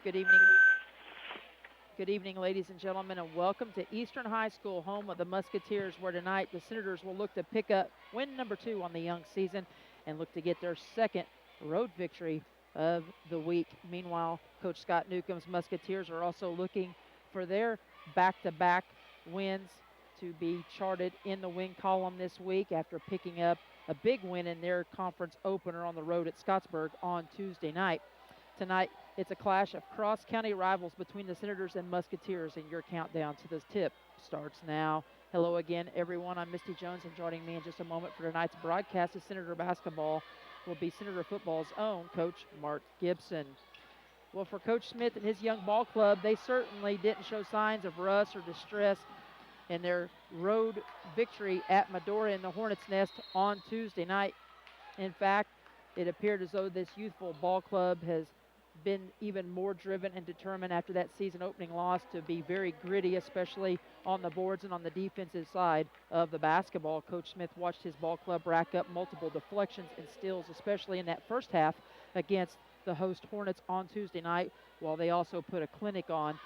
Good evening. Good evening, ladies and gentlemen, and welcome to Eastern High School, home of the Musketeers, where tonight the Senators will look to pick up win number 2 on the young season and look to get their second road victory of the week. Meanwhile, Coach Scott Newcomb's Musketeers are also looking for their back-to-back wins to be charted in the win column this week after picking up a big win in their conference opener on the road at Scottsburg on Tuesday night. Tonight, it's a clash of cross-county rivals between the Senators and Musketeers, and your countdown to this tip starts now. Hello again, everyone. I'm Misty Jones, and joining me in just a moment for tonight's broadcast of Senator basketball will be Senator football's own Coach Mark Gibson. Well, for Coach Smith and his young ball club, they certainly didn't show signs of rust or distress in their road victory at Medora in the Hornets' Nest on Tuesday night. In fact, it appeared as though this youthful ball club has been even more driven and determined after that season opening loss to be very gritty, especially on the boards and on the defensive side of the basketball. Coach Smith watched his ball club rack up multiple deflections and steals, especially in that first half against the host Hornets on Tuesday night, while they also put a clinic on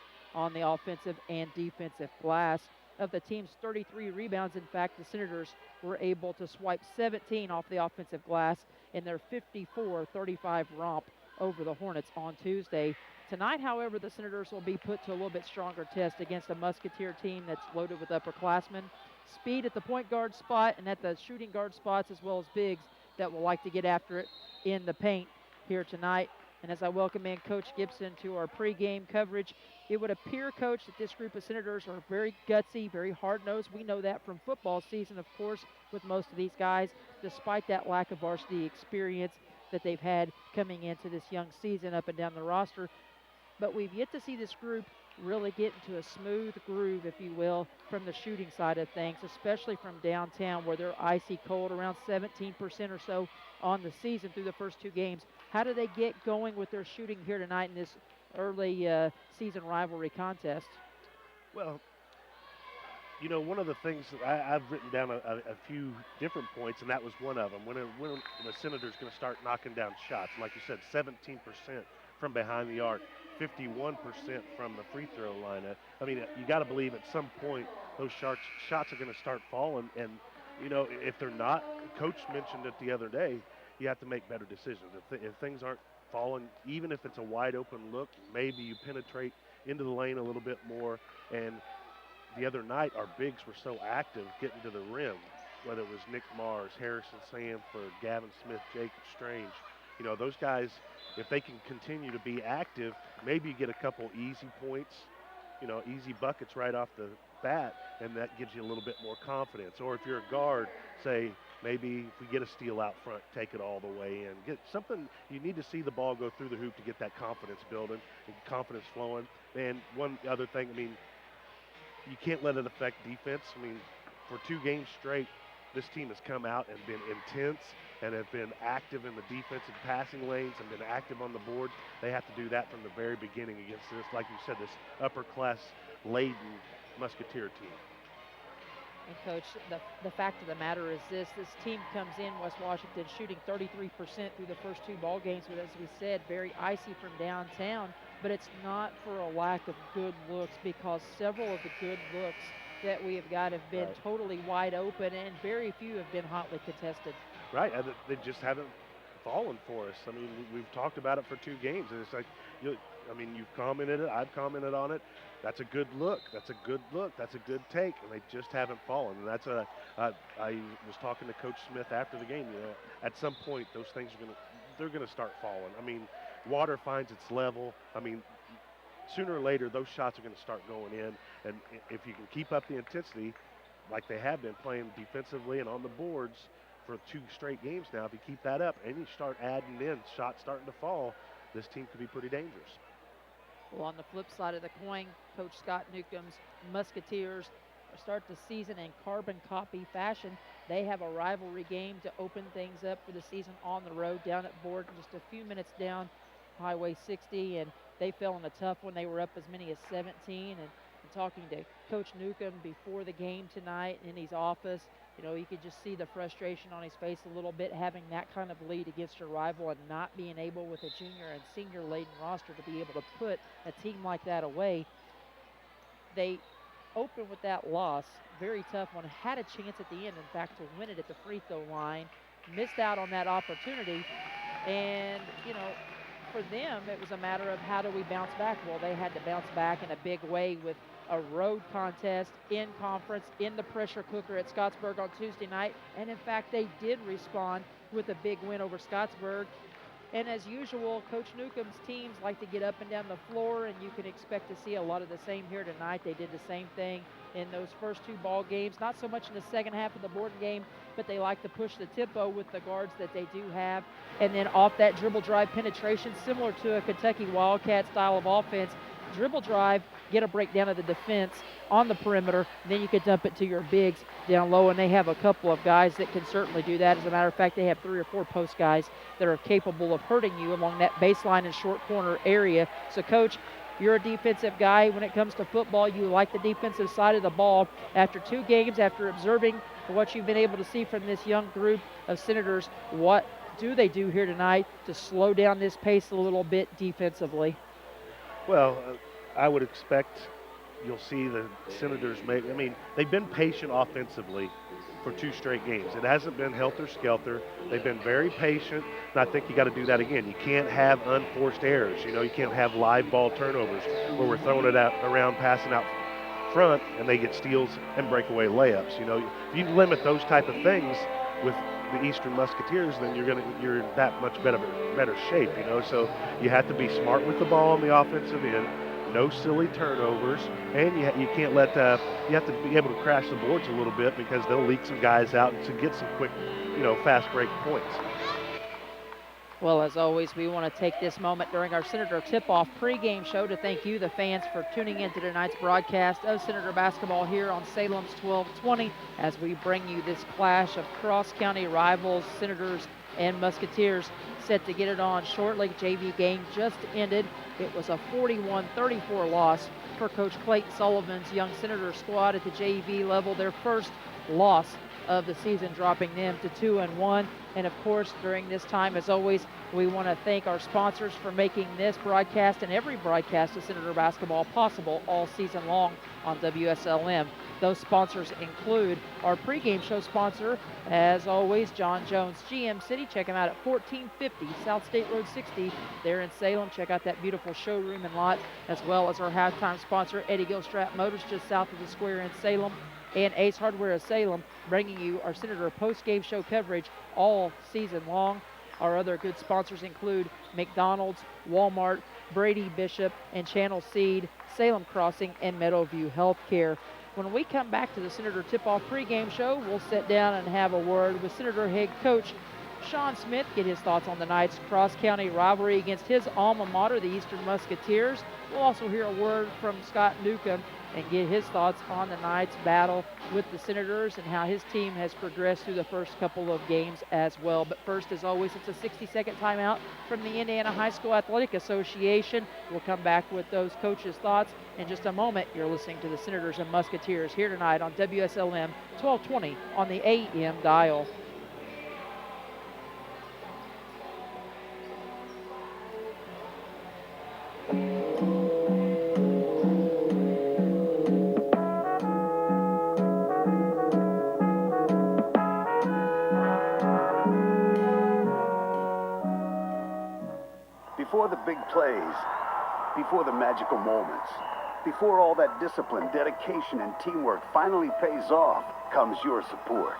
the offensive and defensive glass. Of the team's 33 rebounds, in fact, the Senators were able to swipe 17 off the offensive glass in their 54-35 romp over the Hornets on Tuesday. Tonight, however, the Senators will be put to a little bit stronger test against a Musketeer team that's loaded with upperclassmen. Speed at the point guard spot and at the shooting guard spots, as well as bigs that will like to get after it in the paint here tonight. And as I welcome in Coach Gibson to our pregame coverage, it would appear, Coach, that this group of Senators are very gutsy, very hard-nosed. We know that from football season, of course, with most of these guys, despite that lack of varsity experience that they've had coming into this young season up and down the roster. But we've yet to see this group really get into a smooth groove, if you will, from the shooting side of things, especially from downtown where they're icy cold, around 17% or so on the season through the first 2 games. How do they get going with their shooting here tonight in this early season rivalry contest? Well, you know, one of the things that I've written down a few different points, and that was one of them. When the Senators going to start knocking down shots, and like you said, 17% from behind the arc, 51% from the free throw line. I mean, you got to believe at some point those shots are going to start falling. And, you know, if they're not, Coach mentioned it the other day, you have to make better decisions. If things aren't falling, even if it's a wide open look, maybe you penetrate into the lane a little bit more. And the other night, our bigs were so active getting to the rim, whether it was Nick Mars, Harrison Sanford, Gavin Smith, Jacob Strange. You know, those guys, if they can continue to be active, maybe you get a couple easy points, you know, easy buckets right off the bat, and that gives you a little bit more confidence. Or if you're a guard, say, maybe if we get a steal out front, take it all the way in. Get something, you need to see the ball go through the hoop to get that confidence building and confidence flowing. And one other thing, I mean, you can't let it affect defense. I mean, for 2 games straight, this team has come out and been intense and have been active in the defensive passing lanes and been active on the board. They have to do that from the very beginning against this, like you said, this upper-class laden Musketeer team. And, Coach, the fact of the matter is this team comes in, West Washington, shooting 33% through the first 2 ball games, but as we said, very icy from downtown. But it's not for a lack of good looks, because several of the good looks that we have got have been totally wide open, and very few have been hotly contested. Right, and they just haven't fallen for us. I mean, we've talked about it for 2 games, and it's like, I mean, you've commented it, I've commented on it. That's a good look. That's a good look. That's a good take, and they just haven't fallen. And that's I was talking to Coach Smith after the game. You know, at some point, those things they're gonna start falling. I mean, water finds its level. I mean, sooner or later, those shots are going to start going in. And if you can keep up the intensity, like they have been playing defensively and on the boards for 2 straight games now, if you keep that up and you start adding in shots starting to fall, this team could be pretty dangerous. Well, on the flip side of the coin, Coach Scott Newcomb's Musketeers start the season in carbon copy fashion. They have a rivalry game to open things up for the season on the road down at Borden, just a few minutes down Highway 60, and they fell in a tough one. They were up as many as 17, and talking to Coach Newcomb before the game tonight in his office, You know, you could just see the frustration on his face a little bit, having that kind of lead against your rival and not being able with a junior and senior laden roster to be able to put a team like that away. They opened with that loss, very tough one, had a chance at the end, in fact, to win it at the free throw line, missed out on that opportunity, and, you know, for them, it was a matter of how do we bounce back? Well, they had to bounce back in a big way with a road contest in conference in the pressure cooker at Scottsburg on Tuesday night. And in fact, they did respond with a big win over Scottsburg. And as usual, Coach Newcomb's teams like to get up and down the floor, and you can expect to see a lot of the same here tonight. They did the same thing in those first two ball games, not so much in the second half of the Borden game, but they like to push the tempo with the guards that they do have. And then off that dribble drive penetration, similar to a Kentucky Wildcat style of offense, dribble drive, get a breakdown of the defense on the perimeter, then you can dump it to your bigs down low, and they have a couple of guys that can certainly do that. As a matter of fact, they have 3 or 4 post guys that are capable of hurting you along that baseline and short corner area. So, Coach, you're a defensive guy. When it comes to football, you like the defensive side of the ball. After 2 games, after observing what you've been able to see from this young group of Senators, what do they do here tonight to slow down this pace a little bit defensively? Well, I would expect you'll see the Senators they've been patient offensively for 2 straight games. It hasn't been helter-skelter. They've been very patient, and I think you got to do that again. You can't have unforced errors. You know, you can't have live ball turnovers where we're throwing it out around, passing out front, and they get steals and breakaway layups. You know, if you limit those type of things with the Eastern Musketeers, then you're in that much better shape. You know, so you have to be smart with the ball on the offensive end. No silly turnovers, and you can't let you have to be able to crash the boards a little bit because they'll leak some guys out to get some quick, fast break points. Well, as always, we want to take this moment during our Senator Tip-Off pregame show to thank you, the fans, for tuning in to tonight's broadcast of Senator Basketball here on Salem's 1220 as we bring you this clash of cross-county rivals, Senators and Musketeers, set to get it on shortly. JV game just ended. It was a 41-34 loss for Coach Clayton Sullivan's young Senator squad at the JV level, their first loss of the season, dropping them to 2-1. And of course, during this time, as always, we want to thank our sponsors for making this broadcast and every broadcast of Senator Basketball possible all season long on WSLM. Those sponsors include our pregame show sponsor, as always, John Jones GM City. Check him out at 1450 South State Road 60 there in Salem. Check out that beautiful showroom and lot, as well as our halftime sponsor, Eddie Gilstrap Motors, just south of the square in Salem, and Ace Hardware of Salem, bringing you our Senator post-game show coverage all season long. Our other good sponsors include McDonald's, Walmart, Brady Bishop, and Channel Seed, Salem Crossing, and Meadowview Healthcare. When we come back to the Senator Tip-Off pregame show, we'll sit down and have a word with Senator head coach Sean Smith, get his thoughts on the night's cross-county rivalry against his alma mater, the Eastern Musketeers. We'll also hear a word from Scott Newcomb and get his thoughts on the night's battle with the Senators and how his team has progressed through the first couple of games as well. But first, as always, it's a 60-second timeout from the Indiana High School Athletic Association. We'll come back with those coaches' thoughts in just a moment. You're listening to the Senators and Musketeers here tonight on WSLM 1220 on the AM dial. Before the big plays, before the magical moments, before all that discipline, dedication, and teamwork finally pays off, comes your support.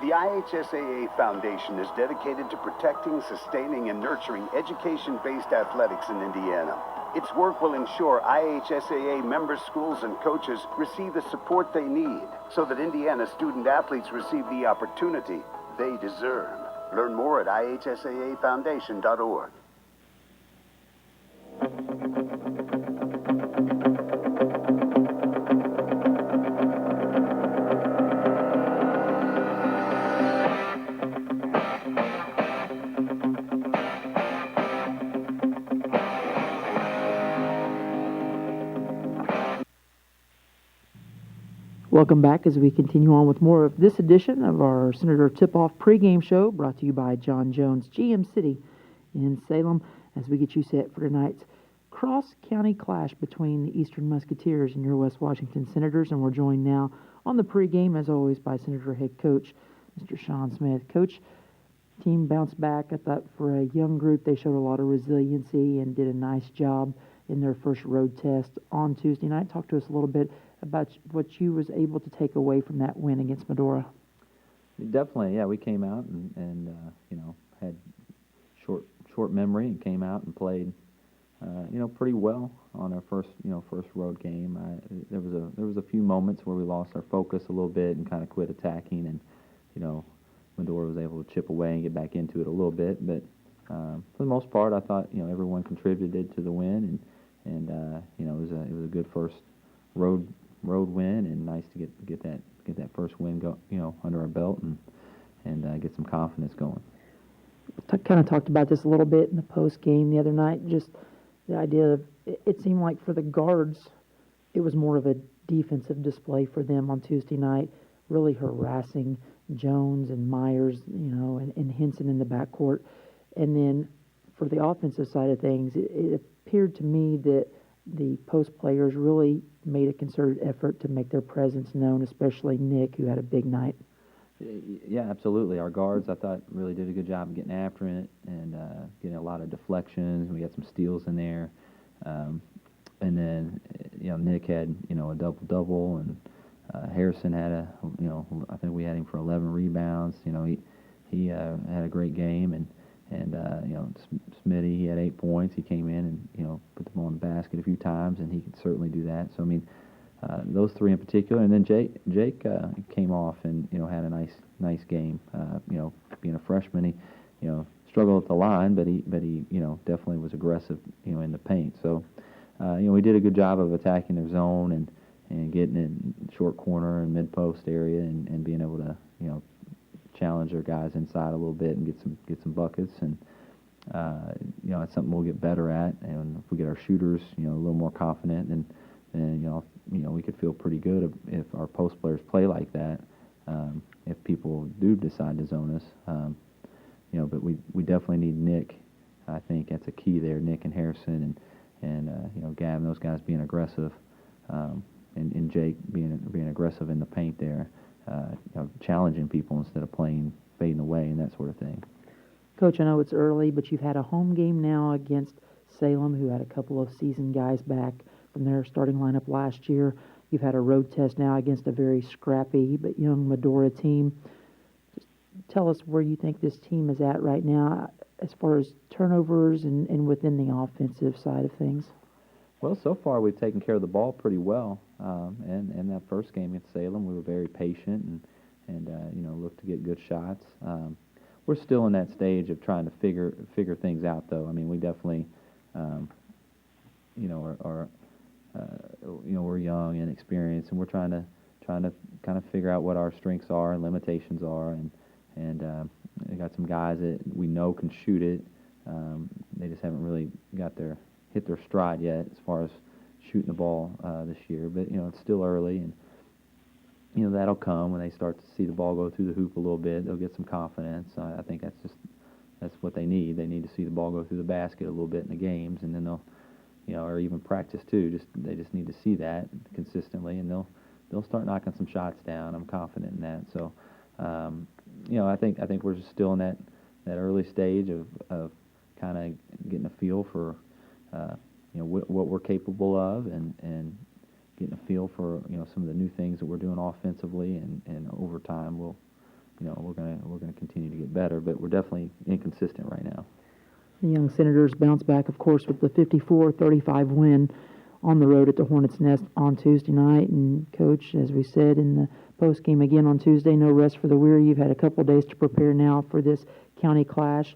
The IHSAA Foundation is dedicated to protecting, sustaining, and nurturing education-based athletics in Indiana. Its work will ensure IHSAA member schools and coaches receive the support they need so that Indiana student-athletes receive the opportunity they deserve. Learn more at ihsaafoundation.org. Welcome back as we continue on with more of this edition of our Senator Tip-Off pregame show brought to you by John Jones GM City in Salem as we get you set for tonight's cross-county clash between the Eastern Musketeers and your West Washington Senators. And we're joined now on the pregame, as always, by Senator head coach, Mr. Sean Smith. Coach, team bounced back. I thought for a young group, they showed a lot of resiliency and did a nice job in their first road test on Tuesday night. Talk to us a little bit about what you was able to take away from that win against Medora. Definitely, yeah. We came out and had short memory and came out and played, pretty well on our first road game. There was a few moments where we lost our focus a little bit and kind of quit attacking, and Medora was able to chip away and get back into it a little bit. But for the most part, I thought everyone contributed to the win, and it was a good first road win, and nice to get that first win under our belt and get some confidence going. Kind of talked about this a little bit in the post game the other night. Just the idea of it seemed like for the guards, it was more of a defensive display for them on Tuesday night, really harassing Jones and Myers, and Henson in the backcourt. And then for the offensive side of things, it appeared to me that the post players really made a concerted effort to make their presence known, especially Nick, who had a big night. Yeah, absolutely. Our guards, I thought, really did a good job of getting after it and getting a lot of deflections. We got some steals in there. And then, Nick had, a double-double, and Harrison had I think we had him for 11 rebounds. He had a great game, and Smitty, he had 8 points. He came in and, put the ball in the basket a few times, and he could certainly do that. So, those three in particular. And then Jake came off and, had a nice game. Being a freshman, he, struggled at the line, but he definitely was aggressive, in the paint. So, we did a good job of attacking their zone and getting in short corner and mid-post area and being able to, challenge their guys inside a little bit and get some buckets. And it's something we'll get better at. And if we get our shooters, a little more confident, then we could feel pretty good if our post players play like that. If people do decide to zone us, but we definitely need Nick. I think that's a key there. Nick and Harrison and Gavin, those guys being aggressive, and Jake being aggressive in the paint there. Challenging people instead of fading away and that sort of thing. Coach, I know it's early, but you've had a home game now against Salem, who had a couple of seasoned guys back from their starting lineup last year. You've had a road test now against a very scrappy but young Medora team. Just tell us where you think this team is at right now as far as turnovers and within the offensive side of things. Well, so far we've taken care of the ball pretty well. And that first game against Salem, we were very patient and looked to get good shots. We're still in that stage of trying to figure things out, though. We definitely, we're young and experienced, and we're trying to kind of figure out what our strengths are and limitations are, and we got some guys that we know can shoot it. They just haven't really hit their stride yet as far as shooting the ball this year. But it's still early, and that'll come when they start to see the ball go through the hoop a little bit. They'll get some confidence. I think that's what they need. They need to see the ball go through the basket a little bit in the games, and then they'll, or even practice too. They just need to see that consistently, and they'll start knocking some shots down. I'm confident in that. So, I think we're just still in that early stage of kind of getting a feel for what we're capable of, and getting a feel for some of the new things that we're doing offensively, and over time we're gonna continue to get better, but we're definitely inconsistent right now. The young Senators bounce back, of course, with the 54-35 win on the road at the Hornets' Nest on Tuesday night. And Coach, as we said in the post game again on Tuesday, no rest for the weary. You've had a couple of days to prepare now for this county clash.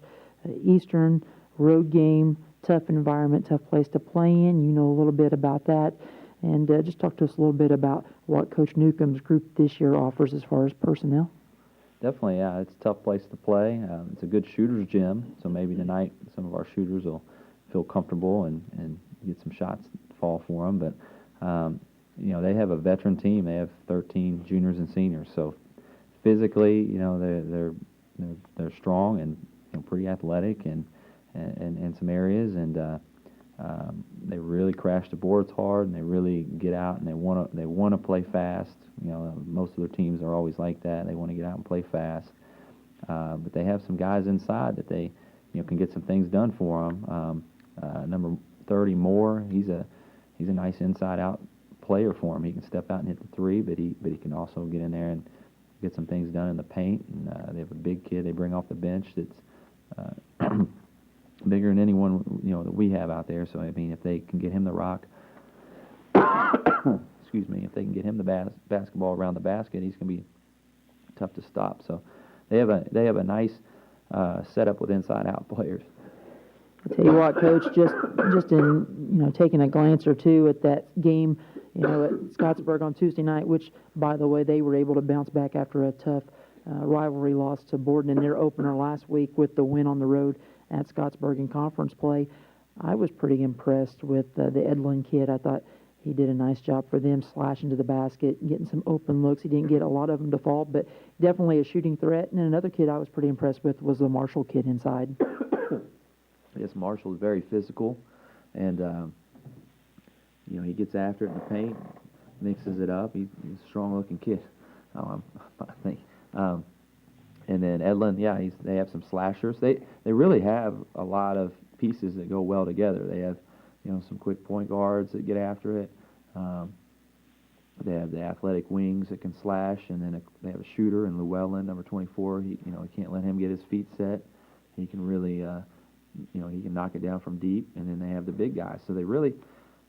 Eastern road game, tough environment, tough place to play in. You know a little bit about that. And just talk to us a little bit about what Coach Newcomb's group this year offers as far as personnel. Definitely, yeah. It's a tough place to play. It's a good shooter's gym, so maybe tonight some of our shooters will feel comfortable and get some shots fall for them. But, they have a veteran team. They have 13 juniors and seniors. So physically, they're strong and pretty athletic and in some areas, and they really crash the boards hard, and they really get out and they want to play fast. Most of their teams are always like that. They want to get out and play fast, but they have some guys inside that they can get some things done for them. Number 30 Moore, he's a nice inside out player for him. He can step out and hit the three, but he can also get in there and get some things done in the paint. And they have a big kid they bring off the bench that's bigger than anyone that we have out there. So I mean, if they can get him the rock, excuse me, if they can get him the basketball around the basket, he's going to be tough to stop. So they have a nice setup with inside out players. I'll tell you what, Coach, just in taking a glance or two at that game, at Scottsburg on Tuesday night, which, by the way, they were able to bounce back after a tough rivalry loss to Borden in their opener last week with the win on the road at Scottsburg in conference play. I was pretty impressed with the Edlin kid. I thought he did a nice job for them, slashing to the basket, getting some open looks. He didn't get a lot of them to fall, but definitely a shooting threat. And another kid I was pretty impressed with was the Marshall kid inside. Yes, Marshall is very physical, and he gets after it in the paint, mixes it up. He's a strong-looking kid, I think. And then Edlin, they have some slashers. They really have a lot of pieces that go well together. They have some quick point guards that get after it. They have the athletic wings that can slash, and then they have a shooter in Llewellyn, number 24. He can't let him get his feet set. He can really he can knock it down from deep, and then they have the big guys. So they really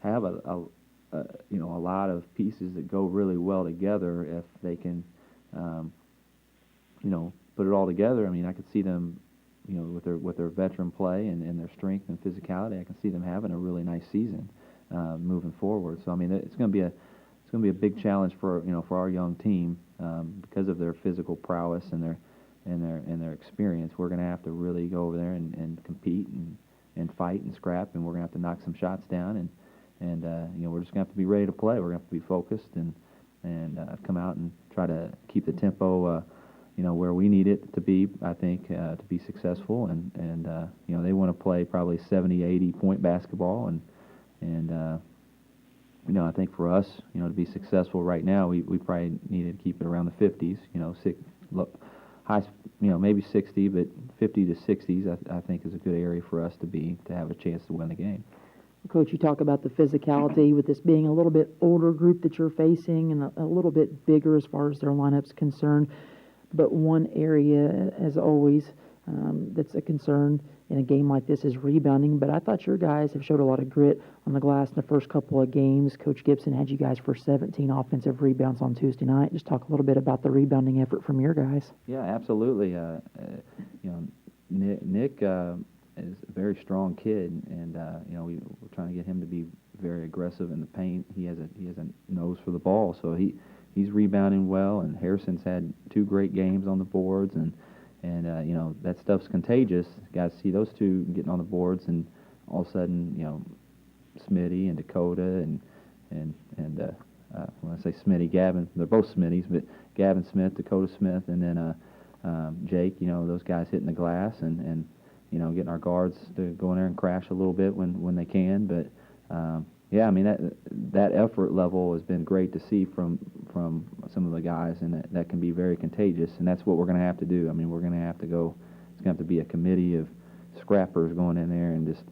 have a lot of pieces that go really well together if they can, put it all together. I mean, I could see them, with their veteran play and their strength and physicality, I can see them having a really nice season moving forward. So I mean, it's going to be a big challenge for our young team because of their physical prowess and their experience. We're going to have to really go over there and compete and fight and scrap, and we're going to have to knock some shots down, and we're just going to have to be ready to play. We're going to have to be focused and come out and try to keep the tempo where we need it to be, I think, to be successful, and they want to play probably 70, 80 point basketball, and I think for us, to be successful right now, we probably need to keep it around the 50s, high, maybe 60, but 50 to 60s, I think is a good area for us to have a chance to win the game. Coach, you talk about the physicality with this being a little bit older group that you're facing and a little bit bigger as far as their lineup's concerned. But one area, as always, that's a concern in a game like this is rebounding. But I thought your guys have showed a lot of grit on the glass in the first couple of games. Coach Gibson had you guys for 17 offensive rebounds on Tuesday night. Just talk a little bit about the rebounding effort from your guys. Yeah, absolutely. Nick is a very strong kid, and we're trying to get him to be very aggressive in the paint. He has a nose for the ball, so he's rebounding well. And Harrison's had 2 great games on the boards, and that stuff's contagious. Guys see those two getting on the boards, and all of a sudden, Smitty and Dakota and when I say Smitty, Gavin, they're both Smitties, but Gavin Smith, Dakota Smith, and then Jake. Those guys hitting the glass and getting our guards to go in there and crash a little bit when they can. But I mean that effort level has been great to see from some of the guys, and that can be very contagious. And that's what we're going to have to do. I mean, we're going to have to go. It's going to have to be a committee of scrappers going in there and just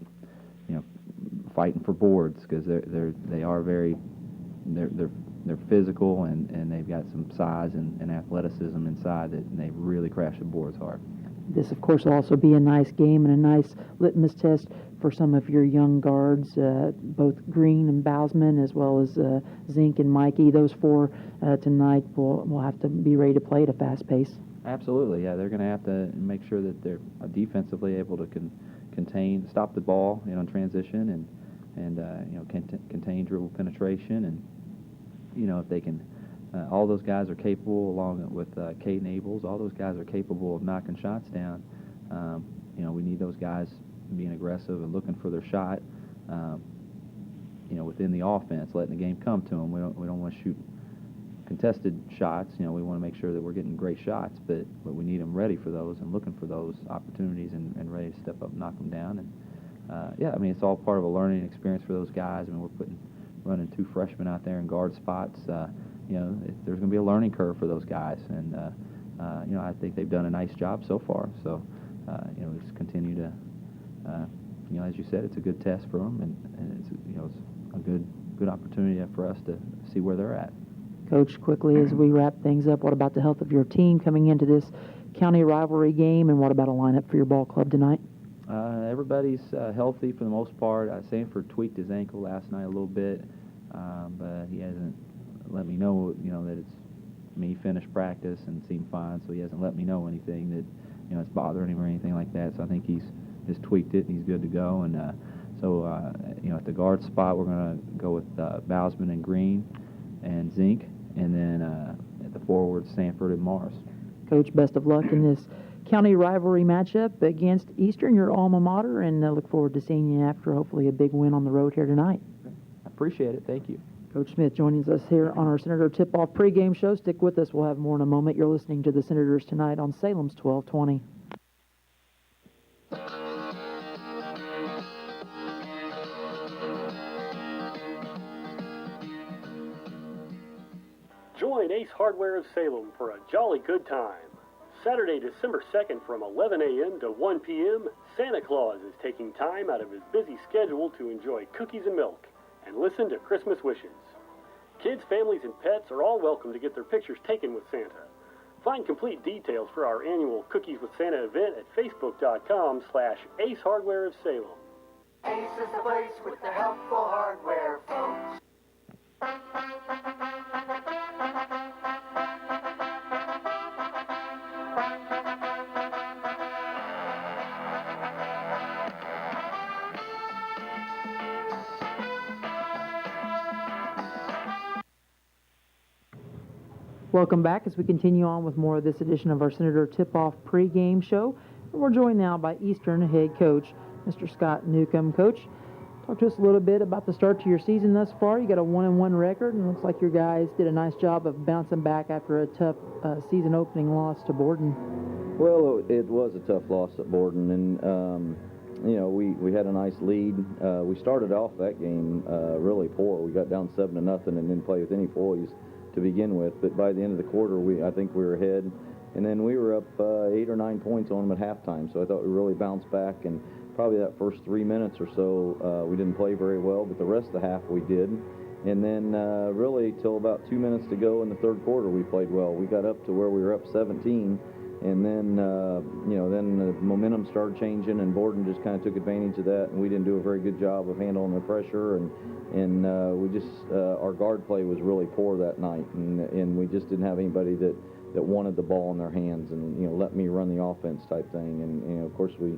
fighting for boards, because they are very they're physical, and they've got some size and athleticism inside that they really crash the boards hard. This, of course, will also be a nice game and a nice litmus test for some of your young guards, both Green and Bousman, as well as Zink and Mikey. Those 4 tonight will have to be ready to play at a fast pace. Absolutely, yeah. They're going to have to make sure that they're defensively able to stop the ball in transition, and contain dribble penetration, and if they can. All those guys are capable, along with Caden Abels. All those guys are capable of knocking shots down. We need those guys being aggressive and looking for their shot. within the offense, letting the game come to them. We don't want to shoot contested shots. We want to make sure that we're getting great shots, but we need them ready for those and looking for those opportunities and ready to step up and knock them down. And it's all part of a learning experience for those guys. We're running 2 freshmen out there in guard spots. There's going to be a learning curve for those guys, and I think they've done a nice job so far. So we just continue to, as you said, it's a good test for them, and it's a good opportunity for us to see where they're at. Coach, quickly as we wrap things up, what about the health of your team coming into this county rivalry game, and what about a lineup for your ball club tonight? Everybody's healthy for the most part. Sanford tweaked his ankle last night a little bit, but he hasn't let me know, that it's. He finished practice and seemed fine, so he hasn't let me know anything that, it's bothering him or anything like that. So I think he's just tweaked it and he's good to go. And at the guard spot, we're going to go with Bousman and Green and Zink, and then at the forward, Sanford and Mars. Coach, best of luck in this county rivalry matchup against Eastern, your alma mater, and I look forward to seeing you after hopefully a big win on the road here tonight. I appreciate it. Thank you. Coach Smith joining us here on our Senator Tip-Off pregame show. Stick with us. We'll have more in a moment. You're listening to the Senators tonight on Salem's 1220. Join Ace Hardware of Salem for a jolly good time. Saturday, December 2nd from 11 a.m. to 1 p.m., Santa Claus is taking time out of his busy schedule to enjoy cookies and milk and listen to Christmas wishes. Kids, families, and pets are all welcome to get their pictures taken with Santa. Find complete details for our annual Cookies with Santa event at facebook.com/Ace Hardware of Salem. Ace is the place with the helpful hardware, folks. Welcome back as we continue on with more of this edition of our Senator Tip-Off pregame show. And we're joined now by Eastern head coach, Mr. Scott Newcomb. Coach, talk to us a little bit about the start to your season thus far. You got a 1-1 record, and it looks like your guys did a nice job of bouncing back after a tough season opening loss to Borden. Well, it was a tough loss at Borden, and we had a nice lead. We started off that game really poor. We got down 7-0 and didn't play with any poise to begin with, but by the end of the quarter, I think we were ahead, and then we were up 8 or 9 points on them at halftime. So I thought we really bounced back, and probably that first 3 minutes or so, we didn't play very well, but the rest of the half we did. And then really till about 2 minutes to go in the third quarter, we played well. We got up to where we were up 17, and then then the momentum started changing, and Borden just kind of took advantage of that, and we didn't do a very good job of handling the pressure, and we just our guard play was really poor that night, and we just didn't have anybody that wanted the ball in their hands and let me run the offense type thing, and of course we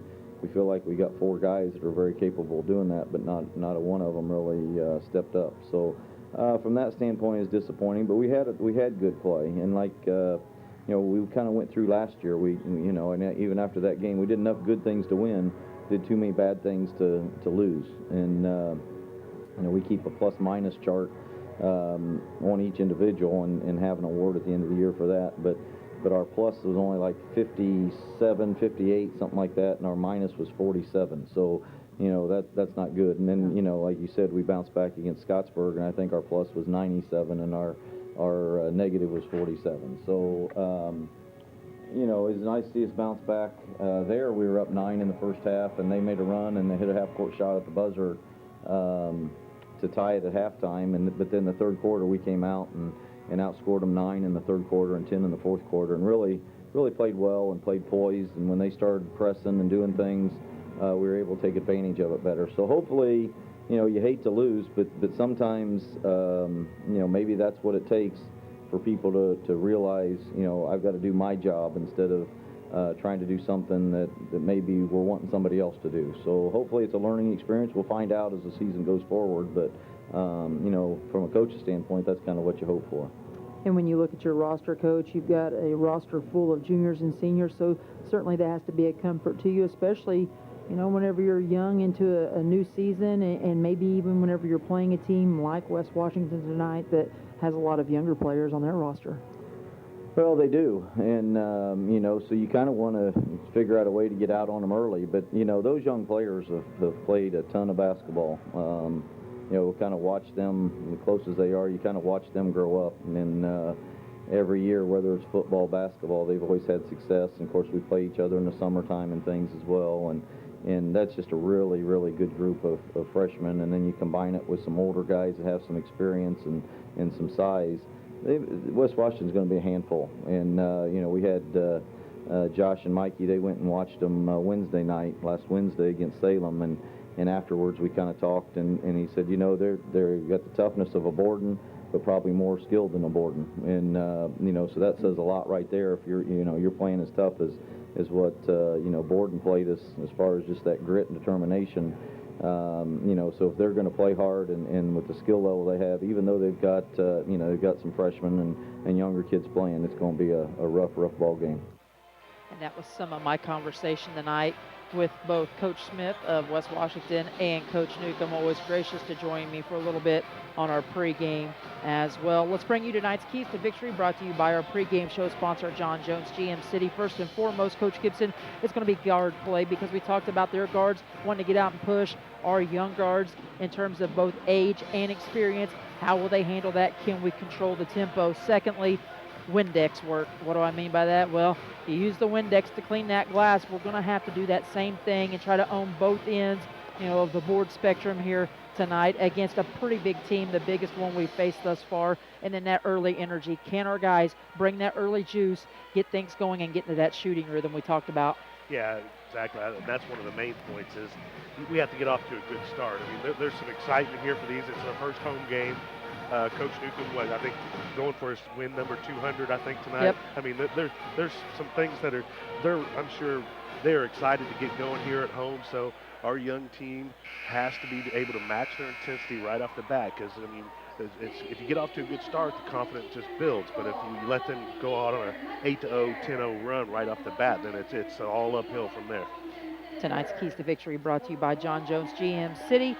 feel like we got 4 guys that are very capable of doing that, but not a one of them really stepped up. So from that standpoint, it's disappointing, but we had good play, and like. We kind of went through last year. And even after that game, we did enough good things to win, did too many bad things to lose. And we keep a plus-minus chart on each individual and have an award at the end of the year for that. But our plus was only like 57, 58, something like that, and our minus was 47. So that's not good. And then like you said, we bounced back against Scottsburg, and I think our plus was 97, and our negative was 47. So, it was nice to see us bounce back there. We were up 9 in the first half, and they made a run, and they hit a half-court shot at the buzzer to tie it at halftime. But then the third quarter, we came out and outscored them 9 in the third quarter and 10 in the fourth quarter, and really played well and played poised. And when they started pressing and doing things, we were able to take advantage of it better. So hopefully, you hate to lose, but sometimes, maybe that's what it takes for people to realize, I've got to do my job instead of trying to do something that maybe we're wanting somebody else to do. So hopefully it's a learning experience. We'll find out as the season goes forward, but, from a coach's standpoint, that's kind of what you hope for. And when you look at your roster, Coach, you've got a roster full of juniors and seniors, so certainly that has to be a comfort to you, especially You know, whenever you're young into a new season, and maybe even whenever you're playing a team like West Washington tonight that has a lot of younger players on their roster. Well, they do, and so you kind of want to figure out a way to get out on them early. But those young players have played a ton of basketball. We kind of watch them, as close as they are, you kind of watch them grow up. And every year, whether it's football, basketball, they've always had success. And of course, we play each other in the summertime and things as well. And that's just a really, really good group of freshmen. And then you combine it with some older guys that have some experience and some size. West Washington's going to be a handful. And, we had Josh and Mikey. They went and watched them last Wednesday against Salem. And afterwards, we kind of talked, and he said, they've got the toughness of a Borden, but probably more skilled than a Borden. And, so that says a lot right there if you're playing as tough as what, Borden played as far as just that grit and determination. So if they're going to play hard and with the skill level they have, even though they've got some freshmen and younger kids playing, it's going to be a rough ball game. And that was some of my conversation tonight with both Coach Smith of West Washington and Coach Newcomb, always gracious to join me for a little bit on our pregame as well. Let's bring you tonight's Keys to Victory, brought to you by our pregame show sponsor, John Jones GM City. First and foremost, Coach Gibson, it's going to be guard play because we talked about their guards wanting to get out and push our young guards in terms of both age and experience. How will they handle that? Can we control the tempo? Secondly, Windex work. What do I mean by that? Well, you use the Windex to clean that glass. We're going to have to do that same thing and try to own both ends, of the board spectrum here tonight against a pretty big team, the biggest one we've faced thus far. And then that early energy. Can our guys bring that early juice, get things going, and get into that shooting rhythm we talked about? Yeah, exactly. That's one of the main points is we have to get off to a good start. I mean, there's some excitement here for these. It's their first home game. Coach Newcomb was, I think, going for his win number 200, I think, tonight. Yep. I mean, there's some things that I'm sure they're excited to get going here at home. So our young team has to be able to match their intensity right off the bat because, I mean, if you get off to a good start, the confidence just builds. But if you let them go out on an 8-0, 10-0 run right off the bat, then it's all uphill from there. Tonight's Keys to Victory brought to you by John Jones GM City.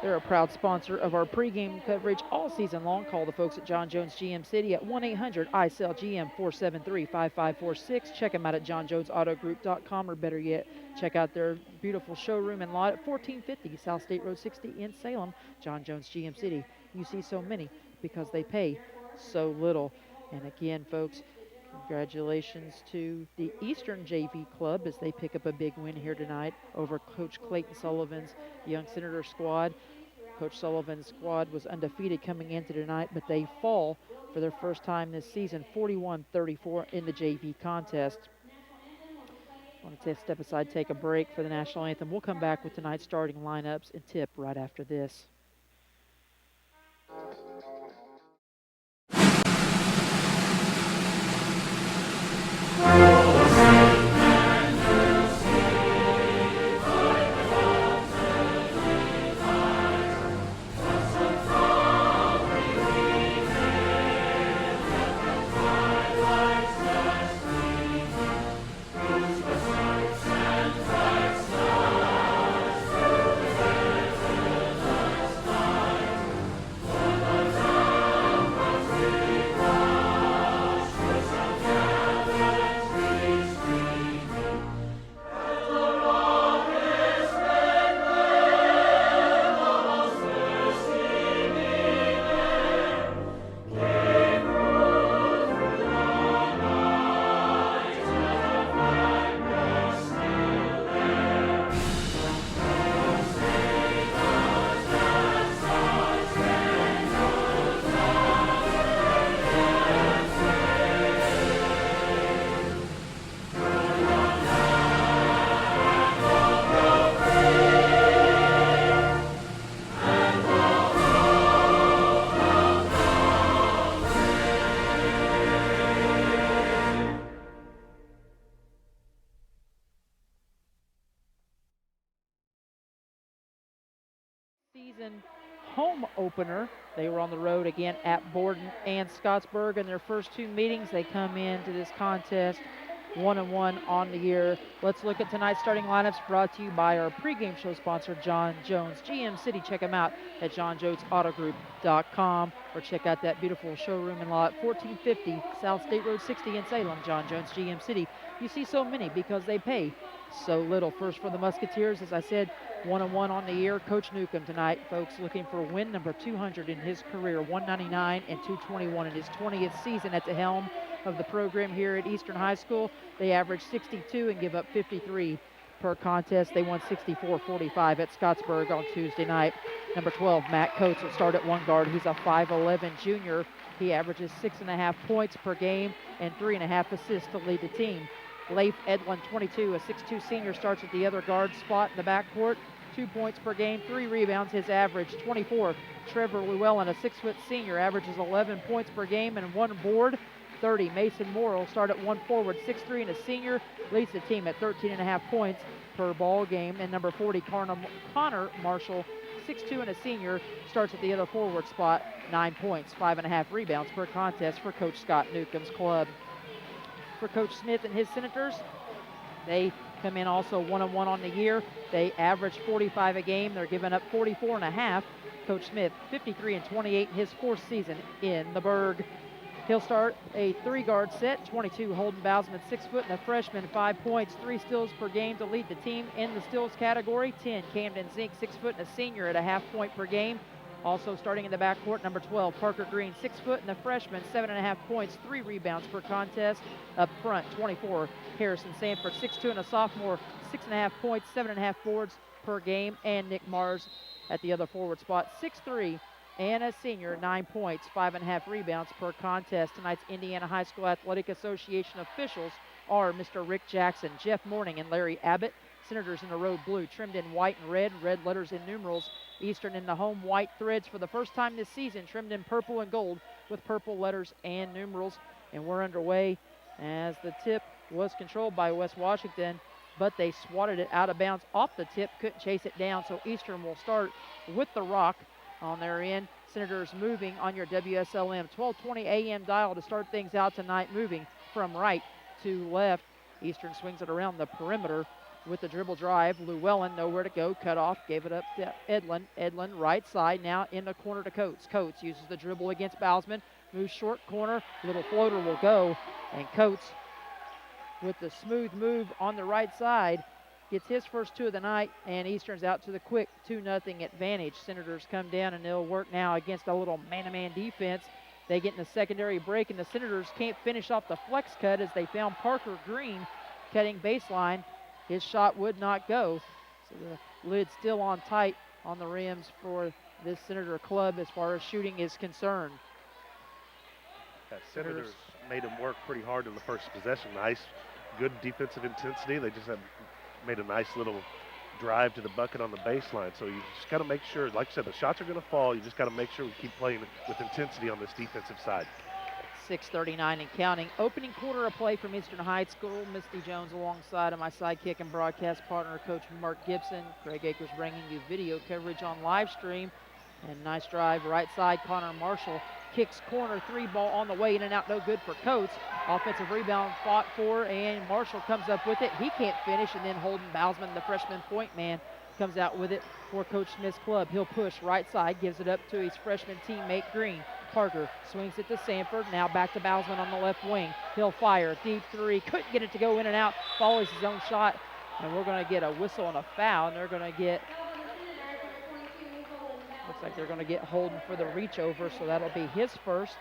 They're a proud sponsor of our pregame coverage all season long. Call the folks at John Jones GM City at 1-800-ISELL-GM 473-5546. Check them out at johnjonesautogroup.com, or better yet, check out their beautiful showroom and lot at 1450 South State Road 60 in Salem. John Jones GM City. You see so many because they pay so little. And again, folks, congratulations to the Eastern JV Club as they pick up a big win here tonight over Coach Clayton Sullivan's Young Senator squad. Coach Sullivan's squad was undefeated coming into tonight, but they fall for their first time this season, 41-34 in the JV contest. I want to step aside, take a break for the national anthem. We'll come back with tonight's starting lineups and tip right after this. Season home opener. They were on the road again at Borden and Scottsburg in their first two meetings. They come into this contest 1-1 on the year. Let's look at tonight's starting lineups brought to you by our pregame show sponsor, John Jones GM City. Check them out at johnjonesautogroup.com or check out that beautiful showroom in lot 1450 South State Road 60 in Salem. John Jones GM City. You see so many because they pay so little. First for the Musketeers, as I said, 1-1 on the year. Coach Newcomb tonight, folks, looking for win number 200 in his career, 199 and 221 in his 20th season at the helm of the program here at Eastern High School. They average 62 and give up 53 per contest. They won 64-45 at Scottsburg on Tuesday night. Number 12, Matt Coates will start at one guard. He's a 5'11 junior. He averages 6.5 points per game and 3.5 assists to lead the team. Leif Edlin, 22, a 6'2 senior, starts at the other guard spot in the backcourt. 2 points per game, 3 rebounds, his average. 24, Trevor Llewellyn, a 6' senior, averages 11 points per game and 1 board. 30, Mason Moore will start at one forward, 6'3 and a senior, leads the team at 13.5 points per ball game. And number 40, Connor Marshall, 6'2 and a senior, starts at the other forward spot, 9 points, 5.5 rebounds per contest for Coach Scott Newcomb's club. For Coach Smith and his Senators, they come in also 1-1 on the year. They average 45 a game. They're giving up 44.5. Coach Smith, 53 and 28 in his 4th season in the Berg. He'll start a 3-guard set. 22, Holden Bousman, 6 foot and a freshman, 5 points, 3 steals per game to lead the team in the steals category. 10, Camden Zink, 6 foot and a senior at a half point per game. Also starting in the backcourt, number 12, Parker Green, 6 foot and a freshman, 7.5 points, 3 rebounds per contest. Up front, 24, Harrison Sanford, 6'2 and a sophomore, 6.5 points, 7.5 boards per game. And Nick Mars at the other forward spot, 6'3 and a senior, 9 points, 5.5 rebounds per contest. Tonight's Indiana High School Athletic Association officials are Mr. Rick Jackson, Jeff Morning, and Larry Abbott. Senators in the road blue, trimmed in white and red letters in numerals. Eastern in the home white threads for the first time this season, trimmed in purple and gold with purple letters and numerals. And we're underway as the tip was controlled by West Washington, but they swatted it out of bounds off the tip, couldn't chase it down. So Eastern will start with the rock on their end. Senators moving on your WSLM 1220 AM dial to start things out tonight, moving from right to left. Eastern swings it around the perimeter with the dribble drive. Llewellyn nowhere to go, cut off, gave it up to Edlin. Edlin right side now in the corner to Coates. Coates uses the dribble against Bousman, moves short corner, little floater will go, and Coates with the smooth move on the right side gets his first 2 of the night, and Eastern's out to the quick 2-0 advantage. Senators come down and they'll work now against a little man-to-man defense. They get in the secondary break, and the Senators can't finish off the flex cut as they found Parker Green cutting baseline. His shot would not go, so the lid's still on tight on the rims for this Senator club as far as shooting is concerned. Senators made them work pretty hard in the first possession. Nice, good defensive intensity. They just have made a nice little drive to the bucket on the baseline. So you just got to make sure, like I said, the shots are going to fall. You just got to make sure we keep playing with intensity on this defensive side. 6:39 and counting. Opening quarter of play from Eastern High School. Misty Jones alongside of my sidekick and broadcast partner, Coach Mark Gibson. Greg Akers bringing you video coverage on live stream. And nice drive, right side, Connor Marshall kicks corner, 3 ball on the way, in and out, no good for Coates. Offensive rebound fought for, and Marshall comes up with it. He can't finish, and then Holden Bousman, the freshman point man, comes out with it for Coach Smith's club. He'll push right side, gives it up to his freshman teammate Green. Parker swings it to Sanford, now back to Bousman on the left wing. He'll fire, deep 3, couldn't get it to go in and out, follows his own shot, and we're going to get a whistle and a foul, and they're going to get, looks like they're going to get Holden for the reach over, so that'll be his first,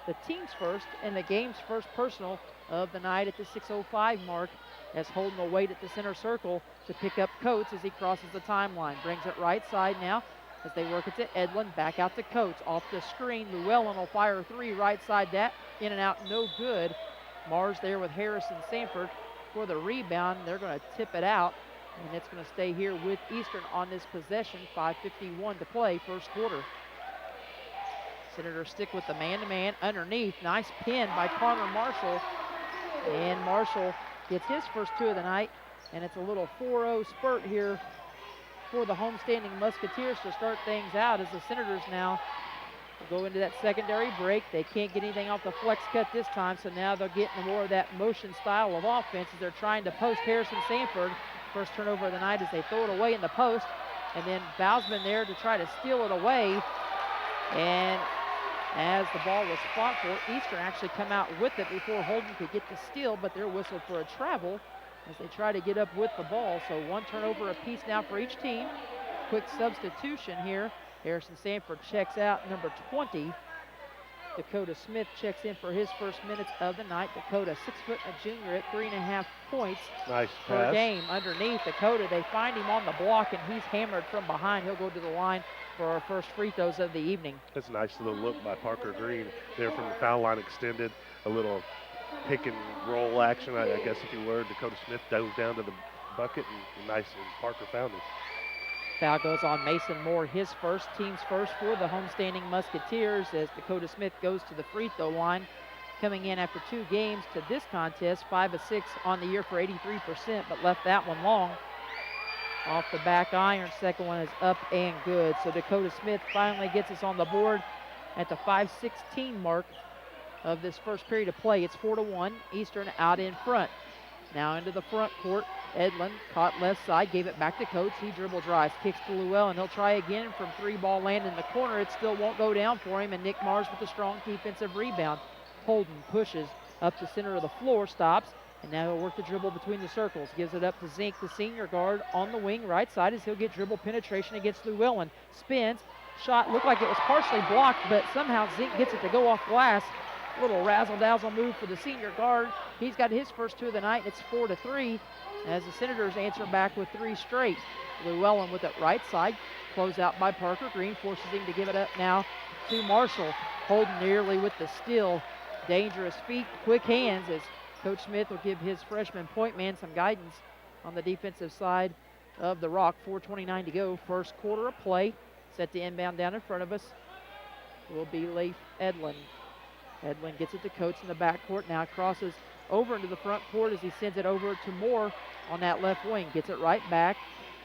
the team's first, and the game's first personal of the night at the 6:05 mark, as Holden will wait at the center circle to pick up Coates as he crosses the timeline. Brings it right side now as they work it to Edlin, back out to Coates. Off the screen, Llewellyn will fire 3 right side, that in and out, no good. Mars there with Harrison Sanford for the rebound. They're going to tip it out, and it's going to stay here with Eastern on this possession. 5:51 to play, first quarter. Senators stick with the man-to-man underneath. Nice pin by Connor Marshall, and Marshall gets his first 2 of the night, and it's a little 4-0 spurt here for the homestanding Musketeers to start things out, as the Senators now We'll go into that secondary break. They can't get anything off the flex cut this time, so now they're getting more of that motion style of offense as they're trying to post Harrison Sanford. First turnover of the night as they throw it away in the post. And then Bausman there to try to steal it away. And as the ball was fought for, Eastern actually come out with it before Holden could get the steal, but they're whistled for a travel as they try to get up with the ball. So one turnover apiece now for each team. Quick substitution here. Harrison Sanford checks out, number 20. Dakota Smith checks in for his first minutes of the night. Dakota, 6 foot, a junior at 3.5 points Nice per pass. game. Underneath Dakota, they find him on the block, and he's hammered from behind. He'll go to the line for our first free throws of the evening. That's a nice little look by Parker Green there from the foul line extended. A little pick and roll action, I guess if you were. Dakota Smith dove down to the bucket, and nice, and Parker found him. Foul goes on Mason Moore, his first, team's first for the homestanding Musketeers as Dakota Smith goes to the free throw line. Coming in after 2 games to this contest, 5 of 6 on the year for 83%, but left that one long. Off the back iron, second one is up and good. So Dakota Smith finally gets us on the board at the 5:16 mark of this first period of play. It's 4-1, Eastern out in front. Now into the front court. Edlin caught left side, gave it back to Coates. He dribble drives, kicks to Llewellyn. He'll try again from 3, ball land in the corner. It still won't go down for him, and Nick Mars with a strong defensive rebound. Holden pushes up the center of the floor, stops, and now he'll work the dribble between the circles. Gives it up to Zink, the senior guard, on the wing right side as he'll get dribble penetration against Llewellyn. Spins, shot looked like it was partially blocked, but somehow Zink gets it to go off glass. Little razzle-dazzle move for the senior guard. He's got his first 2 of the night. It's 4-3 as the Senators answer back with 3 straight. Llewellyn with it right side. Closed out by Parker Green. Forces him to give it up now to Marshall. Holden nearly with the steal. Dangerous feet, quick hands as Coach Smith will give his freshman point man some guidance on the defensive side of the rock. 4:29 to go. First quarter of play. Set to inbound down in front of us will be Leif Edlin. Edlin gets it to Coates in the backcourt. Now crosses over into the front court as he sends it over to Moore on that left wing. Gets it right back.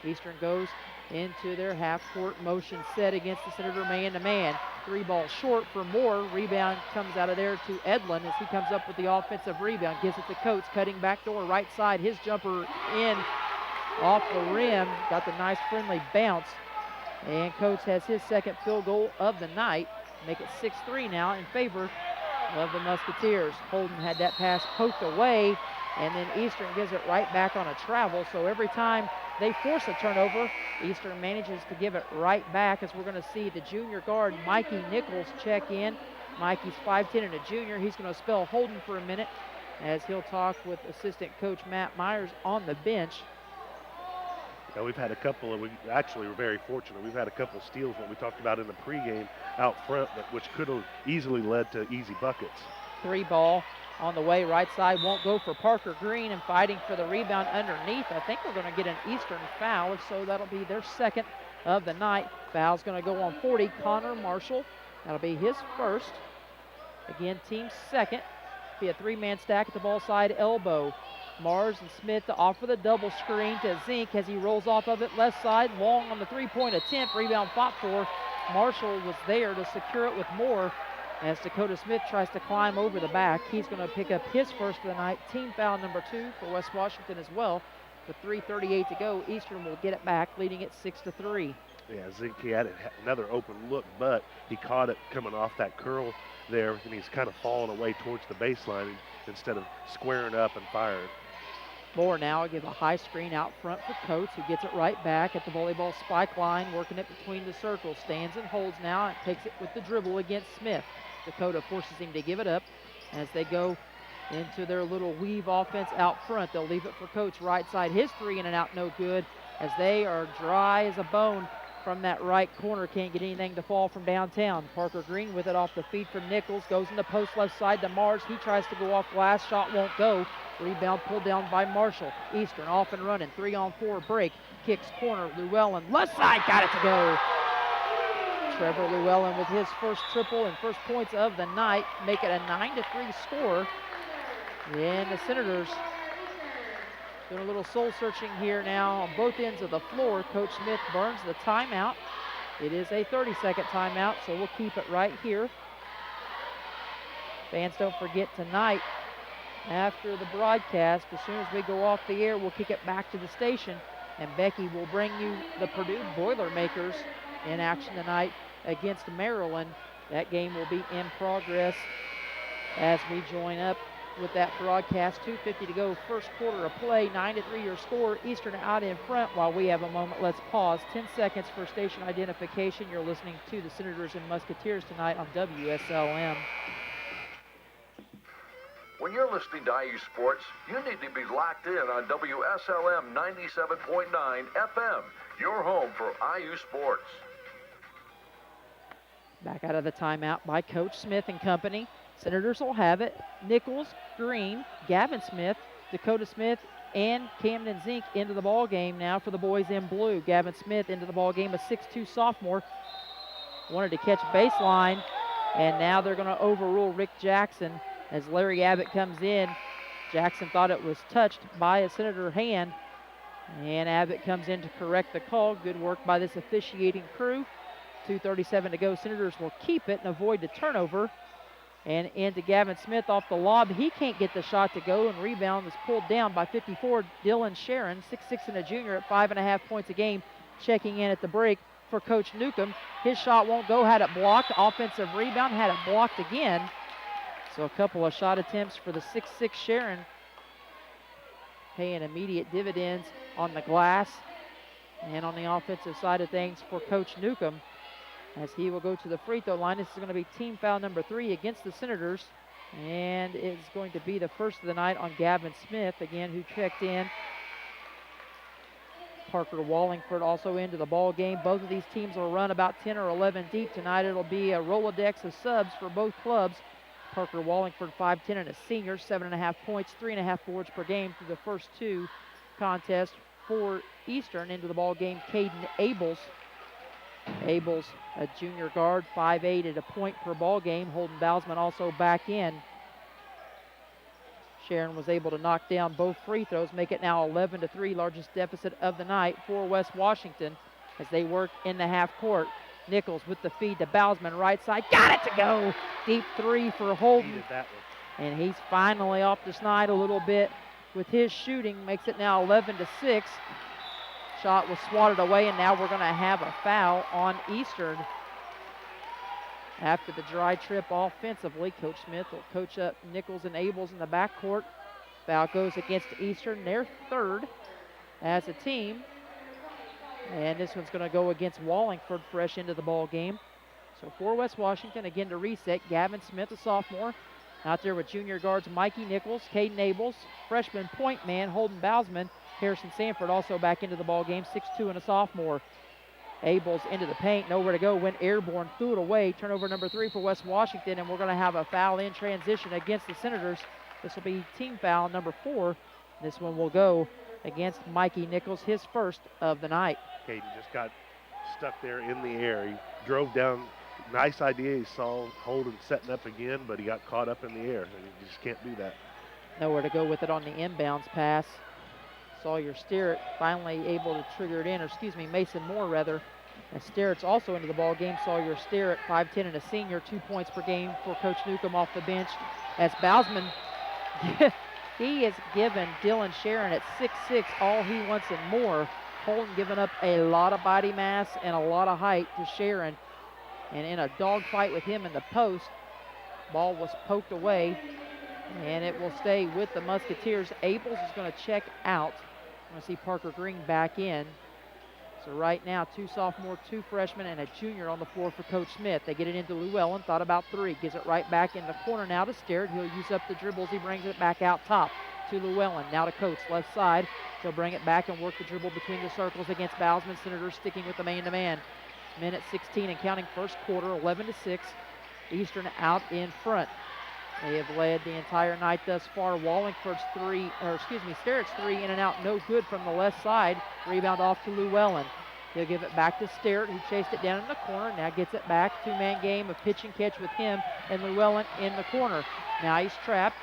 Eastern goes into their half-court motion set against the Senator man-to-man. 3 ball short for Moore. Rebound comes out of there to Edlin as he comes up with the offensive rebound. Gives it to Coates, cutting back door right side. His jumper in off the rim. Got the nice friendly bounce. And Coates has his second field goal of the night. Make it 6-3 now in favor of the Musketeers. Holden had that pass poked away, and then Eastern gives it right back on a travel. So every time they force a turnover, Eastern manages to give it right back, as we're going to see the junior guard, Mikey Nichols, check in. Mikey's 5'10" and a junior. He's going to spell Holden for a minute as he'll talk with assistant coach Matt Myers on the bench. Now we've had a couple of, we actually were very fortunate. We've had a couple of steals, what we talked about in the pregame out front, which could have easily led to easy buckets. 3 ball on the way, right side, won't go for Parker Green, and fighting for the rebound underneath. I think we're going to get an Eastern foul. If so, that'll be their second of the night. Foul's going to go on 40, Connor Marshall. That'll be his first. Again, team second. Be a 3-man stack at the ball side elbow. Mars and Smith to offer the double screen to Zink as he rolls off of it left side. Long on the 3-point attempt. Rebound fought for. Marshall was there to secure it with Moore as Dakota Smith tries to climb over the back. He's going to pick up his first of the night. Team foul number 2 for West Washington as well. With 3:38 to go, Eastern will get it back, leading it 6-3. Yeah, Zink, he had another open look, but he caught it coming off that curl there, and he's kind of falling away towards the baseline instead of squaring up and firing. Moore now will give a high screen out front for Coates, who gets it right back at the volleyball spike line, working it between the circles. Stands and holds now and takes it with the dribble against Smith. Dakota forces him to give it up as they go into their little weave offense out front. They'll leave it for Coates right side. His 3 in and out, no good, as they are dry as a bone from that right corner. Can't get anything to fall from downtown. Parker Green with it off the feed from Nichols. Goes in the post left side to Mars. He tries to go off glass. Shot won't go. Rebound pulled down by Marshall. Eastern off and running. 3-on-4 break. Kicks corner. Llewellyn left side. Got it to go. Trevor Llewellyn with his first triple and first points of the night. Make it a 9-3 score. And the Senators doing a little soul searching here now on both ends of the floor. Coach Smith burns the timeout. It is a 30-second timeout, so we'll keep it right here. Fans, don't forget tonight, after the broadcast, as soon as we go off the air, we'll kick it back to the station, and Becky will bring you the Purdue Boilermakers in action tonight against Maryland. That game will be in progress as we join up with that broadcast. 2:50 to go, first quarter of play, 9-3 your score. Eastern out in front. While we have a moment, let's pause. 10 seconds for station identification. You're listening to the Senators and Musketeers tonight on WSLM. When you're listening to IU Sports, you need to be locked in on WSLM 97.9 FM, your home for IU Sports. Back out of the timeout by Coach Smith and company. Senators will have it. Nichols, Green, Gavin Smith, Dakota Smith, and Camden Zink into the ball game now for the boys in blue. Gavin Smith into the ball game, a 6'2 sophomore. Wanted to catch baseline, and now they're going to overrule Rick Jackson as Larry Abbott comes in. Jackson thought it was touched by a Senator hand, and Abbott comes in to correct the call. Good work by this officiating crew. 2:37 to go. Senators will keep it and avoid the turnover. And into Gavin Smith off the lob. He can't get the shot to go, and rebound is pulled down by 54. Dylan Sharon, 6'6 and a junior at 5.5 points a game, checking in at the break for Coach Newcomb. His shot won't go, had it blocked. Offensive rebound, had it blocked again. So a couple of shot attempts for the 6'6 Sharon, paying immediate dividends on the glass and on the offensive side of things for Coach Newcomb, as he will go to the free throw line. This is going to be team foul number 3 against the Senators, and it's going to be the first of the night on Gavin Smith, again, who checked in. Parker Wallingford also into the ball game. Both of these teams will run about 10 or 11 deep tonight. It'll be a Rolodex of subs for both clubs. Parker Wallingford, 5'10 and a senior, 7.5 points, 3.5 boards per game through the first 2 contests for Eastern. Into the ball game, Caden Abels. Abels, a junior guard, 5'8 at a point per ball game. Holden Bousman also back in. Sharon was able to knock down both free throws, make it now 11-3, largest deficit of the night for West Washington as they work in the half court. Nichols with the feed to Bousman, right side, got it to go. Deep 3 for Holden. Needed that one. And he's finally off the snide a little bit with his shooting, makes it now 11-6. Shot was swatted away, and now we're going to have a foul on Eastern. After the dry trip offensively, Coach Smith will coach up Nichols and Abels in the backcourt. Foul goes against Eastern, their 3rd as a team. And this one's going to go against Wallingford, fresh into the ball game. So for West Washington, again to reset, Gavin Smith, a sophomore, out there with junior guards Mikey Nichols, Caden Abels, freshman point man Holden Bousman. Harrison Sanford also back into the ball game, 6'2 and a sophomore. Abels into the paint, nowhere to go, went airborne, threw it away. Turnover number 3 for West Washington, and we're going to have a foul in transition against the Senators. This will be team foul number 4. This one will go against Mikey Nichols, his first of the night. Caden just got stuck there in the air. He drove down. Nice idea. He saw Holden setting up again, but he got caught up in the air. And you just can't do that. Nowhere to go with it on the inbounds pass. Sawyer Sterrett finally able to trigger it in, or excuse me, Mason Moore rather. And Sterrett's also into the ball game. Sawyer Sterrett, 5'10 and a senior, 2 points per game for Coach Newcomb off the bench. As Bousman, he has given Dylan Sharon at 6'6 all he wants and more. Holden giving up a lot of body mass and a lot of height to Sharon. And in a dogfight with him in the post, ball was poked away, and it will stay with the Musketeers. Abels is going to check out. I'm going to see Parker Green back in. So right now, 2 sophomore, 2 freshmen, and a junior on the floor for Coach Smith. They get it into Llewellyn, thought about 3. Gives it right back in the corner now to Sterrett. He'll use up the dribbles. He brings it back out top to Llewellyn. Now to Coates, left side. He'll bring it back and work the dribble between the circles against Bousman. Senators sticking with the man-to-man. Minute 16 and counting, first quarter, 11-6. Eastern out in front. They have led the entire night thus far. Wallingford's 3, or excuse me, Sterrett's 3 in and out, no good from the left side. Rebound off to Llewellyn. He'll give it back to Sterrett, who chased it down in the corner. Now gets it back. 2-man game of pitch and catch with him and Llewellyn in the corner. Now he's trapped.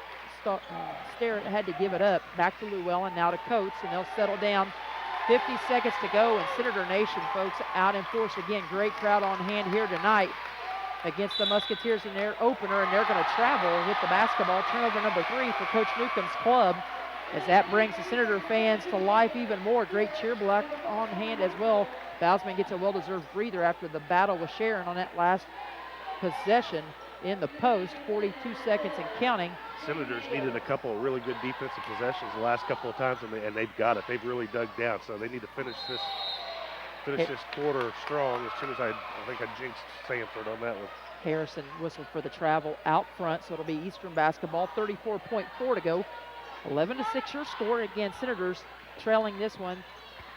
Sterrett had to give it up. Back to Llewellyn, now to Coates, and they'll settle down 50 seconds to go, and Senator Nation, folks, out in force again. Great crowd on hand here tonight against the Musketeers in their opener, and they're going to travel with the basketball. Turnover number 3 for Coach Newcomb's club, as that brings the Senator fans to life even more. Great cheer block on hand as well. Bousman gets a well-deserved breather after the battle with Sharon on that last possession in the post. 42 seconds and counting. Senators needed a couple of really good defensive possessions the last couple of times, and they've got it. They've really dug down, so they need to finish this quarter strong. As soon as I think I jinxed Sanford on that one. Harrison whistled for the travel out front, so it'll be Eastern basketball. 34.4 to go. 11-6 your score. Again, Senators trailing this one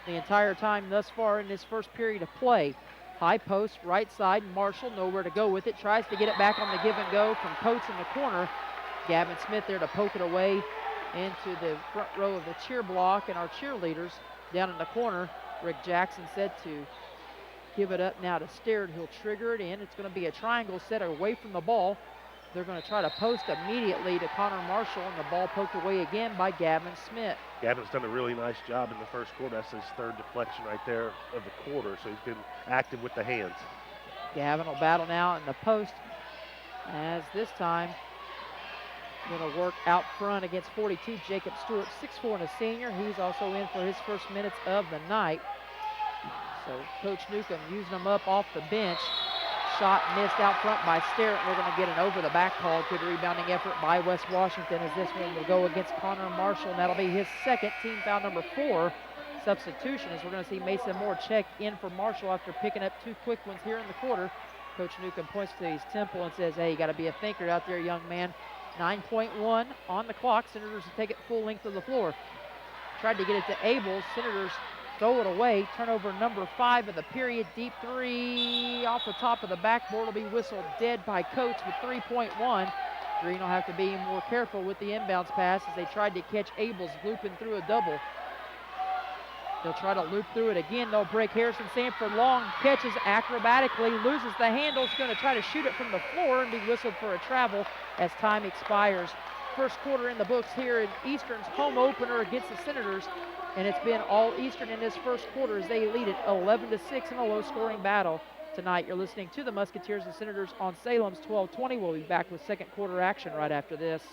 the entire time thus far in this first period of play. High post, right side, Marshall nowhere to go with it. Tries to get it back on the give and go from Coates in the corner. Gavin Smith there to poke it away into the front row of the cheer block, and our cheerleaders down in the corner. Rick Jackson said to give it up now to Starrett. He'll trigger it in. It's going to be a triangle set away from the ball. They're going to try to post immediately to Connor Marshall, and the ball poked away again by Gavin Smith. Gavin's done a really nice job in the first quarter. That's his 3rd deflection right there of the quarter, so he's been active with the hands. Gavin will battle now in the post, as this time going to work out front against 42, Jacob Stewart, 6'4" and a senior. He's also in for his first minutes of the night. So Coach Newcomb using him up off the bench. Shot missed out front by Starrett. We're going to get an over the back call. Good rebounding effort by West Washington, as this one will go against Connor Marshall, and that'll be his 2nd, team foul number 4 substitution, as we're going to see Mason Moore check in for Marshall after picking up 2 quick ones here in the quarter. Coach Newcomb points to his temple and says, hey, you got to be a thinker out there, young man. 9.1 on the clock. Senators will take it full length of the floor. Tried to get it to Abels. Senators throw it away. Turnover number 5 of the period. Deep 3 off the top of the backboard will be whistled dead by Coates with 3.1. Green will have to be more careful with the inbounds pass as they tried to catch Abels looping through a double. They'll try to loop through it again. They'll break Harrison Sanford. Long catches acrobatically, loses the handle. Is going to try to shoot it from the floor and be whistled for a travel as time expires. First quarter in the books here in Eastern's home opener against the Senators, and it's been all Eastern in this first quarter as they lead it 11-6 in a low-scoring battle tonight. You're listening to the Musketeers and Senators on Salem's 1220. We'll be back with second quarter action right after this.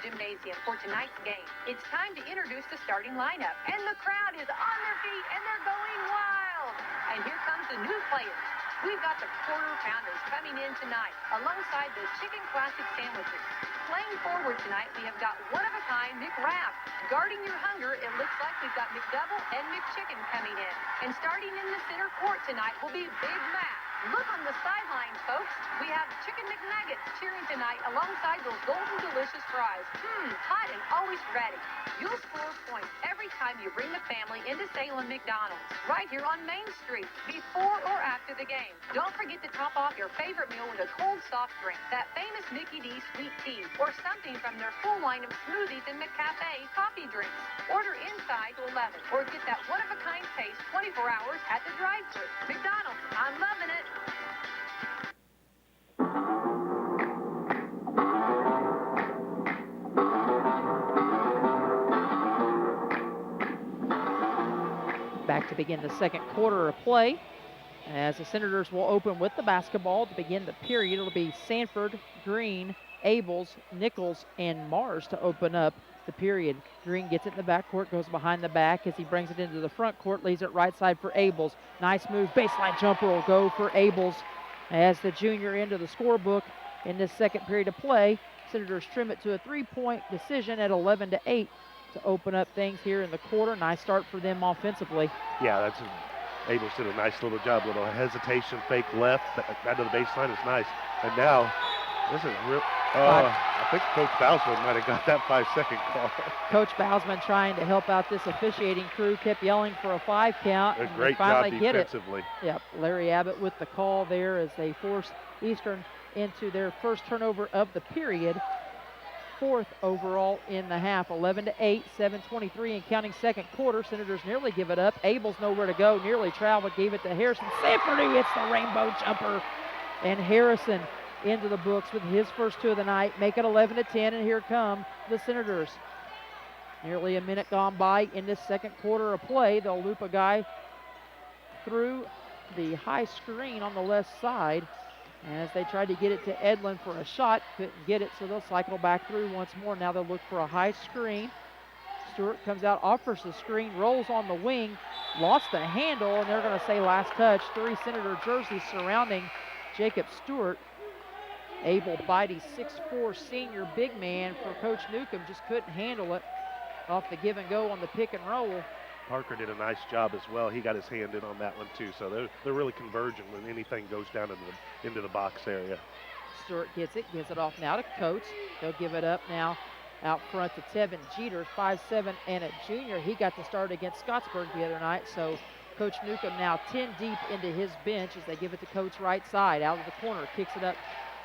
Gymnasium for tonight's game. It's time to introduce the starting lineup, and the crowd is on their feet and they're going wild. And here comes the new players. We've got the quarter pounders coming in tonight alongside the chicken classic sandwiches. Playing forward tonight, we have got one-of-a-kind McWrap. Guarding your hunger, it looks like we've got McDouble and McChicken coming in. And starting in the center court tonight will be Big Mac. Look on the sidelines, folks. We have Chicken McNuggets cheering tonight alongside those golden delicious fries. Hot and always ready. You'll score points every time you bring the family into Salem McDonald's, right here on Main Street, before or after the game. Don't forget to top off your favorite meal with a cold soft drink, that famous Mickey D sweet tea, or something from their full line of smoothies and McCafe coffee drinks. Order inside to 11, or get that one-of-a-kind taste 24 hours at the drive-thru. McDonald's, I'm loving it. Back to begin the second quarter of play, as the Senators will open with the basketball to begin the period. It'll be Sanford, Green, Abels, Nichols, and Mars to open up the period. Green gets it in the backcourt, goes behind the back as he brings it into the front court, leaves it right side for Abels. Nice move, baseline jumper will go for Abels as the junior into the scorebook in this second period of play. Senators trim it to a 3-point decision at 11-8 to open up things here in the quarter. Nice start for them offensively. Yeah, Abels did a nice little job. Little hesitation, fake left, out of the baseline is nice. And now, this is real. I think Coach Bousman might have got that 5-second call. Coach Bousman trying to help out this officiating crew, kept yelling for a 5 count. A great job defensively. Yep, Larry Abbott with the call there as they force Eastern into their first turnover of the period. 4th overall in the half. 11-8, 7:23 and counting second quarter. Senators nearly give it up. Abel's nowhere to go, nearly traveled, gave it to Harrison Sanford, who hits the rainbow jumper. And Harrison into the books with his first 2 of the night, make it 11-10, and here come the Senators. Nearly a minute gone by in this second quarter of play. They'll loop a guy through the high screen on the left side as they tried to get it to Edlin for a shot. Couldn't get it, so they'll cycle back through once more. Now they'll look for a high screen. Stewart comes out, offers the screen, rolls on the wing, lost the handle, and they're going to say last touch. 3 Senator jerseys surrounding Jacob Stewart. Abel Beide, 6'4" senior big man for Coach Newcomb, just couldn't handle it off the give and go on the pick and roll. Parker did a nice job as well. He got his hand in on that one too. So they're really converging when anything goes down into the box area. Stewart gets it off now to Coates. They'll give it up now out front to Tevin Jeter, 5'7" and a junior. He got the start against Scottsburg the other night. So Coach Newcomb now 10 deep into his bench as they give it to Coates right side. Out of the corner, kicks it up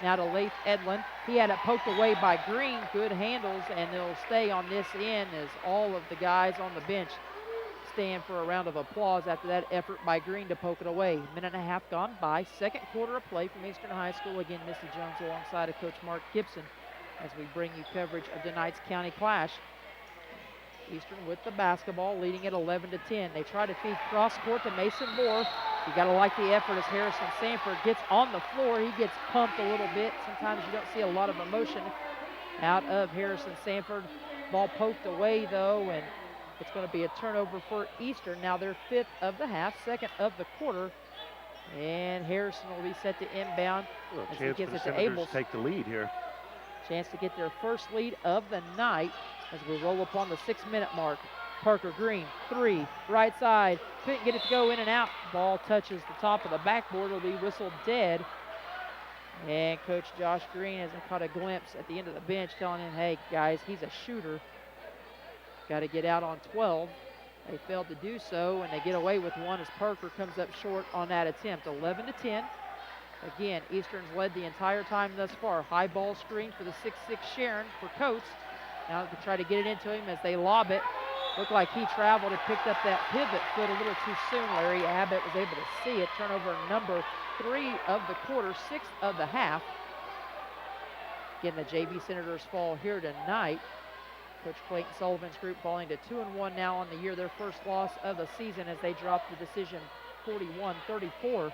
now to Laith Edlin. He had it poked away by Green. Good handles, and they'll stay on this end as all of the guys on the bench stand for a round of applause after that effort by Green to poke it away. Minute and a half gone by. Second quarter of play from Eastern High School. Again, Missy Jones alongside of Coach Mark Gibson as we bring you coverage of tonight's county clash. Eastern with the basketball, leading it 11-10. They try to feed cross court to Mason Moore. You got to like the effort as Harrison Sanford gets on the floor. He gets pumped a little bit. Sometimes you don't see a lot of emotion out of Harrison Sanford. Ball poked away though, and it's going to be a turnover for Eastern. Now their 5th of the half, 2nd of the quarter. And Harrison will be set to inbound as he gives it to Abels. Take the lead here. Chance to get their first lead of the night as we roll upon the 6-minute mark. Parker Green, 3, right side. Couldn't get it to go in and out. Ball touches the top of the backboard. Will be whistled dead. And Coach Josh Green hasn't caught a glimpse at the end of the bench telling him, hey, guys, he's a shooter. Got to get out on 12. They failed to do so, and they get away with one as Parker comes up short on that attempt. 11-10. Again, Eastern's led the entire time thus far. High ball screen for the 6'6" Sharon for Coates. Now they try to get it into him as they lob it. Looked like he traveled and picked up that pivot foot a little too soon. Larry Abbott was able to see it. Turnover number 3 of the quarter, 6th of the half. Again, the JV Senators fall here tonight. Coach Clayton Sullivan's group falling to 2-1 now on the year. Their first loss of the season as they drop the decision 41-34.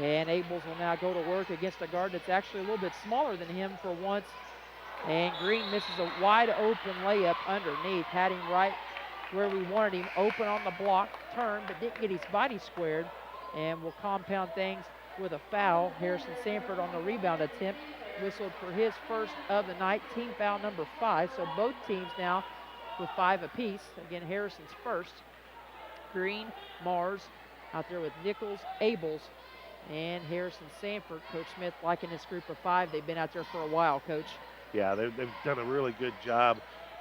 And Abels will now go to work against a guard that's actually a little bit smaller than him for once. And Green misses a wide open layup underneath. Had him right where we wanted him, open on the block, turn, but didn't get his body squared. And will compound things with a foul. Harrison Sanford on the rebound attempt, whistled for his first of the night, team foul number 5. So both teams now with 5 apiece. Again, Harrison's first. Green, Mars out there with Nichols, Abels, and Harrison Sanford. Coach Smith liking this group of 5. They've been out there for a while, Coach. Yeah, they've done a really good job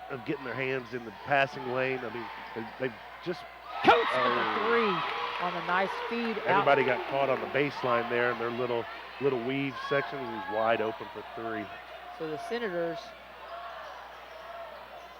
of getting their hands in the passing lane. I mean, they've just... Coach for the 3 on a nice feed. Everybody got caught on the baseline there in their little weave section. He was wide open for 3. So the Senators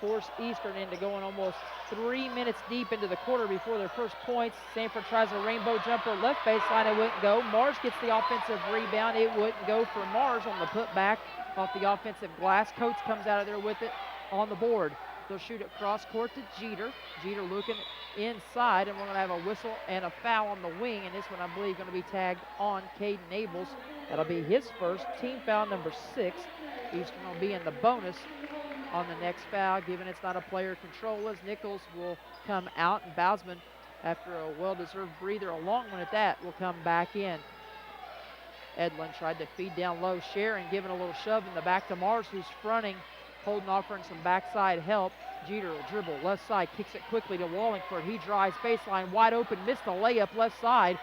force Eastern into going almost 3 minutes deep into the quarter before their first points. Sanford tries a rainbow jumper, left baseline, it wouldn't go. Mars gets the offensive rebound, it wouldn't go for Mars on the putback off the offensive glass. Coates comes out of there with it on the board. They'll shoot it cross court to Jeter. Jeter looking inside, and we're going to have a whistle and a foul on the wing, and this one I believe going to be tagged on Caden Abels. That'll be his first, team foul number 6. Eastern will be in the bonus on the next foul, given it's not a player control, as Nichols will come out, and Bousman, after a well-deserved breather, a long one at that, will come back in. Edlin tried to feed down low. Sharon giving a little shove in the back to Mars, who's fronting, holding, offering some backside help. Jeter will dribble left side, kicks it quickly to Wallingford. He drives baseline, wide open, missed the layup left side.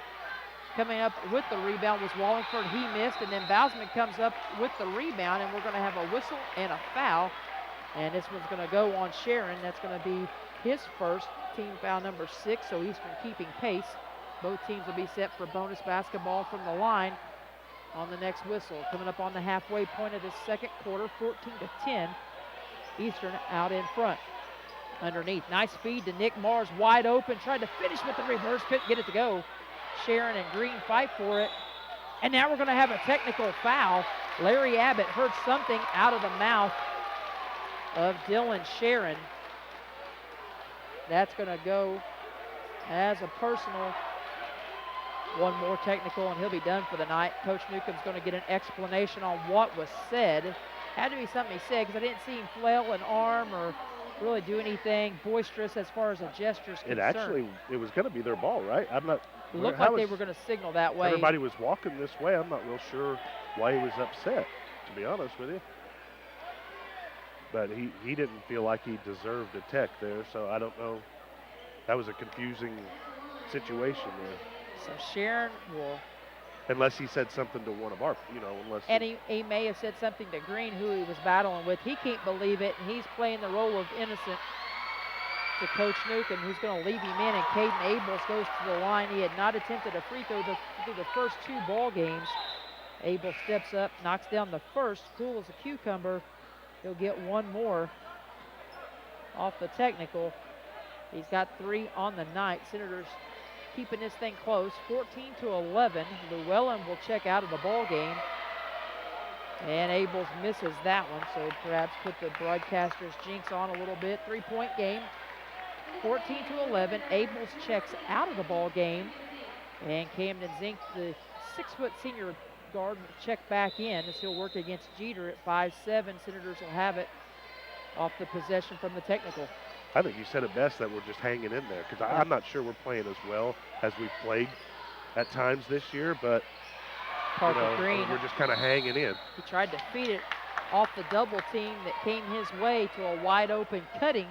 Coming up with the rebound was Wallingford. He missed, and then Bousman comes up with the rebound, and we're going to have a whistle and a foul. And this one's going to go on Sharon. That's going to be his first, team foul number 6, so Eastern keeping pace. Both teams will be set for bonus basketball from the line. on the next whistle. Coming up on the halfway point of this second quarter, 14-10. Eastern out in front. Underneath, nice feed to Nick Mars, wide open, tried to finish with the reverse, couldn't get it to go. Sharon and Green fight for it. And now we're going to have a technical foul. Larry Abbott heard something out of the mouth of Dylan Sharon. That's going to go as a personal. One more technical and he'll be done for the night. Coach Newcomb's going to get an explanation on what was said. Had to be something he said because I didn't see him flail an arm or really do anything boisterous as far as a gesture's concerned. It was going to be their ball, right? I'm not. It looked like they were going to signal that way. Everybody was walking this way. I'm not real sure why he was upset, to be honest with you. But he didn't feel like he deserved a tech there, so I don't know. That was a confusing situation there. So Sharon will. Unless he said something to one of our, unless. And he may have said something to Green, who he was battling with. He can't believe it, and he's playing the role of innocent to Coach Newcomb, who's going to leave him in, and Caden Abels goes to the line. He had not attempted a free throw through the first two ball games. Abel steps up, knocks down the first, cool as a cucumber. He'll get one more off the technical. He's got 3 on the night. Senators keeping this thing close, 14-11. Llewellyn will check out of the ball game. And Abels misses that one, so perhaps put the broadcaster's jinx on a little bit. 3-point game, 14-11. Abels checks out of the ball game. And Camden Zink, the 6-foot senior guard, will check back in as he'll work against Jeter at 5'7". Senators will have it off the possession from the technical. I think you said it best, that we're just hanging in there, because I'm not sure we're playing as well as we've played at times this year, but Green, we're just kind of hanging in. He tried to feed it off the double team that came his way to a wide open cutting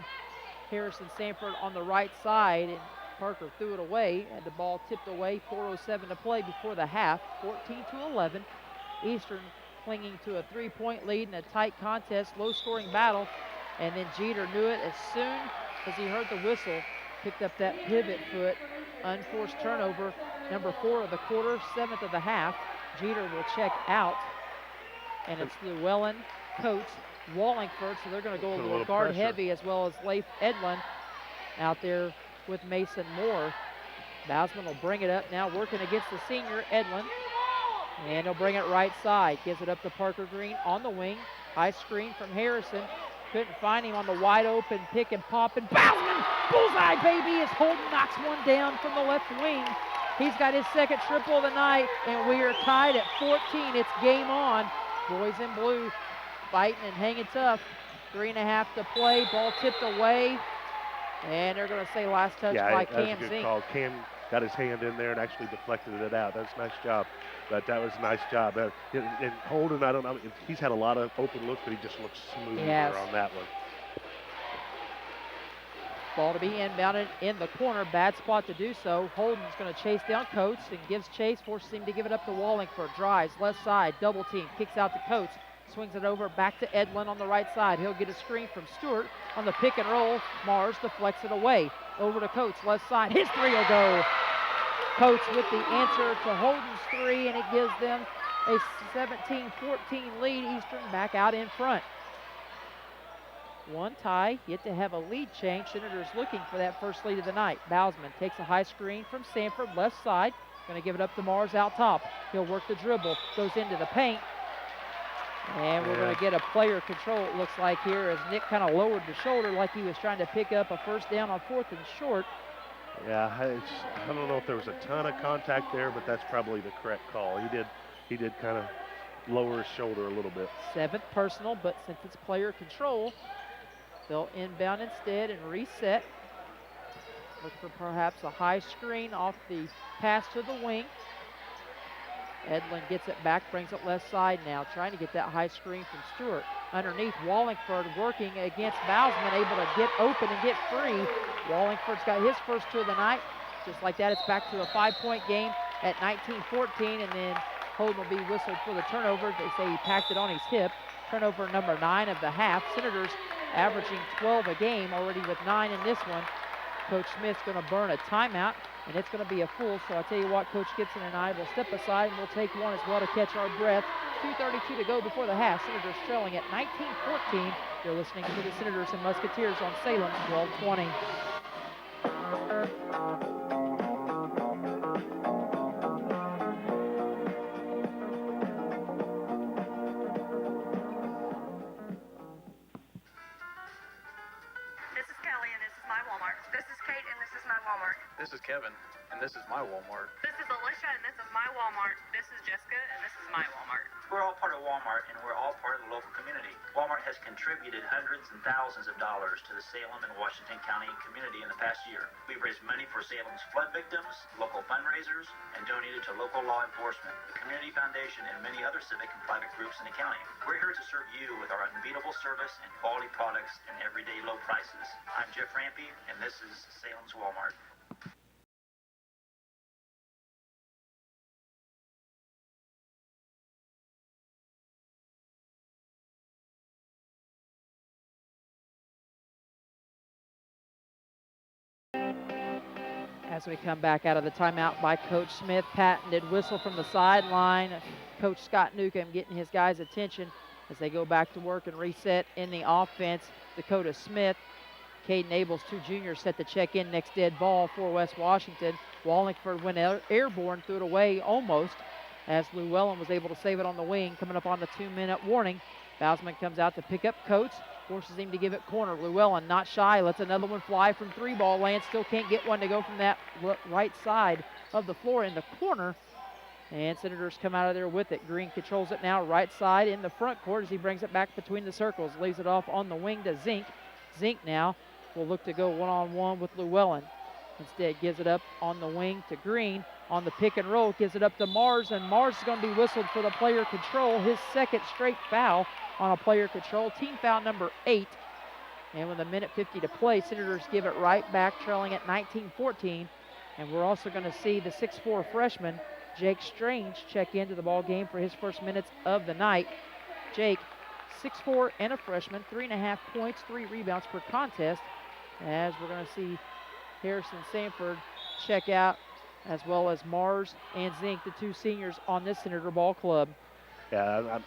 Harrison Sanford on the right side, and Parker threw it away, had the ball tipped away. 4:07 to play before the half. 14-11. Eastern clinging to a 3-point lead in a tight contest, low-scoring battle. And then Jeter knew it as soon as he heard the whistle, picked up that pivot foot, unforced turnover, number 4 of the quarter, 7th of the half. Jeter will check out, and it's Llewellyn, Coates, Wallingford, so they're going to go a little guard pressure. heavy, as well as Leif Edlin out there with Mason Moore. Bausman will bring it up now, working against the senior, Edlin, and he'll bring it right side. Gives it up to Parker Green on the wing. High screen from Harrison. Couldn't find him on the wide open pick and pop, and Bausman, bullseye baby, as Holden knocks one down from the left wing. He's got his second triple of the night, and we are tied at 14. It's game on. Boys in blue fighting and hanging tough. 3.5 to play, ball tipped away, and they're going to say last touch by Cam that was a good Zink. call. Cam got his hand in there and actually deflected it out. That's a nice job. But that was a nice job. And Holden, I don't know, he's had a lot of open looks, but he just looks smoother on that one. Ball to be inbounded in the corner. Bad spot to do so. Holden's going to chase down Coates and gives chase, forces him to give it up to Wallingford. Drives left side, double team, kicks out to Coates. Swings it over back to Edlin on the right side. He'll get a screen from Stewart on the pick and roll. Mars deflects it away. Over to Coates, left side. His 3 will go. Coates with the answer to Holden's 3, and it gives them a 17-14 lead. Eastern back out in front. One tie, yet to have a lead change. Senators looking for that first lead of the night. Bausman takes a high screen from Sanford, left side. Going to give it up to Mars out top. He'll work the dribble, goes into the paint. And we're going to get a player control, it looks like here, as Nick kind of lowered the shoulder like he was trying to pick up a first down on 4th and short. Yeah, I don't know if there was a ton of contact there, but that's probably the correct call. He did kind of lower his shoulder a little bit. 7th personal, but since it's player control, they'll inbound instead and reset. Look for perhaps a high screen off the pass to the wing. Edlin gets it back, brings it left side now, trying to get that high screen from Stewart. Underneath, Wallingford working against Bausman, able to get open and get free. Wallingford's got his first 2 of the night. Just like that, it's back to a 5-point game at 19-14, and then Holden will be whistled for the turnover. They say he packed it on his hip. Turnover number 9 of the half. Senators averaging 12 a game, already with 9 in this one. Coach Smith's going to burn a timeout, and it's going to be a full. So I tell you what, Coach Gibson and I will step aside, and we'll take one as well to catch our breath. 2:32 to go before the half. Senators trailing at 19-14. You're listening to the Senators and Musketeers on Salem 1220. This is Kelly, and this is my Walmart. This is Kate, and this is my Walmart. This is Kevin, and this is my Walmart. This is Alicia, and this is my Walmart. This is Jessica, and this is my Walmart. We're all part of Walmart, and we're all part of the local community. Walmart has contributed hundreds and thousands of dollars to the Salem and Washington County community in the past year. We've raised money for Salem's flood victims, local fundraisers, and donated to local law enforcement, the Community Foundation, and many other civic and private groups in the county. We're here to serve you with our unbeatable service and quality products and everyday low prices. I'm Jeff Rampy, and this is Salem's Walmart. As we come back out of the timeout by Coach Smith, patented whistle from the sideline. Coach Scott Newcomb getting his guys' attention as they go back to work and reset in the offense. Dakota Smith, Caden Abels, two juniors set to check in next dead ball for West Washington. Wallingford went airborne, threw it away almost as Llewellyn was able to save it on the wing. Coming up on the 2-minute warning, Bausman comes out to pick up Coates. Forces him to give it corner. Llewellyn not shy, lets another one fly from 3 ball land. Still can't get one to go from that right side of the floor in the corner. And Senators come out of there with it. Green controls it now right side in the front court as he brings it back between the circles. Leaves it off on the wing to Zink. Zink now will look to go one-on-one with Llewellyn. Instead gives it up on the wing to Green. On the pick and roll, gives it up to Mars, and Mars is going to be whistled for the player control. His second straight foul on a player control, team foul number 8. And with 1:50 to play, Senators give it right back, trailing at 19-14. And we're also going to see the 6'4" freshman, Jake Strange, check into the ball game for his first minutes of the night. Jake, 6'4" and a freshman, 3.5 points, 3 rebounds per contest. As we're going to see Harrison Sanford check out, as well as Mars and Zink, the two seniors on this Senator Ball Club. Yeah,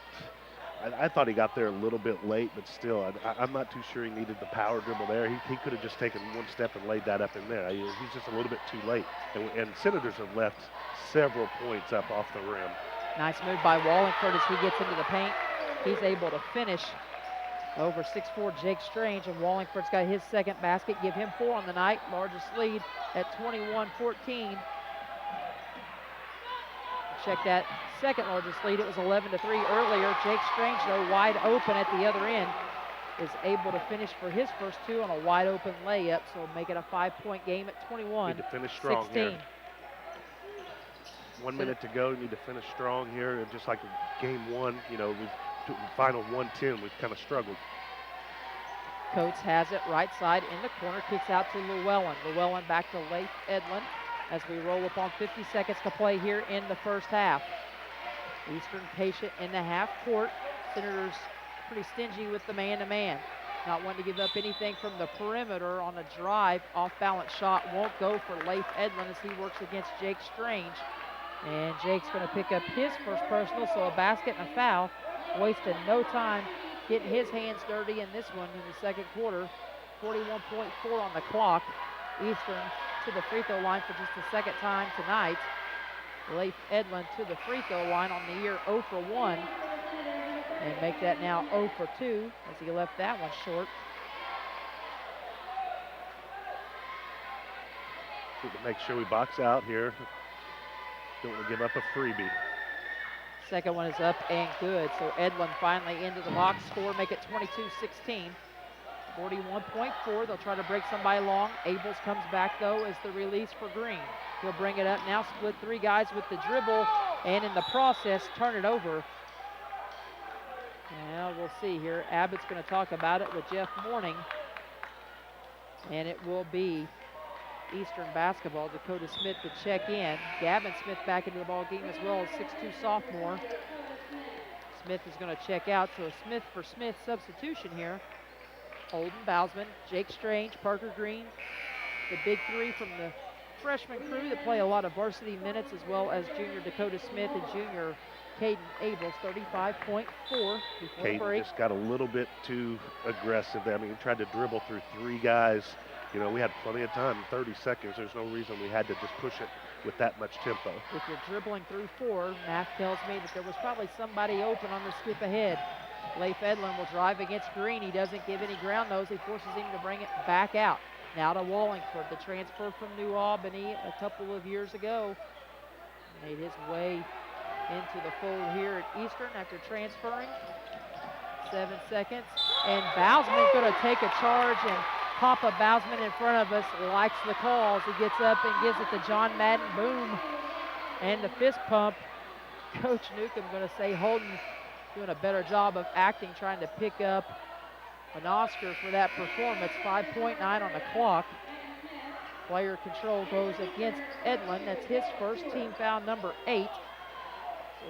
I thought he got there a little bit late, but still, I'm not too sure he needed the power dribble there. He could have just taken one step and laid that up in there. He's just a little bit too late. And Senators have left several points up off the rim. Nice move by Wallingford as he gets into the paint. He's able to finish over 6'4" Jake Strange, and Wallingford's got his second basket, give him 4 on the night. Largest lead at 21-14. Check that second largest lead. It was 11-3 earlier. Jake Strange, though, wide open at the other end, is able to finish for his first 2 on a wide open layup, so make it a 5-point game at 21-16. Need to finish strong here. 1 minute to go. Need to finish strong here, and just like game 1, final 1:10, we've kind of struggled. Coates has it right side in the corner, kicks out to Llewellyn. Llewellyn back to Leif Edlin as we roll up on 50 seconds to play here in the first half. Eastern patient in the half court. Senators pretty stingy with the man-to-man. Not wanting to give up anything from the perimeter on a drive. Off-balance shot won't go for Leif Edlin as he works against Jake Strange. And Jake's going to pick up his first personal, so a basket and a foul. Wasted no time getting his hands dirty in this one in the second quarter. 41.4 on the clock. Eastern to the free throw line for just the second time tonight. Leif Edlin to the free throw line on the year 0 for 1. And make that now 0 for 2 as he left that one short. Need to make sure we box out here. Don't want to give up a freebie. Second one is up and good. So Edlin finally into the box score, make it 22-16. 41.4. They'll try to break somebody long. Abels comes back, though, as the release for Green. He'll bring it up now, split 3 guys with the dribble, and in the process, turn it over. Now we'll see here. Abbott's going to talk about it with Jeff Morning. And it will be Eastern basketball. Dakota Smith to check in. Gavin Smith back into the ball game as well as 6'2" sophomore. Smith is going to check out, so a Smith for Smith substitution here. Holden, Bausman, Jake Strange, Parker Green, the big three from the freshman crew that play a lot of varsity minutes, as well as junior Dakota Smith and junior Caden Abels, 35.4 before the Caden break. just got a little bit too aggressive there. I mean, he tried to dribble through 3 guys. You know, we had plenty of time, 30 seconds. There's no reason we had to just push it with that much tempo. If you're dribbling through 4, math tells me that there was probably somebody open on the skip ahead. Leif Edlin will drive against Green. He doesn't give any ground those. He forces him to bring it back out. Now to Wallingford, the transfer from New Albany a couple of years ago. Made his way into the fold here at Eastern after transferring. 7 seconds. And Bousman's going to take a charge, and Papa Bousman in front of us likes the calls. He gets up and gives it to John Madden. Boom. And the fist pump. Coach Newcomb going to say Holden doing a better job of acting, trying to pick up an Oscar for that performance. 5.9 on the clock. Player control goes against Edlin. That's his first, team foul number 8. So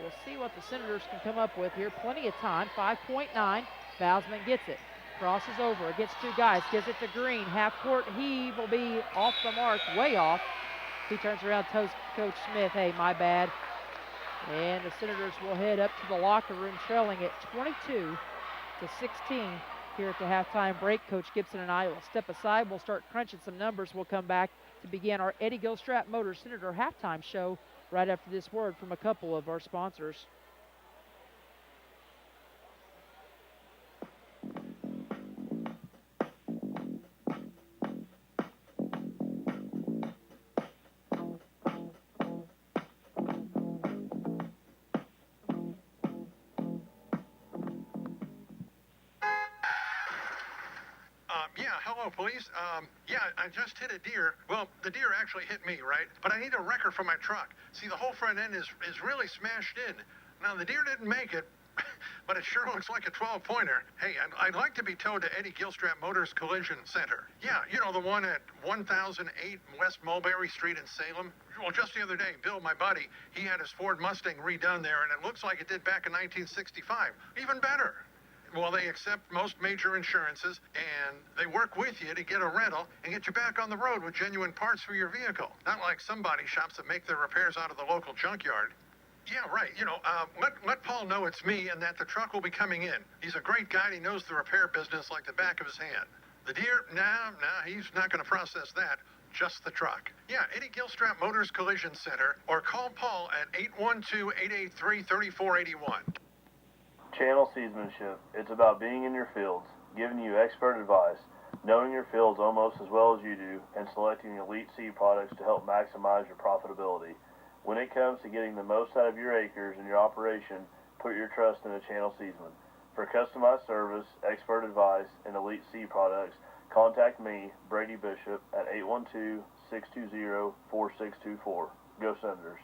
we'll see what the Senators can come up with here. Plenty of time, 5.9. Bousman gets it. Crosses over against 2 guys. Gives it to Green. Half court heave will be off the mark, way off. He turns around, tells Coach Smith, hey, my bad. And the Senators will head up to the locker room, trailing at 22-16 here at the halftime break. Coach Gibson and I will step aside. We'll start crunching some numbers. We'll come back to begin our Eddie Gilstrap Motors Senator halftime show right after this word from a couple of our sponsors. Yeah, hello, police. Yeah, I just hit a deer. Well, the deer actually hit me, right? But I need a wrecker for my truck. See, the whole front end is really smashed in. Now, the deer didn't make it, but it sure looks like a 12-pointer. Hey, I'd like to be towed to Eddie Gilstrap Motors Collision Center. Yeah, you know, the one at 1008 West Mulberry Street in Salem. Well, just the other day, Bill, my buddy, he had his Ford Mustang redone there, and it looks like it did back in 1965. Even better. Well, they accept most major insurances, and they work with you to get a rental and get you back on the road with genuine parts for your vehicle. Not like some body shops that make their repairs out of the local junkyard. Yeah, right. You know, let Paul know it's me and that the truck will be coming in. He's a great guy, and he knows the repair business like the back of his hand. The deer, nah, he's not going to process that. Just the truck. Yeah, Eddie Gilstrap Motors Collision Center, or call Paul at 812-883-3481. Channel Seedsmanship. It's about being in your fields, giving you expert advice, knowing your fields almost as well as you do, and selecting elite seed products to help maximize your profitability. When it comes to getting the most out of your acres and your operation, put your trust in a Channel Seedsman. For customized service, expert advice, and elite seed products, contact me, Brady Bishop, at 812-620-4624. Go Senators.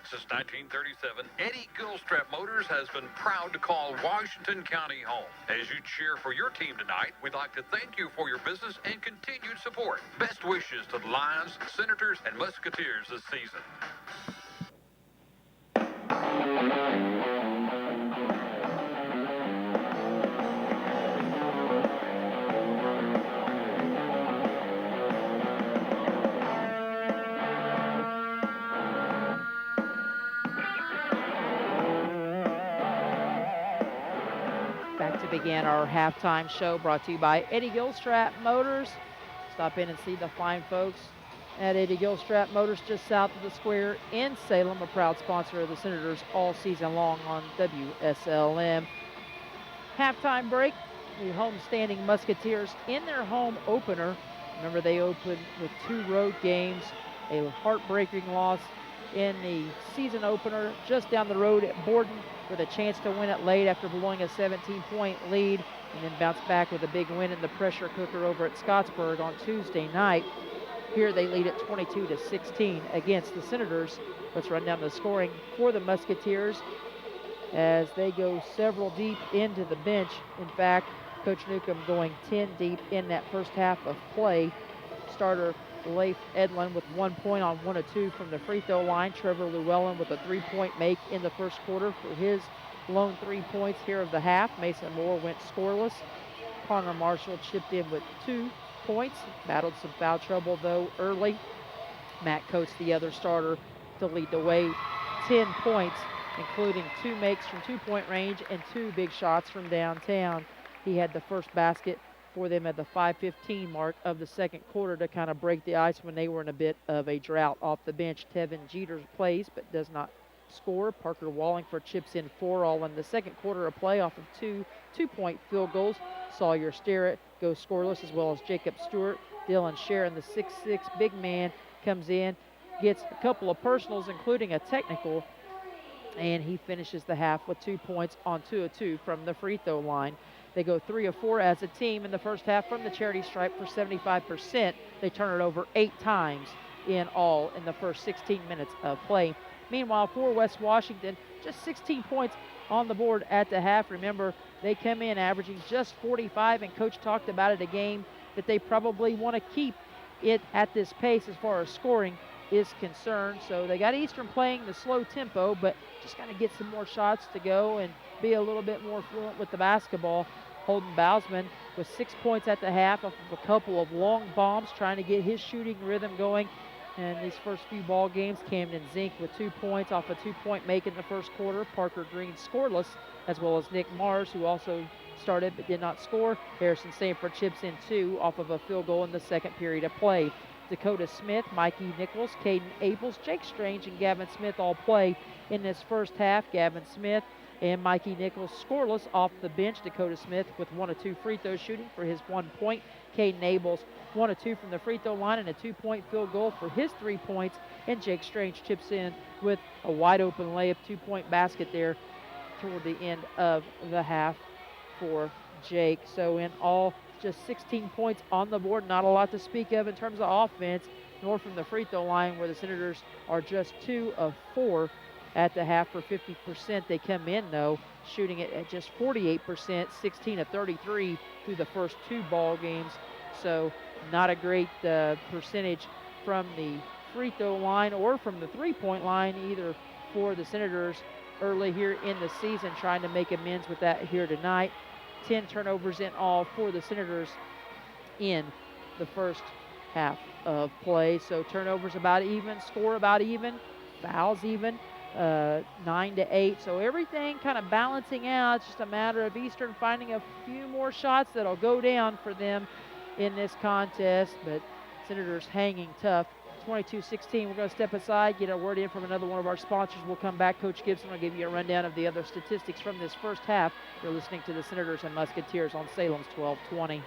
Since 1937, Eddie Gilstrap Motors has been proud to call Washington County home. As you cheer for your team tonight, we'd like to thank you for your business and continued support. Best wishes to the Lions, Senators, and Musketeers this season. To begin our halftime show, brought to you by Eddie Gilstrap Motors. Stop in and see the fine folks at Eddie Gilstrap Motors just south of the square in Salem, a proud sponsor of the Senators all season long on WSLM. Halftime break, the homestanding Musketeers in their home opener. Remember, they opened with 2 road games, a heartbreaking loss in the season opener just down the road at Borden, with a chance to win it late after blowing a 17-point lead, and then bounce back with a big win in the pressure cooker over at Scottsburg on Tuesday night. Here they lead at 22-16 against the Senators. Let's run down the scoring for the Musketeers as they go several deep into the bench. In fact, Coach Newcomb going 10 deep in that first half of play. Starter Leif Edlin with 1 point on 1 of 2 from the free throw line. Trevor Llewellyn with a 3-point make in the first quarter for his lone 3 points here of the half. Mason Moore went scoreless. Connor Marshall chipped in with 2 points. Battled some foul trouble, though, early. Matt Coates, the other starter, to lead the way. 10 points, including 2 makes from two-point range and 2 big shots from downtown. He had the first basket for them at the 5:15 mark of the second quarter to kind of break the ice when they were in a bit of a drought. Off the bench, Tevin Jeter plays but does not score. Parker Wallingford chips in 4 all in the second quarter of play off of 2 two-point field goals. Sawyer Sterrett goes scoreless, as well as Jacob Stewart. Dylan Sharon, the 6'6" big man, comes in, gets a couple of personals, including a technical, and he finishes the half with 2 points on 2 of 2 from the free throw line. They go 3 of 4 as a team in the first half from the charity stripe for 75%. They turn it over 8 times in all in the first 16 minutes of play. Meanwhile, for West Washington, just 16 points on the board at the half. Remember, they come in averaging just 45, and Coach talked about it, a game that they probably want to keep it at this pace as far as scoring is concerned. So they got Eastern playing the slow tempo, but just got to get some more shots to go and be a little bit more fluent with the basketball. Holden Bousman with 6 points at the half off of a couple of long bombs, trying to get his shooting rhythm going. And these first few ball games, Camden Zink with 2 points off a 2-point make in the first quarter. Parker Green scoreless, as well as Nick Mars, who also started but did not score. Harrison Sanford chips in 2 off of a field goal in the second period of play. Dakota Smith, Mikey Nichols, Caden Abels, Jake Strange, and Gavin Smith all play in this first half. Gavin Smith and Mikey Nichols scoreless off the bench. Dakota Smith with 1 of 2 free throws shooting for his 1 point. Caden Abels 1 of 2 from the free throw line and a 2-point field goal for his 3 points. And Jake Strange chips in with a wide open layup, 2-point basket there toward the end of the half for Jake. So in all, just 16 points on the board. Not a lot to speak of in terms of offense, nor from the free throw line, where the Senators are just 2 of 4 at the half for 50%. They come in, though, shooting it at just 48%, 16 of 33 through the first 2 ball games. So not a great percentage from the free throw line or from the 3-point line either for the Senators early here in the season, trying to make amends with that here tonight. 10 turnovers in all for the Senators in the first half of play. So turnovers about even, score about even, fouls even, 9-8. So everything kind of balancing out. It's just a matter of Eastern finding a few more shots that'll go down for them in this contest, but Senators hanging tough. 22-16. We're going to step aside, get a word in from another one of our sponsors. We'll come back. Coach Gibson will give you a rundown of the other statistics from this first half. You're listening to the Senators and Musketeers on Salem's 1220.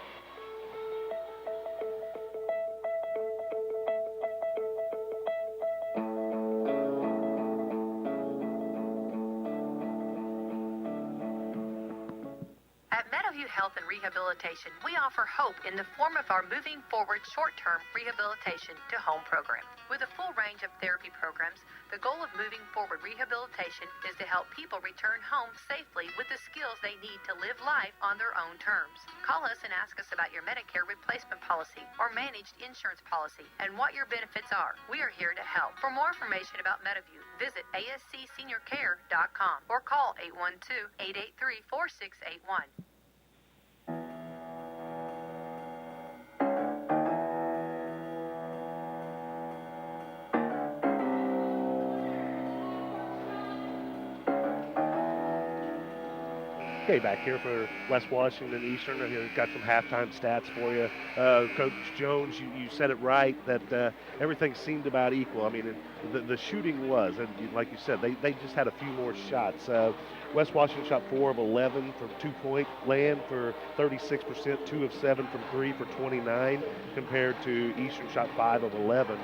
Health and Rehabilitation, we offer hope in the form of our Moving Forward short-term rehabilitation to home program. With a full range of therapy programs, the goal of Moving Forward Rehabilitation is to help people return home safely with the skills they need to live life on their own terms. Call us and ask us about your Medicare replacement policy or managed insurance policy and what your benefits are. We are here to help. For more information about MetaView, visit ascseniorcare.com or call 812-883-4681. Okay, back here for West Washington Eastern. I've got some halftime stats for you. Coach Jones, you said it right that everything seemed about equal. I mean, the shooting was, and like you said, they just had a few more shots. West Washington shot 4 of 11 from 2-point land for 36%, 2 of 7 from 3 for 29, compared to Eastern shot 5 of 11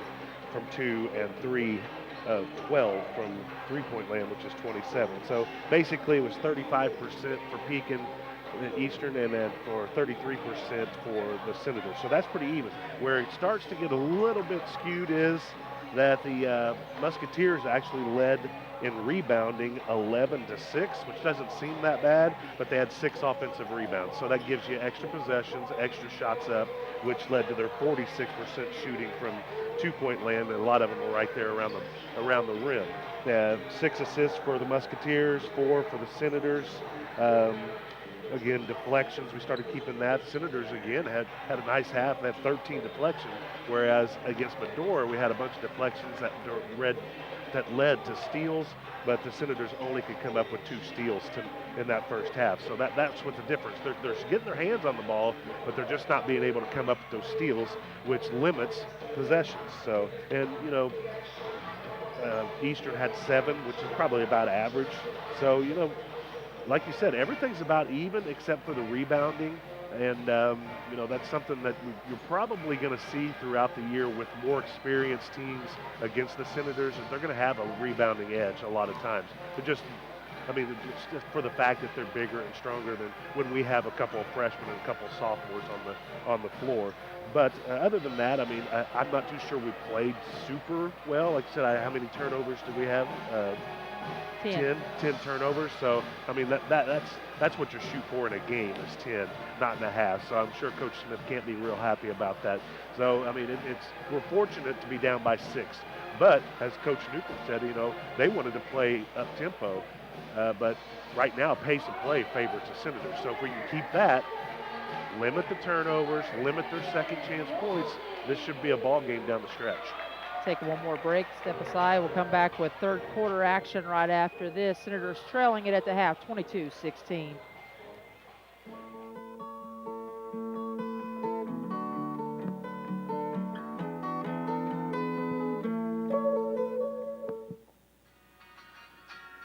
from 2 and 3 of 12 from 3-point land, which is 27. So basically it was 35% for Pekin Eastern and then for 33% for the Senators. So that's pretty even. Where it starts to get a little bit skewed is that the Musketeers actually led in rebounding 11-6, which doesn't seem that bad, but they had 6 offensive rebounds. So that gives you extra possessions, extra shots up, which led to their 46% shooting from 2-point land, and a lot of them were right there around the rim. They have 6 assists for the Musketeers, 4 for the Senators. again, deflections, we started keeping that. Senators, again, had a nice half, had 13 deflections, whereas against Medora, we had a bunch of deflections that led to steals, but the Senators only could come up with 2 steals in that first half. So that's what the difference. They're getting their hands on the ball, but they're just not being able to come up with those steals, which limits possessions. So, and, you know, Eastern had 7, which is probably about average. So, you know, like you said, everything's about even except for the rebounding. And, you know, that's something that you're probably going to see throughout the year with more experienced teams against the Senators. And they're going to have a rebounding edge a lot of times. But just, I mean, it's just for the fact that they're bigger and stronger than when we have a couple of freshmen and a couple of sophomores on the floor. But other than that, I mean, I'm not too sure we played super well. Like I said, how many turnovers did we have? 10 turnovers. So, I mean, that's what you shoot for in a game is 10, not in a half. So I'm sure Coach Smith can't be real happy about that. So, I mean, we're fortunate to be down by 6. But as Coach Newcomb said, you know, they wanted to play up-tempo. But right now, pace of play favors the Senators. So if we can keep that, limit the turnovers, limit their second chance points, this should be a ball game down the stretch. Take one more break, step aside. We'll come back with third quarter action right after this. Senators trailing it at the half, 22-16.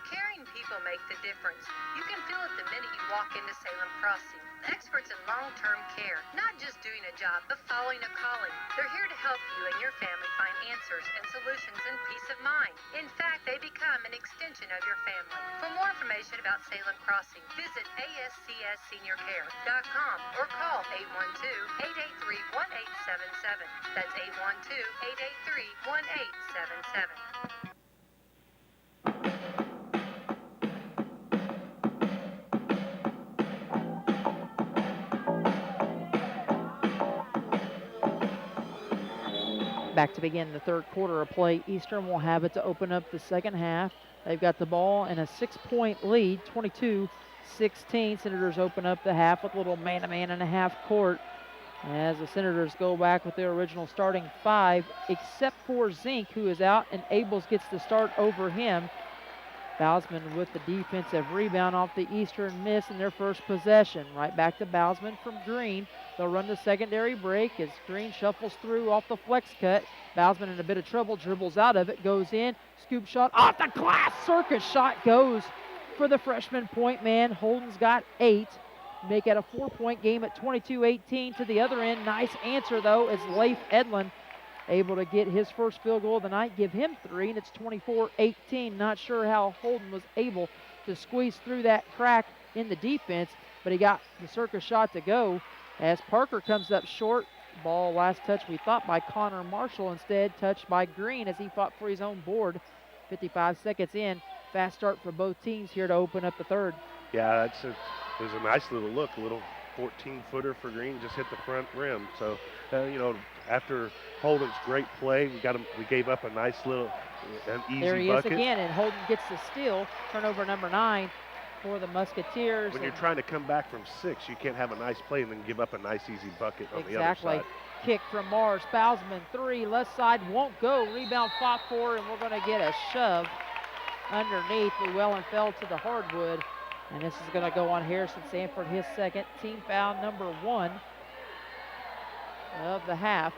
Caring people make the difference. You can feel it the minute you walk into Salem Crossing. Experts in long-term care, not just doing a job, but following a calling. They're here to help you and your family find answers and solutions and peace of mind. In fact, they become an extension of your family. For more information about Salem Crossing, visit ASCSSeniorCare.com or call 812-883-1877. That's 812-883-1877. Back to begin the third quarter of play. Eastern will have it to open up the second half. They've got the ball in a 6-point lead, 22-16. Senators open up the half with a little man-to-man in a half court as the Senators go back with their original starting 5, except for Zink, who is out, and Abels gets the start over him. Bousman with the defensive rebound off the Eastern miss in their first possession. Right back to Bousman from Green. They'll run the secondary break as Green shuffles through off the flex cut. Bousman in a bit of trouble, dribbles out of it, goes in, scoop shot off the glass. Circus shot goes for the freshman point man. Holden's got 8. Make it a 4-point game at 22-18 to the other end. Nice answer, though, as Leif Edlin able to get his first field goal of the night, give him 3, and it's 24-18. Not sure how Holden was able to squeeze through that crack in the defense, but he got the circus shot to go as Parker comes up short. Ball last touch, we thought, by Connor Marshall, instead touched by Green as he fought for his own board. 55 seconds in. Fast start for both teams here to open up the third. Yeah, it was a nice little look, a little 14-footer for Green, just hit the front rim. So, you know, after Holden's great play, we gave up a nice little, an easy bucket. There he is again, and Holden gets the steal. Turnover number 9 for the Musketeers. When you're trying to come back from 6, you can't have a nice play and then give up a nice easy bucket on the other side. Kick from Mars. Bousman 3, left side won't go. Rebound fought for, and we're going to get a shove underneath. Llewellyn fell to the hardwood. And this is going to go on Harrison Sanford, his second. Team foul number 1 of the half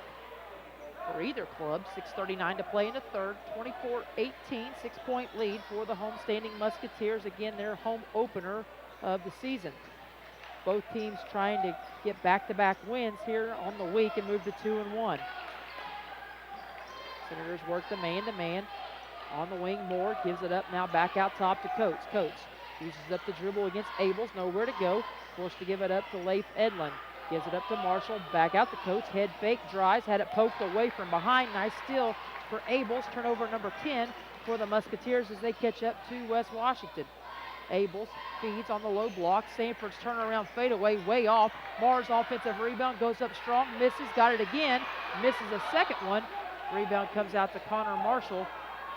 for either club. 6:39 to play in the third. 24-18, 6-point lead for the homestanding Musketeers. Again, their home opener of the season. Both teams trying to get back-to-back wins here on the week and move to 2-1. Senators work the man-to-man. On the wing, Moore gives it up now back out top to Coates. Coates uses up the dribble against Abels, nowhere to go. Forced to give it up to Leif Edlin. Gives it up to Marshall, back out to Coates. Head fake, drives, had it poked away from behind. Nice steal for Abels. Turnover number 10 for the Musketeers as they catch up to West Washington. Abels feeds on the low block. Sanford's turnaround fadeaway, way off. Mars offensive rebound, goes up strong, misses, got it again. Misses a second one. Rebound comes out to Connor Marshall.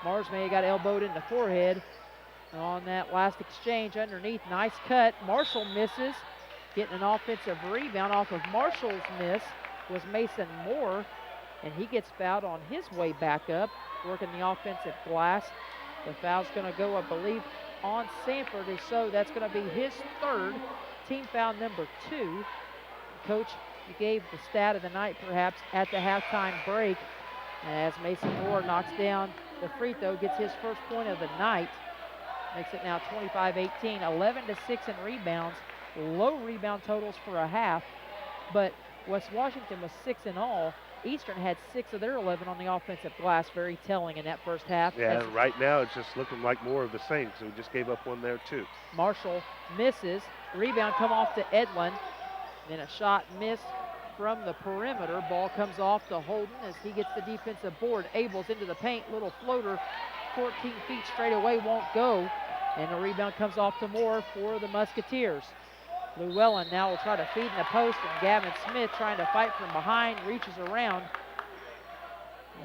Mars may have got elbowed in the forehead on that last exchange underneath. Nice cut. Marshall misses. Getting an offensive rebound off of Marshall's miss was Mason Moore, and he gets fouled on his way back up, working the offensive glass. The foul's going to go, I believe, on Sanford, and so that's going to be his third, team foul number 2. Coach, you gave the stat of the night perhaps at the halftime break as Mason Moore knocks down the free throw, gets his first point of the night, makes it now 25-18, 11 to 6 in rebounds, low rebound totals for a half, but West Washington was 6 in all. Eastern had 6 of their 11 on the offensive glass, very telling in that first half. Yeah, and right now it's just looking like more of the same, so we just gave up one there too. Marshall misses, rebound come off to Edlin, then a shot missed from the perimeter. Ball comes off to Holden as he gets the defensive board. Abels into the paint, little floater, 14 feet straight away, won't go. And the rebound comes off to Moore for the Musketeers. Llewellyn now will try to feed in the post, and Gavin Smith trying to fight from behind, reaches around.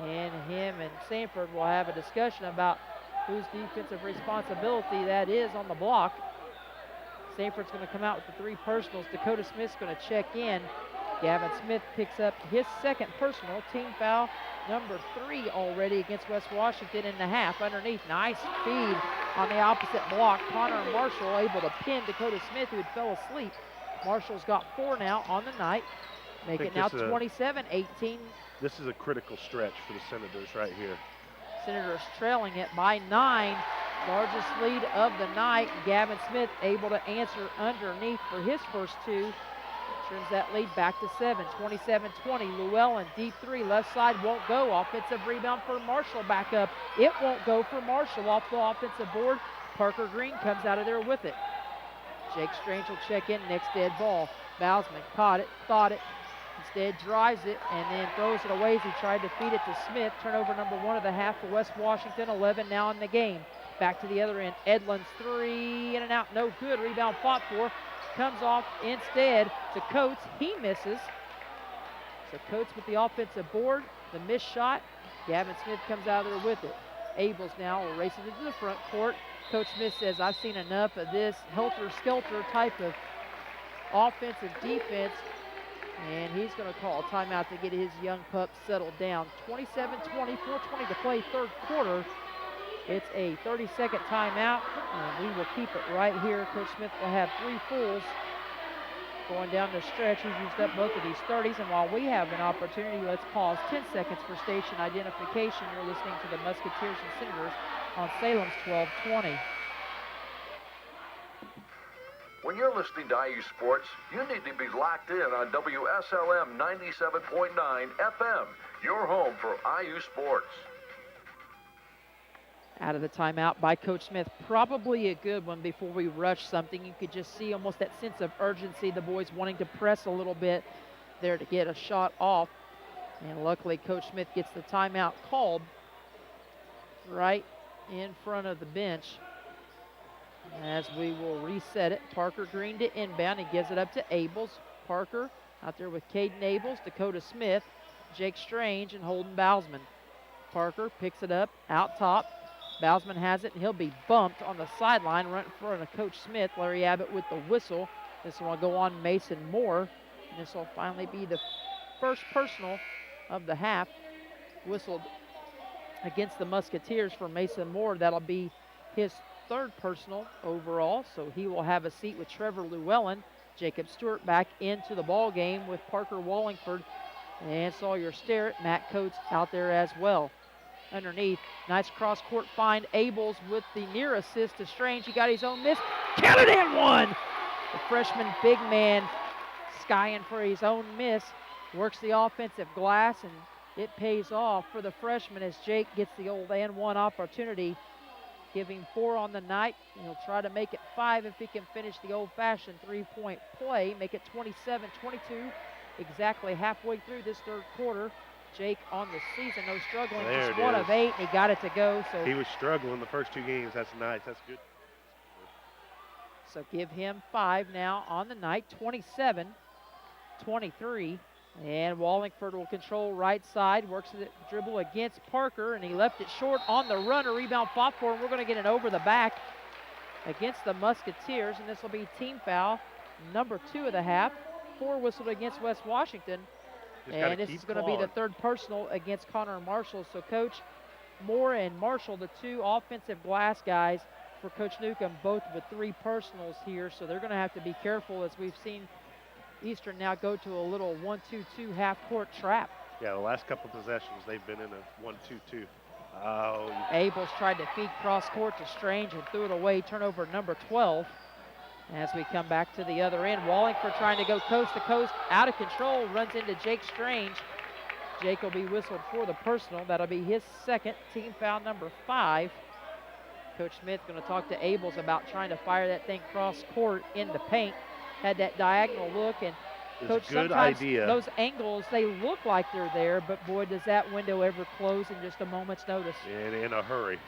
And him and Sanford will have a discussion about whose defensive responsibility that is on the block. Sanford's going to come out with the 3 personals. Dakota Smith's going to check in. Gavin Smith picks up his second personal, team foul number 3 already against West Washington in the half. Underneath, nice feed on the opposite block. Connor Marshall able to pin Dakota Smith, who had fell asleep. Marshall's got 4 now on the night. Make it now 27-18. This is a critical stretch for the Senators right here. Senators trailing it by 9. Largest lead of the night. Gavin Smith able to answer underneath for his first 2. Turns that lead back to 7, 27-20. Llewellyn, deep 3, left side won't go. Offensive rebound for Marshall back up. It won't go for Marshall off the offensive board. Parker Green comes out of there with it. Jake Strange will check in, next dead ball. Bousman caught it, thought it, instead drives it, and then throws it away as he tried to feed it to Smith. Turnover number 1 of the half for West Washington, 11 now in the game. Back to the other end, Edlin's 3, in and out, no good. Rebound fought for. Comes off instead to Coates. He misses. So Coates with the offensive board. The missed shot. Gavin Smith comes out of there with it. Abels now races into the front court. Coach Smith says, I've seen enough of this helter-skelter type of offensive defense. And he's going to call a timeout to get his young pup settled down. 27-20, 4:20 to play, third quarter. It's a 30-second timeout, and we will keep it right here. Coach Smith will have 3 fulls going down the stretch. He's used up both of these 30s, and while we have an opportunity, let's pause 10 seconds for station identification. You're listening to the Musketeers and Senators on Salem's 1220. When you're listening to IU Sports, you need to be locked in on WSLM 97.9 FM, your home for IU Sports. Out of the timeout by Coach Smith. Probably a good one before we rush something. You could just see almost that sense of urgency, the boys wanting to press a little bit there to get a shot off. And luckily, Coach Smith gets the timeout called right in front of the bench. As we will reset it, Parker Green to inbound. He gives it up to Abels. Parker out there with Caden Abels, Dakota Smith, Jake Strange, and Holden Bousman. Parker picks it up out top. Bousman has it, and he'll be bumped on the sideline right in front of Coach Smith. Larry Abbott with the whistle. This one will go on Mason Moore. And this will finally be the first personal of the half. Whistled against the Musketeers for Mason Moore. That'll be his 3rd personal overall, so he will have a seat with Trevor Llewellyn. Jacob Stewart back into the ball game with Parker Wallingford and Sawyer Sterrett. Matt Coates out there as well. Underneath, nice cross-court find. Abels with the near assist to Strange. He got his own miss. Counted in one! The freshman big man skying for his own miss. Works the offensive glass, and it pays off for the freshman as Jake gets the old and one opportunity. Give him 4 on the night. He'll try to make it 5 if he can finish the old-fashioned 3-point play. Make it 27-22, exactly halfway through this third quarter. Jake on the season, no struggling, there just 1 of 8, and he got it to go. So he was struggling the first 2 games. That's nice. That's good. So give him 5 now on the night, 27-23. And Wallingford will control right side, works the dribble against Parker, and he left it short on the run. A rebound fought for, and we're going to get it over the back against the Musketeers, and this will be team foul number 2 of the half. 4 whistled against West Washington. And this is going to be the third personal against Connor and Marshall. So Coach Moore and Marshall, the 2 offensive glass guys for Coach Newcomb, both with 3 personals here. So they're going to have to be careful, as we've seen Eastern now go to a little 1-2-2 half-court trap. Yeah, the last couple possessions, they've been in a 1-2-2. Oh. Abels tried to feed cross-court to Strange and threw it away. Turnover number 12. As we come back to the other end, Wallingford trying to go coast to coast, out of control, runs into Jake Strange. Jake will be whistled for the personal. That'll be his second, team foul number 5. Coach Smith going to talk to Abels about trying to fire that thing cross court in the paint. Had that diagonal look, and Coach, sometimes those angles, they look like they're there, but boy, does that window ever close in just a moment's notice. In a hurry.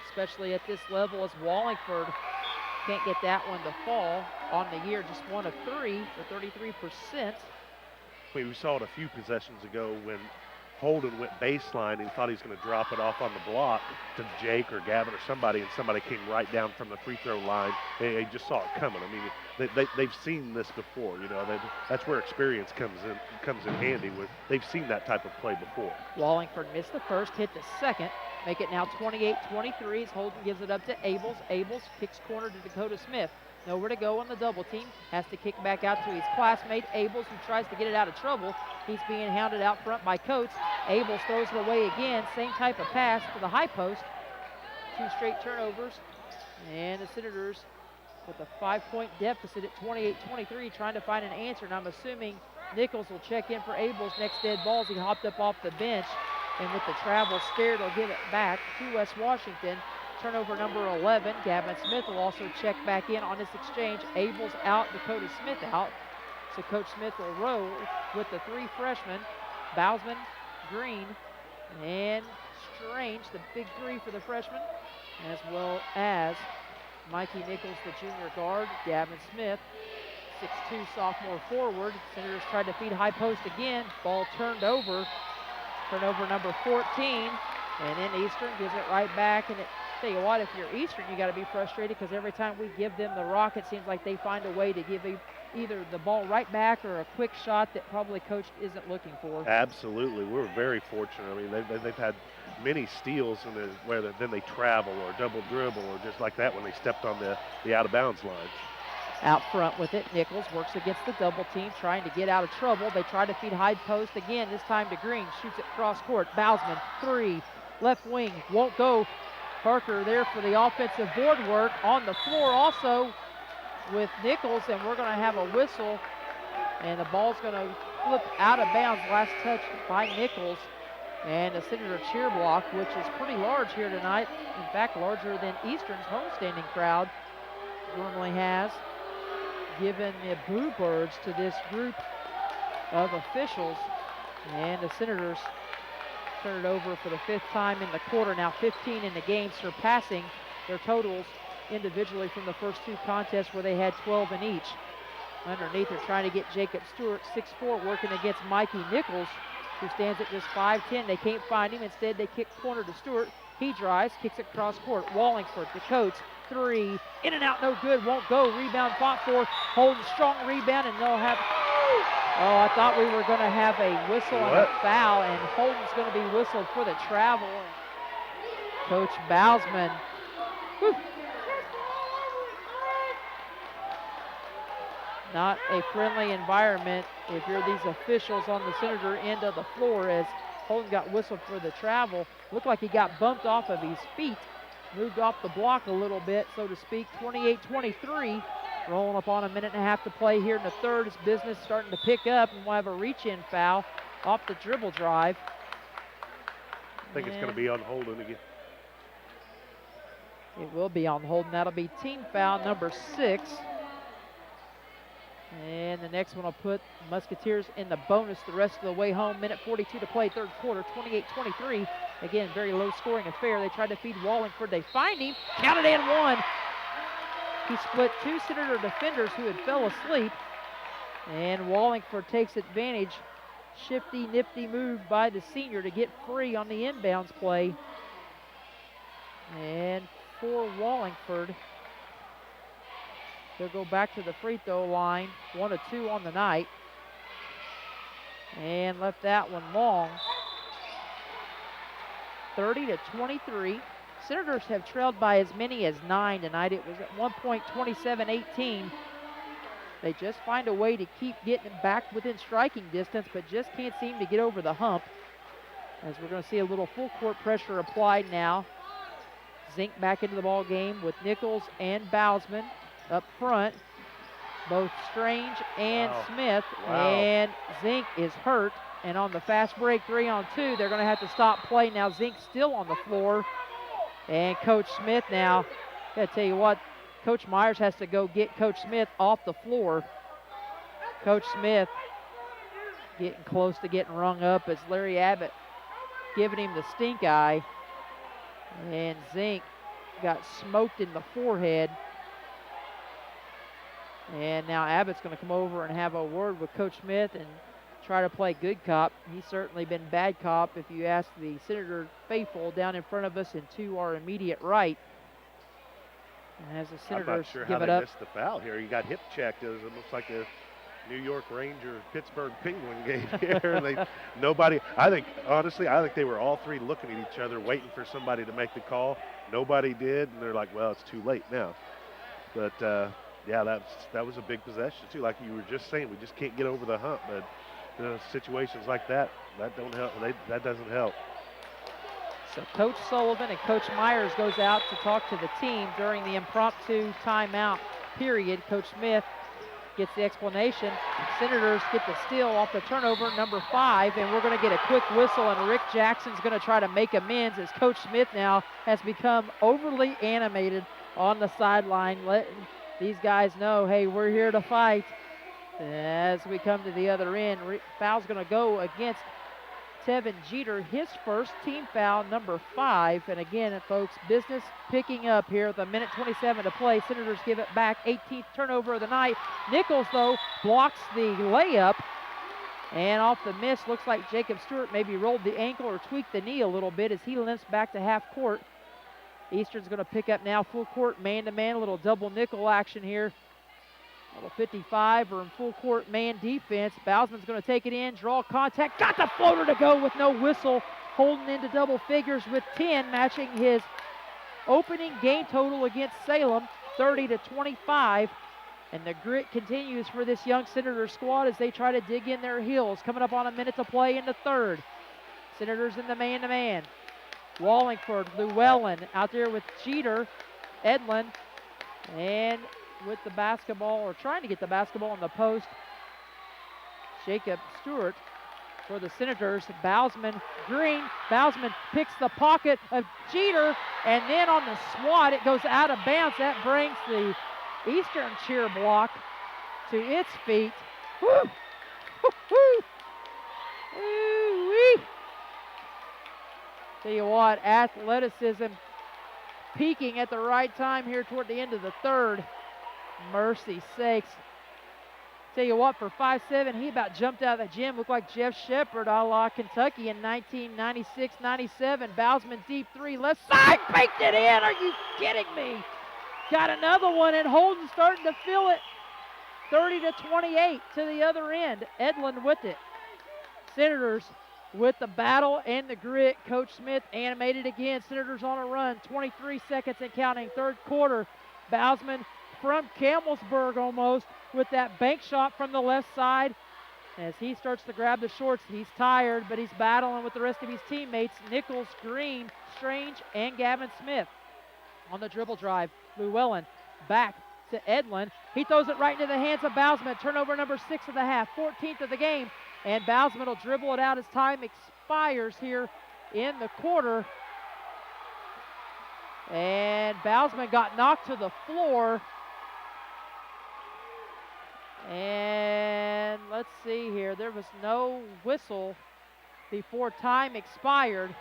Especially at this level, as Wallingford can't get that one to fall on the year. Just 1 of 3 for 33%. We saw it a few possessions ago when Holden went baseline and thought he was going to drop it off on the block to Jake or Gavin or somebody, and somebody came right down from the free throw line. They just saw it coming. I mean, they've seen this before. You know, that's where experience comes in handy. They've seen that type of play before. Wallingford missed the first, hit the second. Make it now 28-23 as Holden gives it up to Abels. Abels kicks corner to Dakota Smith. Nowhere to go on the double team. Has to kick back out to his classmate Abels, who tries to get it out of trouble. He's being hounded out front by Coates. Abels throws it away again. Same type of pass to the high post. 2 straight turnovers. And the Senators with a 5-point deficit at 28-23, trying to find an answer. And I'm assuming Nichols will check in for Abels' next dead ball as he hopped up off the bench. And with the travel scared, he'll give it back to West Washington. Turnover number 11. Gavin Smith will also check back in on this exchange. Abels out, Dakota Smith out. So Coach Smith will roll with the 3 freshmen, Bousman, Green, and Strange, the big 3 for the freshmen, as well as Mikey Nichols, the junior guard, Gavin Smith, 6'2" sophomore forward. Senators tried to feed high post again. Ball turned over. Turnover number 14. And then Eastern gives it right back. And tell you what, if you're Eastern, you got to be frustrated because every time we give them the rock, it seems like they find a way to give either the ball right back or a quick shot that probably Coach isn't looking for. Absolutely. We're very fortunate. I mean, they've had many steals where then they travel or double dribble or just like that when they stepped on the out-of-bounds line. Out front with it, Nichols works against the double team, trying to get out of trouble. They try to feed high post again, this time to Green. Shoots it cross court. Bousman, 3, left wing, won't go. Parker there for the offensive board work. On the floor also with Nichols, and we're going to have a whistle. And the ball's going to flip out of bounds. Last touch by Nichols. And the Senator cheer block, which is pretty large here tonight. In fact, larger than Eastern's homestanding crowd normally has. Given the boo birds to this group of officials. And the Senators turn it over for the 5th time in the quarter. Now 15 in the game, surpassing their totals individually from the first 2 contests where they had 12 in each. Underneath, they're trying to get Jacob Stewart, 6'4", working against Mikey Nichols, who stands at just 5'10". They can't find him. Instead, they kick corner to Stewart. He drives, kicks it cross court. Wallingford to Coates. 3, in and out, no good, won't go. Rebound fought for. Holden, strong rebound, and they'll have. Oh, I thought we were going to have a whistle and a foul, and Holden's going to be whistled for the travel. Coach Bousman. Whew. Not a friendly environment if you're these officials on the Senator end of the floor, as Holden got whistled for the travel. Looked like he got bumped off of his feet. Moved off the block a little bit, so to speak. 28-23. Rolling up on a minute and a half to play here in the third. His business starting to pick up, and we'll have a reach-in foul off the dribble drive. I think it's going to be on Holden again. It will be on Holden. That'll be team foul number 6. And the next one will put Musketeers in the bonus the rest of the way home. Minute 42 to play, third quarter, 28-23. Again, very low-scoring affair. They tried to feed Wallingford. They find him. Counted and 1. He split 2 Senator defenders who had fell asleep. And Wallingford takes advantage. Shifty, nifty move by the senior to get free on the inbounds play. And for Wallingford, He'll go back to the free throw line, 1 of 2 on the night. And left that one long. 30-23. Senators have trailed by as many as 9 tonight. It was at one point 27-18. They just find a way to keep getting it back within striking distance, but just can't seem to get over the hump. As we're going to see a little full court pressure applied now. Zink back into the ball game with Nichols and Bausman up front. Both Strange and Smith. And Zink is hurt. And on the fast break 3-on-2, they're going to have to stop play. Now Zink's still on the floor. And Coach Smith now, I gotta tell you what, Coach Myers has to go get Coach Smith off the floor. Coach Smith getting close to getting rung up as Larry Abbott giving him the stink eye. And Zink got smoked in the forehead. And now Abbott's going to come over and have a word with Coach Smith and try to play good cop. He's certainly been bad cop if you ask the Senator faithful down in front of us and to our immediate right. And as the Senators I'm not sure give how it they up. missed the foul here. He got hip checked. It was almost like a New York Ranger Pittsburgh Penguin game here. I think they were all three looking at each other waiting for somebody to make the call. Nobody did, and they're like, well, it's too late now. But yeah, that was a big possession too. Like you were just saying, we just can't get over the hump. But situations like that don't help. That doesn't help. So Coach Sullivan and Coach Myers goes out to talk to the team during the impromptu timeout period. Coach Smith gets the explanation. Senators get the steal off the turnover, number 5, and we're going to get a quick whistle, and Rick Jackson's going to try to make amends as Coach Smith now has become overly animated on the sideline, letting these guys know, hey, we're here to fight. As we come to the other end, foul's going to go against Tevin Jeter, his first team foul, number 5. And again, folks, business picking up here with 1:27 to play. Senators give it back, 18th turnover of the night. Nichols, though, blocks the layup. And off the miss, looks like Jacob Stewart maybe rolled the ankle or tweaked the knee a little bit as he limps back to half court. Eastern's going to pick up now full court, man-to-man, a little double nickel action here. Little 55 or in full court man defense. Bausman's going to take it in, draw contact, got the floater to go with no whistle, holding into double figures with 10, matching his opening game total against Salem, 30-25. And the grit continues for this young Senator squad as they try to dig in their heels. Coming up on a minute to play in the third. Senators in the man-to-man. Wallingford, Llewellyn out there with Jeter, Edlin, and with the basketball, or trying to get the basketball on the post, Jacob Stewart for the Senators. Bausman, Green. Bausman picks the pocket of Jeter, and then on the swat, it goes out of bounds. That brings the Eastern cheer block to its feet. Woo! Woo-hoo! Woo-wee! Tell you what, athleticism peaking at the right time here toward the end of the third. Mercy sakes. Tell you what, for 5'7", he about jumped out of the gym. Looked like Jeff Shepard a la Kentucky in 1996-97. Bausman deep three, left side, baked it in. Are you kidding me? Got another one, and Holden starting to feel it. 30-28 to the other end. Edlin with it. Senators with the battle and the grit. Coach Smith animated again. Senators on a run. 23 seconds and counting. Third quarter. Bausman from Campbellsburg almost with that bank shot from the left side. As he starts to grab the shorts, he's tired, but he's battling with the rest of his teammates. Nichols, Green, Strange, and Gavin Smith. On the dribble drive, Llewellyn back to Edlin. He throws it right into the hands of Bausman. Turnover number 6 of the half, 14th of the game. And Bausman will dribble it out as time expires here in the quarter. And Bausman got knocked to the floor. And let's see here. There was no whistle before time expired.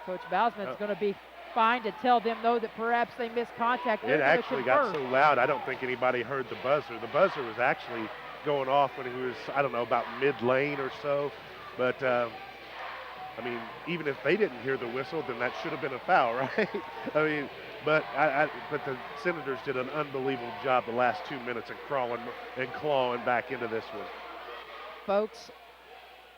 Coach Bausman's going to be fined to tell them, though, that perhaps they missed contact. It actually got so loud, I don't think anybody heard the buzzer. The buzzer was actually going off when he was, I don't know, about mid-lane or so. But I mean, even if they didn't hear the whistle, then that should have been a foul, right? I mean, but but the Senators did an unbelievable job the last 2 minutes of crawling and clawing back into this one. Folks,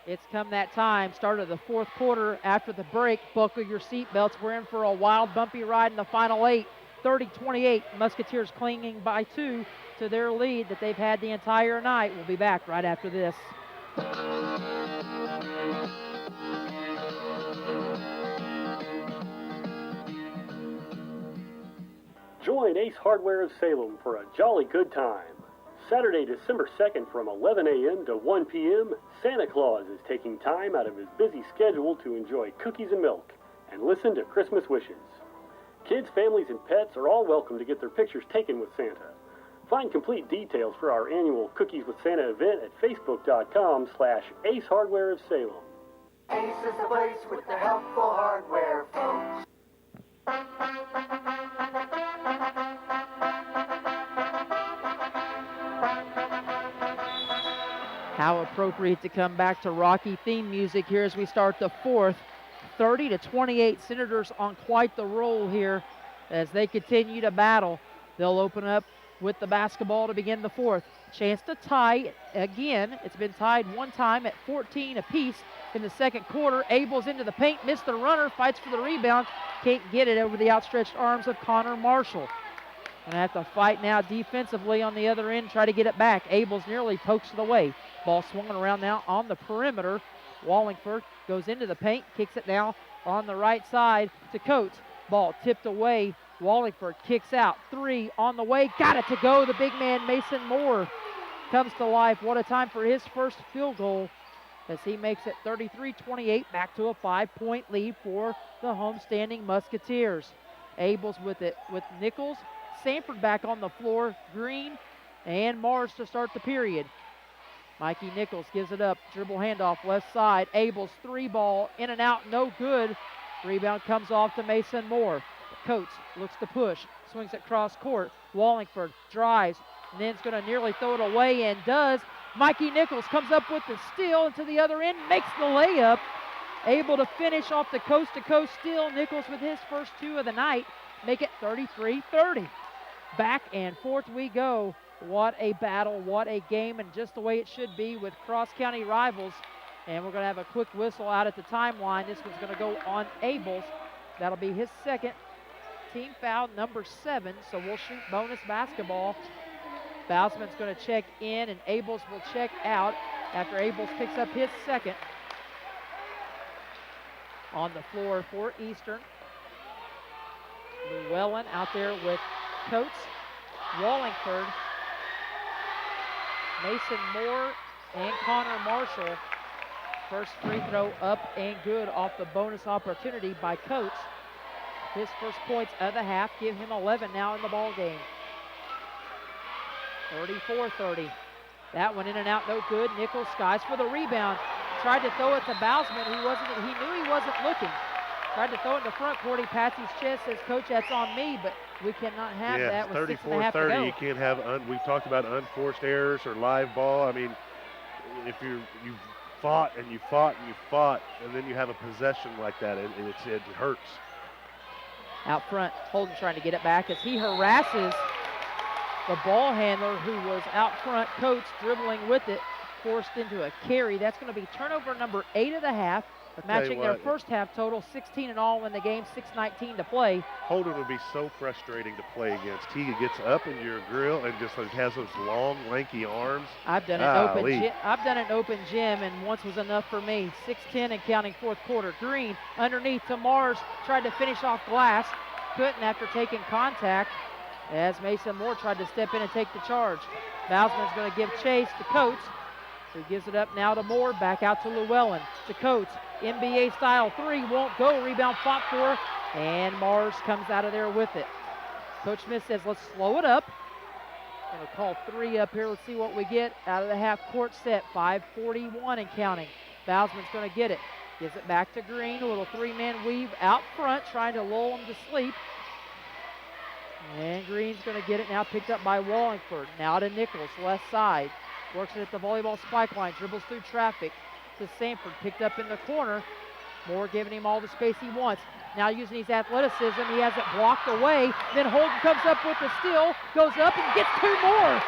it's come that time. Start of the fourth quarter after the break. Buckle your seatbelts. We're in for a wild, bumpy ride in the final 8. 30-28. Musketeers clinging by 2 to their lead that they've had the entire night. We'll be back right after this. Join Ace Hardware of Salem for a jolly good time. Saturday, December 2nd from 11 a.m. to 1 p.m., Santa Claus is taking time out of his busy schedule to enjoy cookies and milk and listen to Christmas wishes. Kids, families, and pets are all welcome to get their pictures taken with Santa. Find complete details for our annual Cookies with Santa event at facebook.com/Ace Hardware of Salem. Ace is the place with the helpful hardware, folks. How appropriate to come back to Rocky theme music here as we start the fourth. 30-28, Senators on quite the roll here as they continue to battle. They'll open up with the basketball to begin the fourth. Chance to tie again. It's been tied one time at 14 apiece in the second quarter. Abel's into the paint, missed the runner, fights for the rebound, can't get it over the outstretched arms of Connor Marshall. Gonna have to fight now defensively on the other end, try to get it back. Abel's nearly pokes it away. Ball swung around now on the perimeter. Wallingford goes into the paint, kicks it now on the right side to Coates. Ball tipped away. Wallingford kicks out. 3 on the way. Got it to go. The big man, Mason Moore, comes to life. What a time for his first field goal as he makes it 33-28, back to a 5-point lead for the homestanding Musketeers. Abels with it with Nichols. Sanford back on the floor. Green and Mars to start the period. Mikey Nichols gives it up. Dribble handoff left side. Abel's 3 ball in and out. No good. Rebound comes off to Mason Moore. Coates looks to push. Swings it cross court. Wallingford drives and then's going to nearly throw it away and does. Mikey Nichols comes up with the steal and to the other end. Makes the layup. Able to finish off the coast-to-coast steal. Nichols with his first 2 of the night. Make it 33-30. Back and forth we go. What a battle, what a game, and just the way it should be with cross-county rivals. And we're going to have a quick whistle out at the timeline. This one's going to go on Abels. That'll be his second team foul, number 7. So we'll shoot bonus basketball. Bousman's going to check in, and Abels will check out after Abels picks up his second. On the floor for Eastern, Llewellyn out there with Coates, Wallingford, Mason Moore, and Connor Marshall. First free throw up and good off the bonus opportunity by Coates. His first points of the half give him 11 now in the ball game. 34-30. That one in and out, no good. Nichols skies for the rebound. Tried to throw it to Bousman. He knew he wasn't looking. Tried to throw it in the front court. He pats his chest, says, "Coach, that's on me," but we cannot have that with 6.5 to go. You can't have, we've talked about unforced errors or live ball. I mean, if you've fought and you fought and you fought, and then you have a possession like that, it hurts. Out front, Holden trying to get it back as he harasses the ball handler who was out front. Coates dribbling with it, forced into a carry. That's going to be turnover number 8 of the half, matching their first half total, 16 in all in the game, 6:19 to play. Holden would be so frustrating to play against. He gets up in your grill and just has those long, lanky arms. I've done an open gym, and once was enough for me. 6:10 and counting fourth quarter. Green underneath to Mars, tried to finish off glass, couldn't after taking contact as Mason Moore tried to step in and take the charge. Bousman's going to give chase to Coates, who gives it up now to Moore, back out to Llewellyn, to Coates. NBA style 3 won't go. Rebound fought for, and Mars comes out of there with it. Coach Smith says, let's slow it up. Going to call 3 up here. Let's see what we get out of the half court set. 5:41 and counting. Bousman's going to get it. Gives it back to Green. A little 3-man weave out front, trying to lull him to sleep. And Green's going to get it now, picked up by Wallingford. Now to Nichols, left side. Works it at the volleyball spike line, dribbles through traffic to Sanford, picked up in the corner. Moore giving him all the space he wants. Now using his athleticism, he has it blocked away. Then Holden comes up with the steal, goes up and gets 2 more.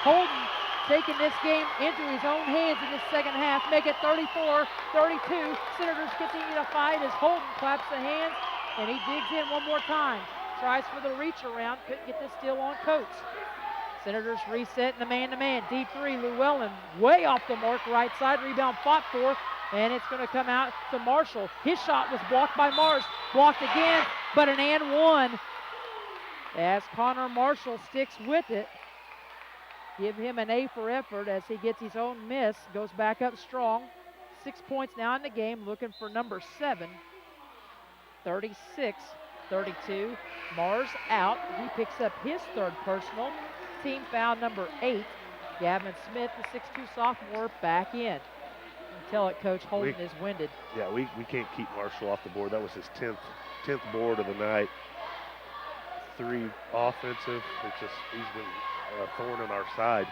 Holden taking this game into his own hands in the second half, make it 34-32. Senators continue to fight as Holden claps the hands, and he digs in one more time. Tries for the reach around, couldn't get the steal on Coates. Senators reset in the man-to-man. Deep three, Llewellyn way off the mark, right side. Rebound fought for, and it's going to come out to Marshall. His shot was blocked by Mars. Blocked again, but an and one. As Connor Marshall sticks with it. Give him an A for effort as he gets his own miss. Goes back up strong. 6 points now in the game, looking for number 7. 36-32. Mars out. He picks up his 3rd personal. Team foul number 8. Gavin Smith, the 6'2 sophomore, back in. Tell it, Coach, Holden is winded. Yeah, we can't keep Marshall off the board. That was his 10th board of the night. 3 offensive. It's just, he's been a thorn in our side.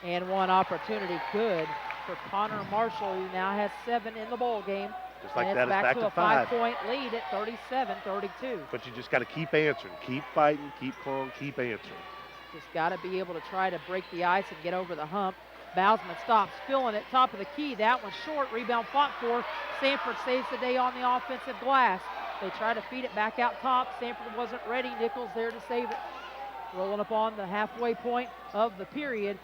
And one opportunity good for Connor Marshall, who now has 7 in the ball game. Just like and that, it's back to a 5. 5-point lead at 37-32. But you just got to keep answering, keep fighting, keep calm, keep answering. Just got to be able to try to break the ice and get over the hump. Bausman stops, filling it, top of the key. That one's short, rebound fought for. Sanford saves the day on the offensive glass. They try to feed it back out top. Sanford wasn't ready. Nichols there to save it. Rolling up on the halfway point of the period.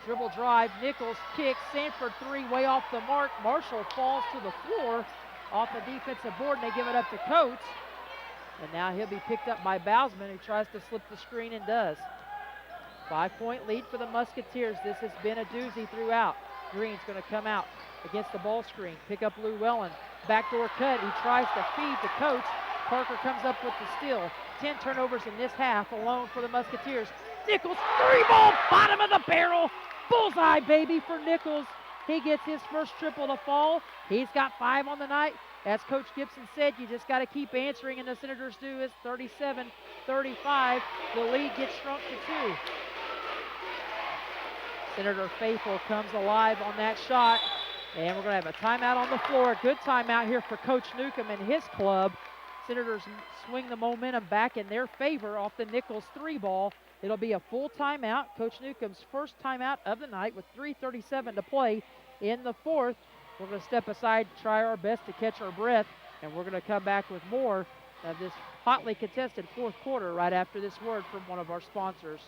Dribble drive, Nichols kicks, Sanford 3 way off the mark. Marshall falls to the floor off the defensive board, and they give it up to Coates. And now he'll be picked up by Bausman, who tries to slip the screen and does. 5-point lead for the Musketeers. This has been a doozy throughout. Green's going to come out against the ball screen, pick up Llewellyn. Backdoor cut, he tries to feed to Coates. Parker comes up with the steal. 10 turnovers in this half alone for the Musketeers. Nichols, 3-ball, bottom of the barrel. Bullseye, baby, for Nichols. He gets his first triple to fall. He's got 5 on the night. As Coach Gibson said, you just got to keep answering, and the Senators do. It's 37-35. The lead gets shrunk to 2. Senator Faithful comes alive on that shot, and we're going to have a timeout on the floor. Good timeout here for Coach Newcomb and his club. Senators swing the momentum back in their favor off the Nichols 3-ball. It'll be a full timeout. Coach Newcomb's first timeout of the night with 3:37 to play in the 4th. We're going to step aside, try our best to catch our breath, and we're going to come back with more of this hotly contested 4th quarter right after this word from one of our sponsors.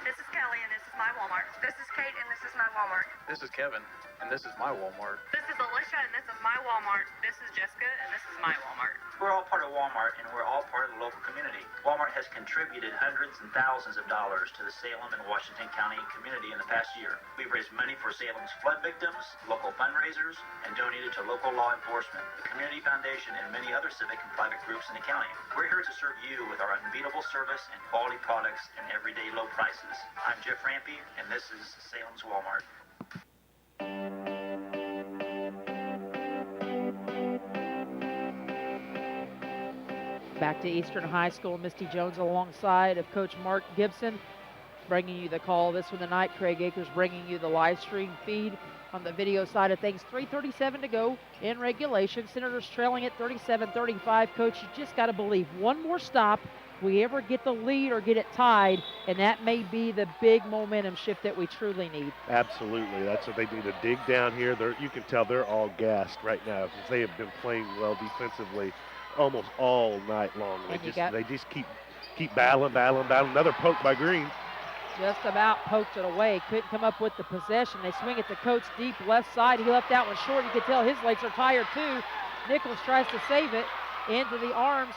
This is Kelly, and this is my Walmart. This is Kate, and this is my Walmart. This is Kevin, and this is my Walmart. This is Alicia, and this is my Walmart. This is Jessica, and this is my Walmart. We're all part of Walmart, and we're all part of the local community. Walmart has contributed hundreds and thousands of dollars to the Salem and Washington County community in the past year. We've raised money for Salem's flood victims, local fundraisers, and donated to local law enforcement, the Community Foundation, and many other civic and private groups in the county. We're here to serve you with our unbeatable service and quality products and everyday low prices. I'm Jeff Rampy, and this is Salem's Walmart. Back to Eastern High School. Misty Jones alongside of Coach Mark Gibson, bringing you the call this one tonight. Craig Akers bringing you the live stream feed on the video side of things. 3:37 to go in regulation. Senators trailing at 37-35. Coach, you just got to believe one more stop, we ever get the lead or get it tied, and that may be the big momentum shift that we truly need. Absolutely. That's what they need to dig down here. You can tell they're all gassed right now because they have been playing well defensively almost all night long. They just keep battling. Another poke by Green. Just about poked it away. Couldn't come up with the possession. They swing it to Coates deep left side. He left that one short. You can tell his legs are tired too. Nichols tries to save it into the arms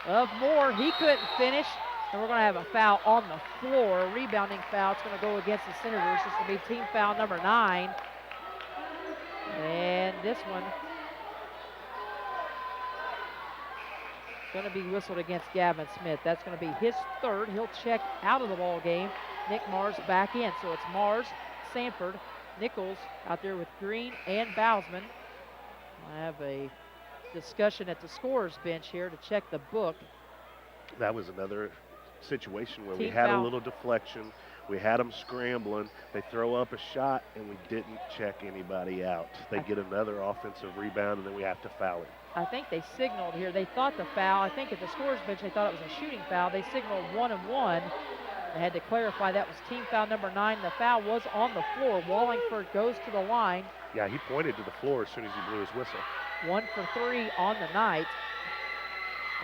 of Moore. He couldn't finish. And we're going to have a foul on the floor. A rebounding foul. It's going to go against the Senators. This will be team foul number 9. And this one going to be whistled against Gavin Smith. That's going to be his 3rd. He'll check out of the ball game. Nick Mars back in. So it's Mars, Sanford, Nichols out there with Green and Bausman. I have a discussion at the scorer's bench here to check the book. That was another situation where we Team had foul. a little deflection. We had them scrambling. They throw up a shot, and we didn't check anybody out. They get another offensive rebound, and then we have to foul it. I think they signaled here. They thought the foul, I think at the scorer's bench, they thought it was a shooting foul. They signaled 1 and 1. They had to clarify that was team foul number 9. The foul was on the floor. Wallingford goes to the line. Yeah, he pointed to the floor as soon as he blew his whistle. 1 for 3 on the night.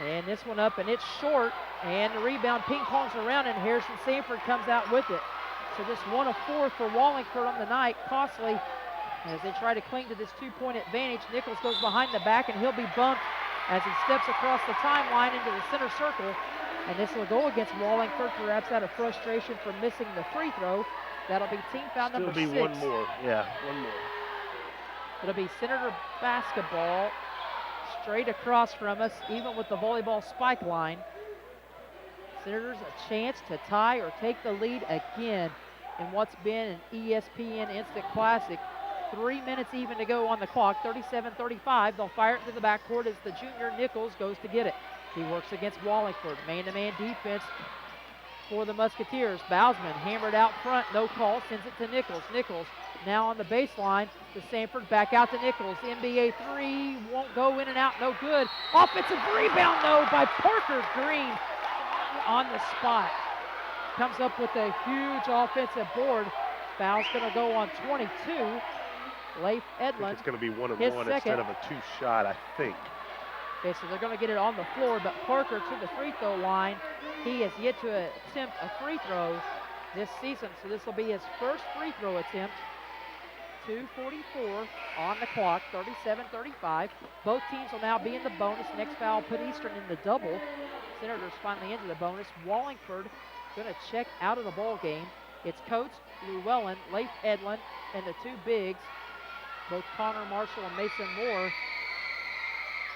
And this one up, and it's short. And the rebound ping-pongs around, and Harrison Sanford comes out with it. So just 1 of 4 for Wallingford on the night. Costly as they try to cling to this 2-point advantage. Nichols goes behind the back, and he'll be bumped as he steps across the timeline into the center circle. And this will go against Wallingford, perhaps out of frustration for missing the free throw. That'll be team foul number 6. Still be one more. Yeah, one more. It'll be Senator basketball straight across from us, even with the volleyball spike line. Senators a chance to tie or take the lead again in what's been an ESPN Instant Classic. 3 minutes even to go on the clock, 37-35. They'll fire it to the backcourt as the junior Nichols goes to get it. He works against Wallingford. Man-to-man defense for the Musketeers. Bousman hammered out front, no call, sends it to Nichols. Nichols now on the baseline to Sanford, back out to Nichols. NBA 3 won't go in and out, no good. Offensive rebound though by Parker Green on the spot. Comes up with a huge offensive board. Foul's gonna go on 22. Leif Edlund. It's gonna be 1 and 1 second. instead of a 2-shot, I think. Okay, so they're going to get it on the floor, but Parker to the free throw line. He has yet to attempt a free throw this season, so this will be his first free throw attempt. 2:44 on the clock, 37-35. Both teams will now be in the bonus. Next foul put Eastern in the double. Senators finally into the bonus. Wallingford going to check out of the ball game. It's Coates, Llewellyn, Leif Edlund, and the 2 bigs, both Connor Marshall and Mason Moore.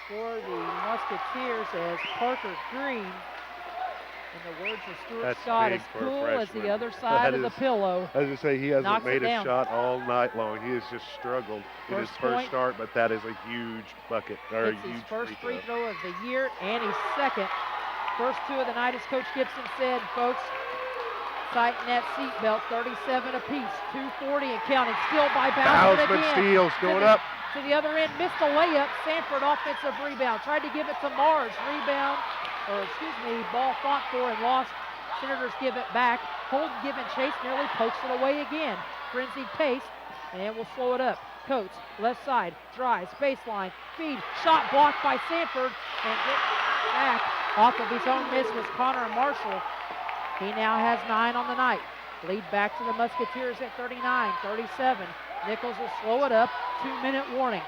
For the Musketeers as Parker Green, in the words of Stuart Scott, as cool as the other side of the pillow. I was going to say, he hasn't made a down. shot all night long. He has just struggled in his first start, but that is a huge bucket, or a It's huge his first free throw of the year and his second. First 2 of the night, as Coach Gibson said, folks, tighten that seatbelt, 37 apiece, 2:40 and counting, still by Bousman again. Steals going up. To the other end, missed the layup. Sanford offensive rebound. Tried to give it to Mars. Rebound, ball fought for and lost. Senators give it back. Holden giving chase, nearly pokes it away again. Frenzied pace, and we'll slow it up. Coates, left side, drives, baseline, feed, shot blocked by Sanford, and get back off of his own miss was Connor Marshall. He now has 9 on the night. Lead back to the Musketeers at 39-37. Nichols will slow it up. 2-minute warning.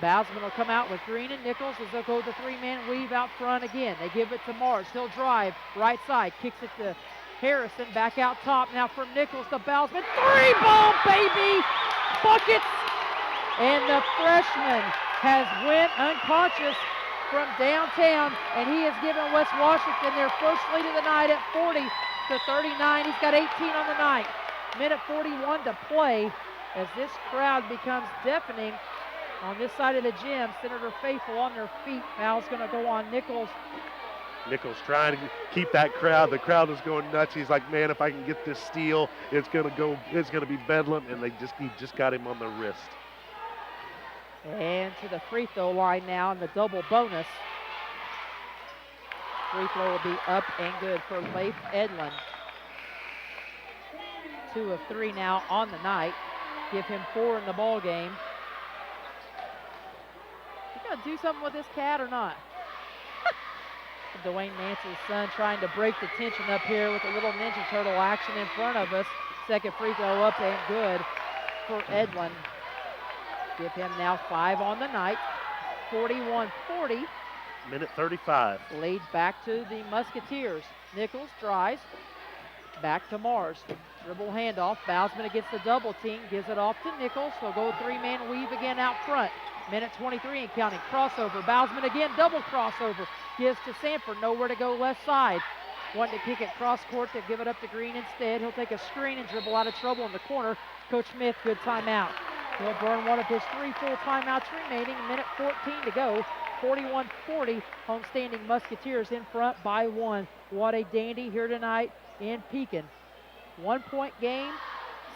Bousman will come out with Green and Nichols as they'll go the 3-man weave out front again. They give it to Mars. He'll drive right side. Kicks it to Harrison. Back out top now from Nichols to Bousman. 3-ball, baby! Buckets! And the freshman has went unconscious from downtown, and he has given West Washington their first lead of the night at 40-39. He's got 18 on the night. Minute 41 to play as this crowd becomes deafening on this side of the gym. Senator Faithful on their feet. Foul's going to go on Nichols. Nichols trying to keep that crowd. The crowd is going nuts. He's like, man, if I can get this steal, it's going to be bedlam, and he just got him on the wrist. And to the free throw line now in the double bonus. Free throw will be up and good for Leif Edlund. 2 of 3 now on the night. Give him 4 in the ball game. You gonna do something with this cat or not? Dwayne Nance's son trying to break the tension up here with a little Ninja Turtle action in front of us. Second free throw up and good for Edlund. Give him now 5 on the night. 41-40. Minute 35. Lead back to the Musketeers. Nichols drives. Back to Mars. Dribble handoff. Bousman against the double team. Gives it off to Nichols. He'll go 3-man weave again out front. Minute 23 and counting. Crossover. Bousman again. Double crossover. Gives to Sanford. Nowhere to go left side. Wanting to kick it cross court to give it up to Green instead. He'll take a screen and dribble out of trouble in the corner. Coach Smith, good timeout. He'll burn one of his 3 full timeouts remaining, minute 14 to go. 41-40, homestanding Musketeers in front by 1. What a dandy here tonight in Pekin. 1-point game,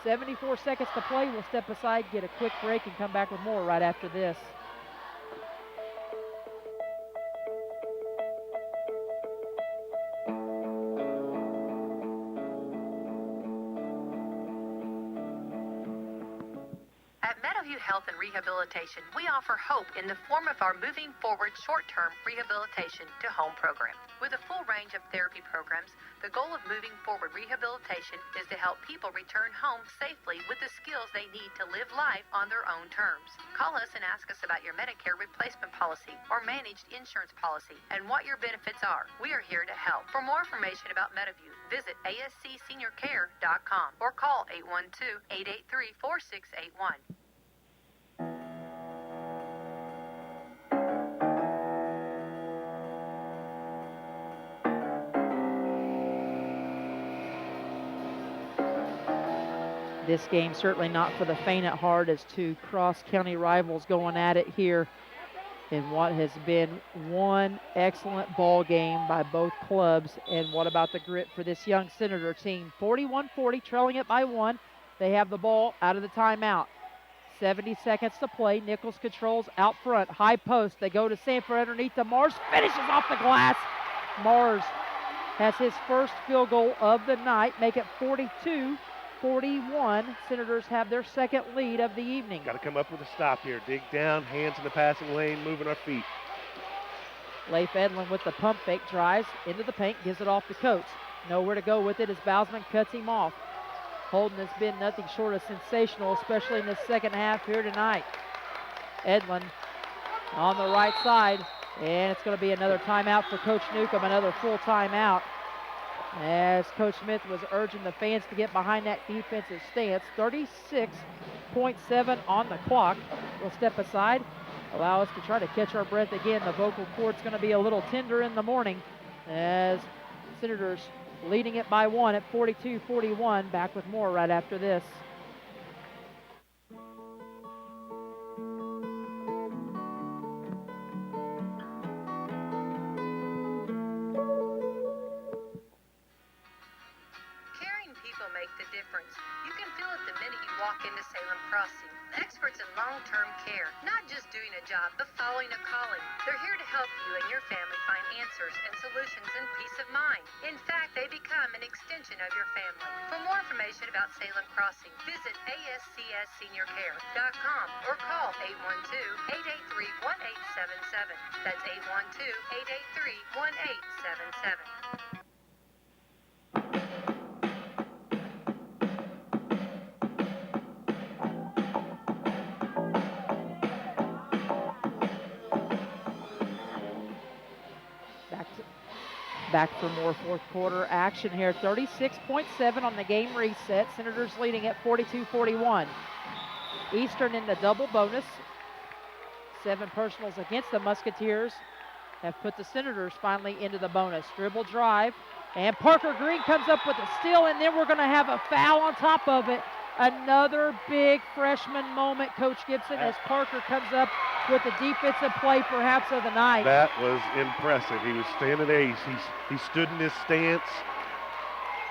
74 seconds to play. We'll step aside, get a quick break, and come back with more right after this. At Meadowview Health and Rehabilitation, we offer hope in the form of our Moving Forward short-term rehabilitation to home program. With a full range of therapy programs, the goal of Moving Forward Rehabilitation is to help people return home safely with the skills they need to live life on their own terms. Call us and ask us about your Medicare replacement policy or managed insurance policy and what your benefits are. We are here to help. For more information about Meadowview, visit ascseniorcare.com or call 812-883-4681. This game certainly not for the faint at heart, as two cross-county rivals going at it here in what has been one excellent ball game by both clubs. And what about the grit for this young Senator team? 41-40, trailing it by 1. They have the ball out of the timeout. 70 seconds to play. Nichols controls out front. High post. They go to Sanford underneath to Mars. Finishes off the glass. Mars has his first field goal of the night. Make it 42-41. Senators have their second lead of the evening. Got to come up with a stop here. Dig down, hands in the passing lane, moving our feet. Leif Edlin with the pump fake, drives into the paint, gives it off to Coates. Nowhere to go with it as Bausman cuts him off. Holden has been nothing short of sensational, especially in the second half here tonight. Edlin on the right side, and it's going to be another timeout for Coach Newcomb, another full timeout, as Coach Smith was urging the fans to get behind that defensive stance. 36.7 on the clock. We'll step aside, allow us to try to catch our breath again. The vocal cord's going to be a little tender in the morning as Senators leading it by 1 at 42-41. Back with more right after this. Caring people make the difference. You can feel it the minute you walk into Salem Crossing. Experts in long-term care, not just doing a job, but following a calling. They're here to help you and your family find answers and solutions and peace of mind. In fact, they become an extension of your family. For more information about Salem Crossing, visit ascseniorcare.com or call 812-883-1877. That's 812-883-1877. Back for more fourth quarter action here. 36.7 on the game reset. Senators leading at 42-41. Eastern in the double bonus. 7 personals against the Musketeers have put the Senators finally into the bonus. Dribble drive, and Parker Green comes up with a steal, and then we're going to have a foul on top of it. Another big freshman moment, Coach Gibson, as Parker comes up with the defensive play perhaps of the night. That was impressive. He was standing there. He stood in his stance.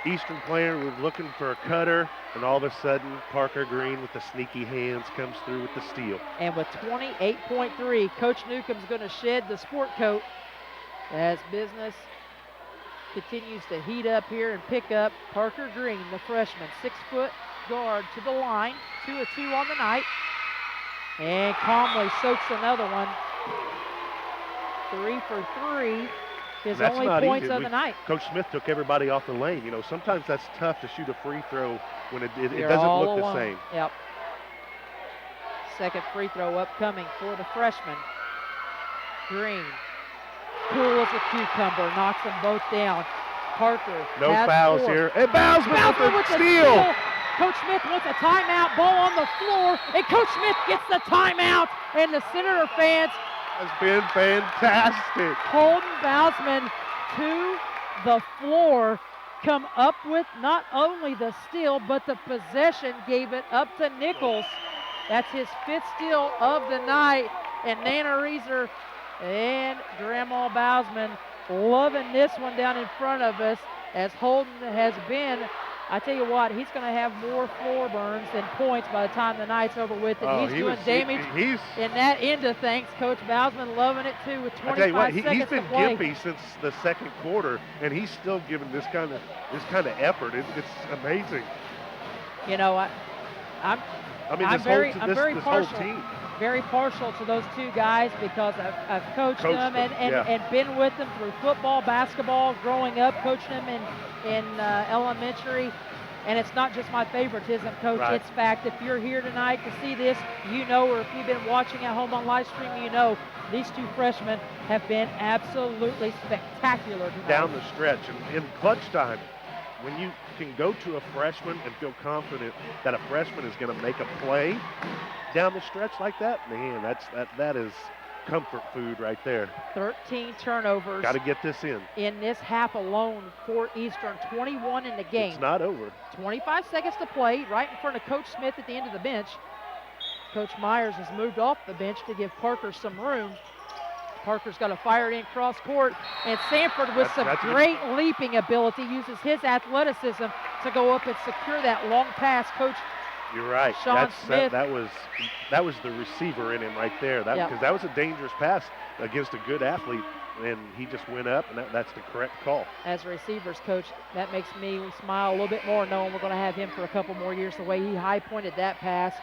Eastern player was looking for a cutter, and all of a sudden Parker Green with the sneaky hands comes through with the steal. And with 28.3, Coach Newcomb's going to shed the sport coat as business continues to heat up here and pick up. Parker Green, the freshman, 6-foot guard to the line, 2 of 2 on the night. And calmly soaks another one. 3 for 3. His only points of the night. Coach Smith took everybody off the lane. You know, sometimes that's tough to shoot a free throw when it doesn't look the same. Yep. Second free throw upcoming for the freshman. Green. Cool as a cucumber. Knocks them both down. Parker. No fouls here. And Bausman with the steal. Coach Smith wants a timeout, ball on the floor, and Coach Smith gets the timeout, and the Senator fans has been fantastic. Holden Bausman to the floor, come up with not only the steal, but the possession, gave it up to Nichols. That's his 5th steal of the night. And Nana Reeser and Grandma Bausman loving this one down in front of us, as Holden has been. I tell you what, he's going to have more floor burns than points by the time the night's over with. And he's doing damage in that end of things. Coach Bausman loving it too with 25 seconds he's been to play. gimpy since the second quarter, and he's still giving this kind of effort. It's amazing. You know, I'm very partial. Very partial to those two guys because I've coached them and been with them through football, basketball, growing up, coaching them in elementary. And it's not just my favoritism, Coach. Right. It's fact. If you're here tonight to see this, you know, or if you've been watching at home on live stream, you know, these two freshmen have been absolutely spectacular tonight. Down the stretch and in clutch time, when you can go to a freshman and feel confident that a freshman is going to make a play down the stretch like that, man, that is comfort food right there. 13 turnovers. Got to get this in. In this half alone for Eastern, 21 in the game. It's not over. 25 seconds to play, right in front of Coach Smith at the end of the bench. Coach Myers has moved off the bench to give Parker some room. Parker's got to fire it in cross court, and Sanford with some great leaping ability uses his athleticism to go up and secure that long pass. Coach, you're right. Sean Smith. That was the receiver in him right there. Because that was a dangerous pass against a good athlete, and he just went up, and that's the correct call. As receivers coach, that makes me smile a little bit more knowing we're going to have him for a couple more years. The way he high-pointed that pass,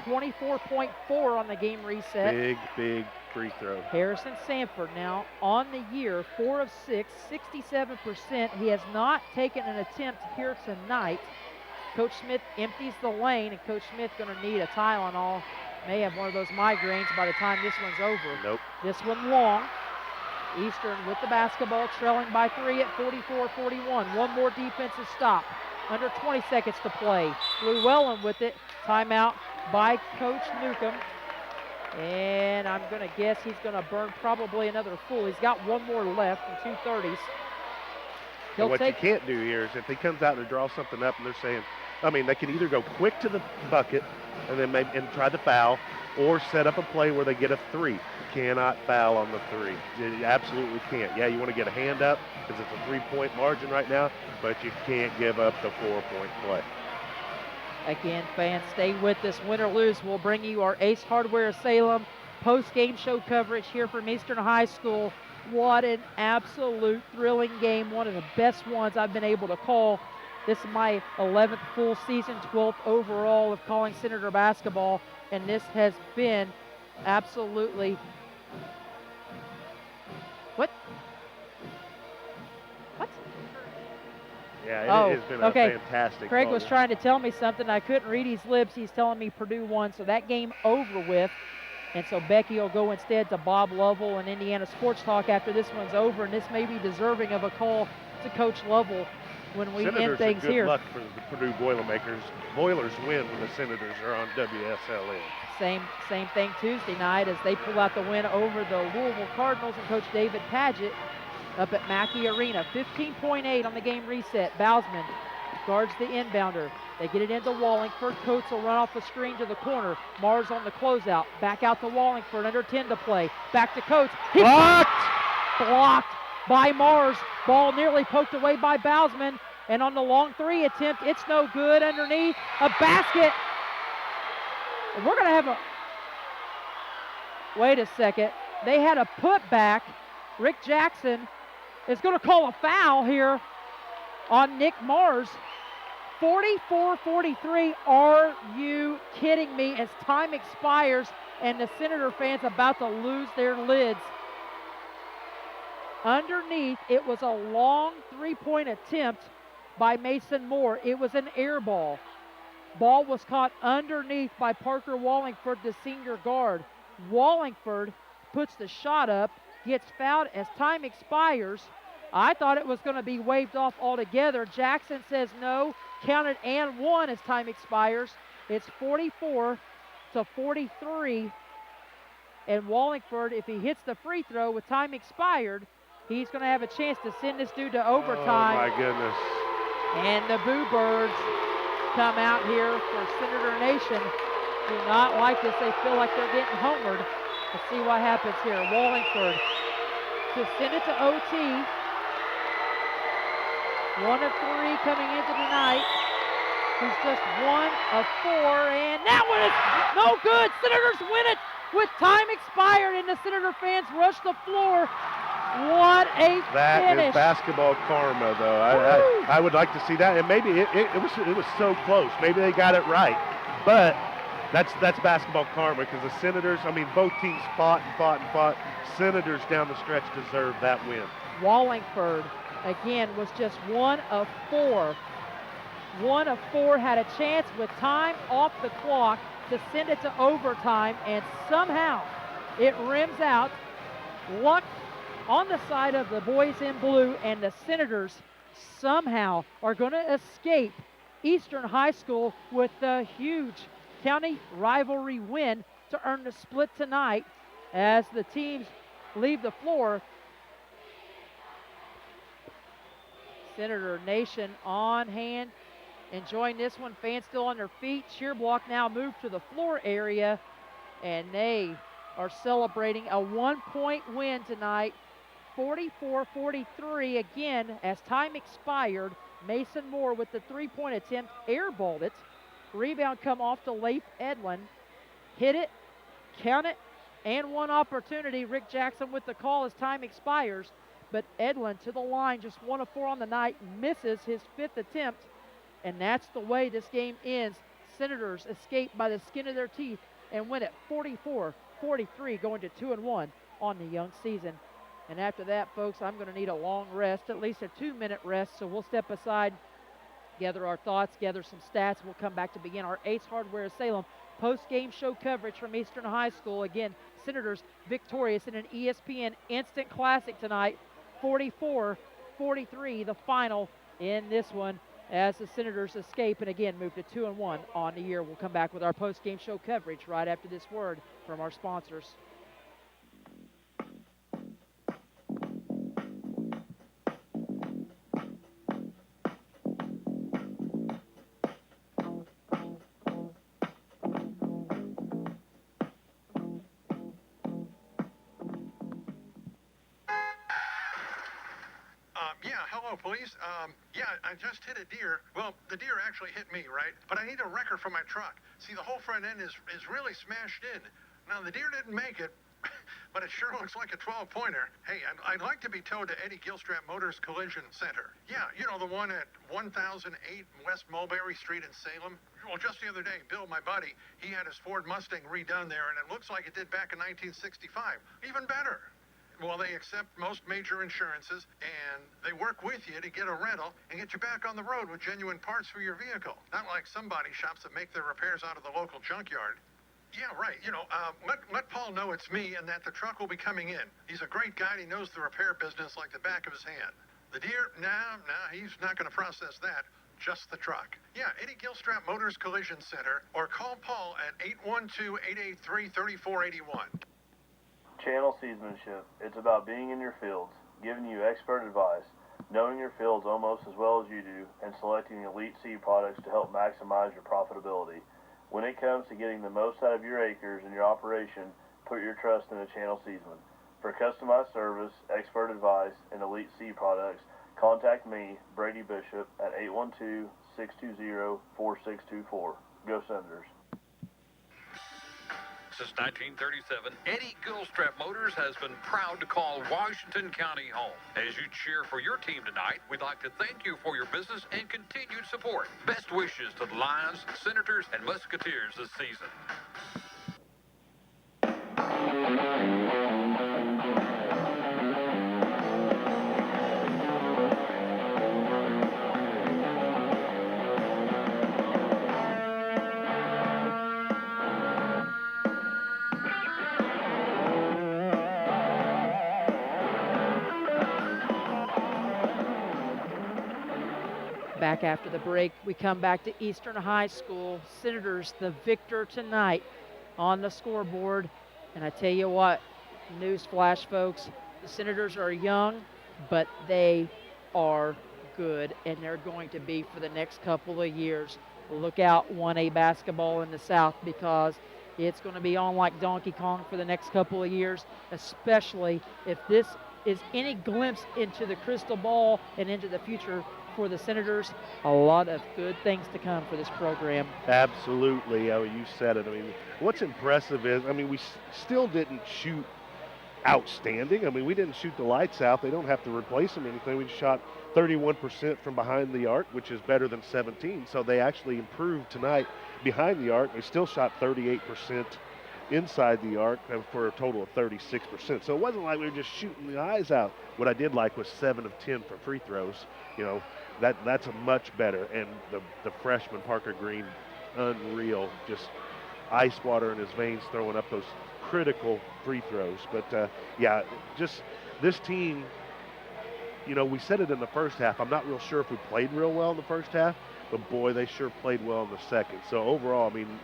24.4 on the game reset. Big free throw. Harrison Sanford now on the year, 4 of 6, 67%. He has not taken an attempt here tonight. Coach Smith empties the lane, and Coach Smith going to need a Tylenol. May have one of those migraines by the time this one's over. Nope. This one long. Eastern with the basketball, trailing by 3 at 44-41. One more defensive stop. Under 20 seconds to play. Llewellyn with it. Timeout by Coach Newcomb. And I'm going to guess he's going to burn probably another full. He's got one more left in 2:30s. What you can't do here is if he comes out and draws something up and they're saying, they can either go quick to the bucket and then maybe try the foul, or set up a play where they get a 3. You cannot foul on the 3. You absolutely can't. Yeah, you want to get a hand up because it's a 3-point margin right now, but you can't give up the 4-point play. Again, fans, stay with us. Win or lose, we'll bring you our Ace Hardware Salem post-game show coverage here from Eastern High School. What an absolute thrilling game. One of the best ones I've been able to call. This is my 11th full season, 12th overall of calling Senator basketball, and this has been absolutely... What? Yeah, it has been a fantastic Craig ball. was trying to tell me something. I couldn't read his lips. He's telling me Purdue won, so that game over with. And so Becky will go instead to Bob Lovell and Indiana Sports Talk after this one's over, and this may be deserving of a call to Coach Lovell when we end things good here. Luck for the Purdue Boilermakers. Boilers win when the Senators are on WSLN. Same thing Tuesday night as they pull out the win over the Louisville Cardinals and Coach David Padgett up at Mackey Arena. 15.8 on the game reset. Bausman guards the inbounder. They get it into Wallingford. Coates will run off the screen to the corner. Mars on the closeout. Back out to Wallingford. Under 10 to play. Back to Coates. Blocked by Mars. Ball nearly poked away by Bausman. And on the long 3 attempt, it's no good. Underneath, a basket. And we're going to have a... Wait a second. They had a putback. Rick Jackson is going to call a foul here on Nick Mars. 44-43. Are you kidding me? As time expires and the Senator fans about to lose their lids. Underneath, it was a long 3-point attempt by Mason Moore. It was an air ball. Ball was caught underneath by Parker Wallingford, the senior guard. Wallingford puts the shot up, gets fouled as time expires. I thought it was going to be waved off altogether. Jackson says no. Counted and 1 as time expires. It's 44-43. And Wallingford, if he hits the free throw with time expired, he's going to have a chance to send this dude to overtime. Oh, my goodness. And the Boo Birds come out here for Senator Nation. do not like this. They feel like they're getting homered. Let's see what happens here. Wallingford to send it to OT. 1 of 3 coming into tonight. He's just 1 of 4, and that one is no good. Senators win it with time expired, and the Senator fans rush the floor. What a That finish. is basketball karma, though. I would like to see that, and maybe it was so close. Maybe they got it right, but that's basketball karma because the Senators. I mean, both teams fought and fought and fought. Senators down the stretch deserve that win. Wallingford again was just 1 of 4. 1 of 4 had a chance with time off the clock to send it to overtime, and somehow it rims out. Luck on the side of the boys in blue, and the Senators somehow are going to escape Eastern High School with the huge county rivalry win to earn the split tonight as the teams leave the floor. Senator Nation on hand, enjoying this one. Fans still on their feet. Cheer block now moved to the floor area, and they are celebrating a 1-point win tonight. 44-43 again as time expired. Mason Moore with the 3-point attempt airballed it. Rebound come off to Leif Edlin. Hit it, count it, and 1 opportunity. Rick Jackson with the call as time expires. But Edlin to the line, just 1 of 4 on the night, misses his 5th attempt. And that's the way this game ends. Senators escape by the skin of their teeth and win it 44-43, going to 2-1 on the young season. And after that, folks, I'm going to need a long rest, at least a 2-minute rest. So we'll step aside, gather our thoughts, gather some stats. We'll come back to begin our Ace Hardware of Salem post-game show coverage from Eastern High School. Again, Senators victorious in an ESPN Instant Classic tonight, 44-43, the final in this one as the Senators escape and again move to 2-1 on the year. We'll come back with our post-game show coverage right after this word from our sponsors. Yeah, hello, police. Yeah, I just hit a deer. Well, the deer actually hit me, right? But I need a wrecker for my truck. See, the whole front end is really smashed in. Now, the deer didn't make it, but it sure looks like a 12-pointer. Hey, I'd like to be towed to Eddie Gilstrap Motors Collision Center. Yeah, you know, the one at 1008 West Mulberry Street in Salem. Well, just the other day, Bill, my buddy, he had his Ford Mustang redone there, and it looks like it did back in 1965. Even better. Well, they accept most major insurances, and they work with you to get a rental and get you back on the road with genuine parts for your vehicle. Not like some body shops that make their repairs out of the local junkyard. Yeah, right. You know, let Paul know it's me and that the truck will be coming in. He's a great guy. He knows the repair business like the back of his hand. The deer, nah, he's not going to process that. Just the truck. Yeah, Eddie Gilstrap Motors Collision Center, or call Paul at 812-883-3481. Channel Seedsmanship. It's about being in your fields, giving you expert advice, knowing your fields almost as well as you do, and selecting elite seed products to help maximize your profitability. When it comes to getting the most out of your acres and your operation, put your trust in a Channel Seedsman. For customized service, expert advice, and elite seed products, contact me, Brady Bishop, at 812-620-4624. Go Senators. Since 1937, Eddie Gilstrap Motors has been proud to call Washington County home. As you cheer for your team tonight, we'd like to thank you for your business and continued support. Best wishes to the Lions, Senators, and Musketeers this season. Back after the break, we come back to Eastern High School. Senators, the victor tonight on the scoreboard. And I tell you what, newsflash, folks, the Senators are young, but they are good, and they're going to be for the next couple of years. Look out 1A basketball in the South, because it's going to be on like Donkey Kong for the next couple of years, especially if this is any glimpse into the crystal ball and into the future for the Senators. A lot of good things to come for this program. Absolutely. You said it. I mean, what's impressive is, I mean, we still didn't shoot outstanding. I mean, we didn't shoot the lights out. They don't have to replace them or anything. We shot 31% from behind the arc, which is better than 17. So they actually improved tonight behind the arc. They still shot 38% inside the arc for a total of 36%. So it wasn't like we were just shooting the eyes out. What I did like was 7 of 10 for free throws. You know, that's a much better. And the freshman Parker Green, unreal, just ice water in his veins, throwing up those critical free throws. But yeah, just this team, you know, we said it in the first half. I'm not real sure if we played real well in the first half, but boy, they sure played well in the second. So overall, I mean,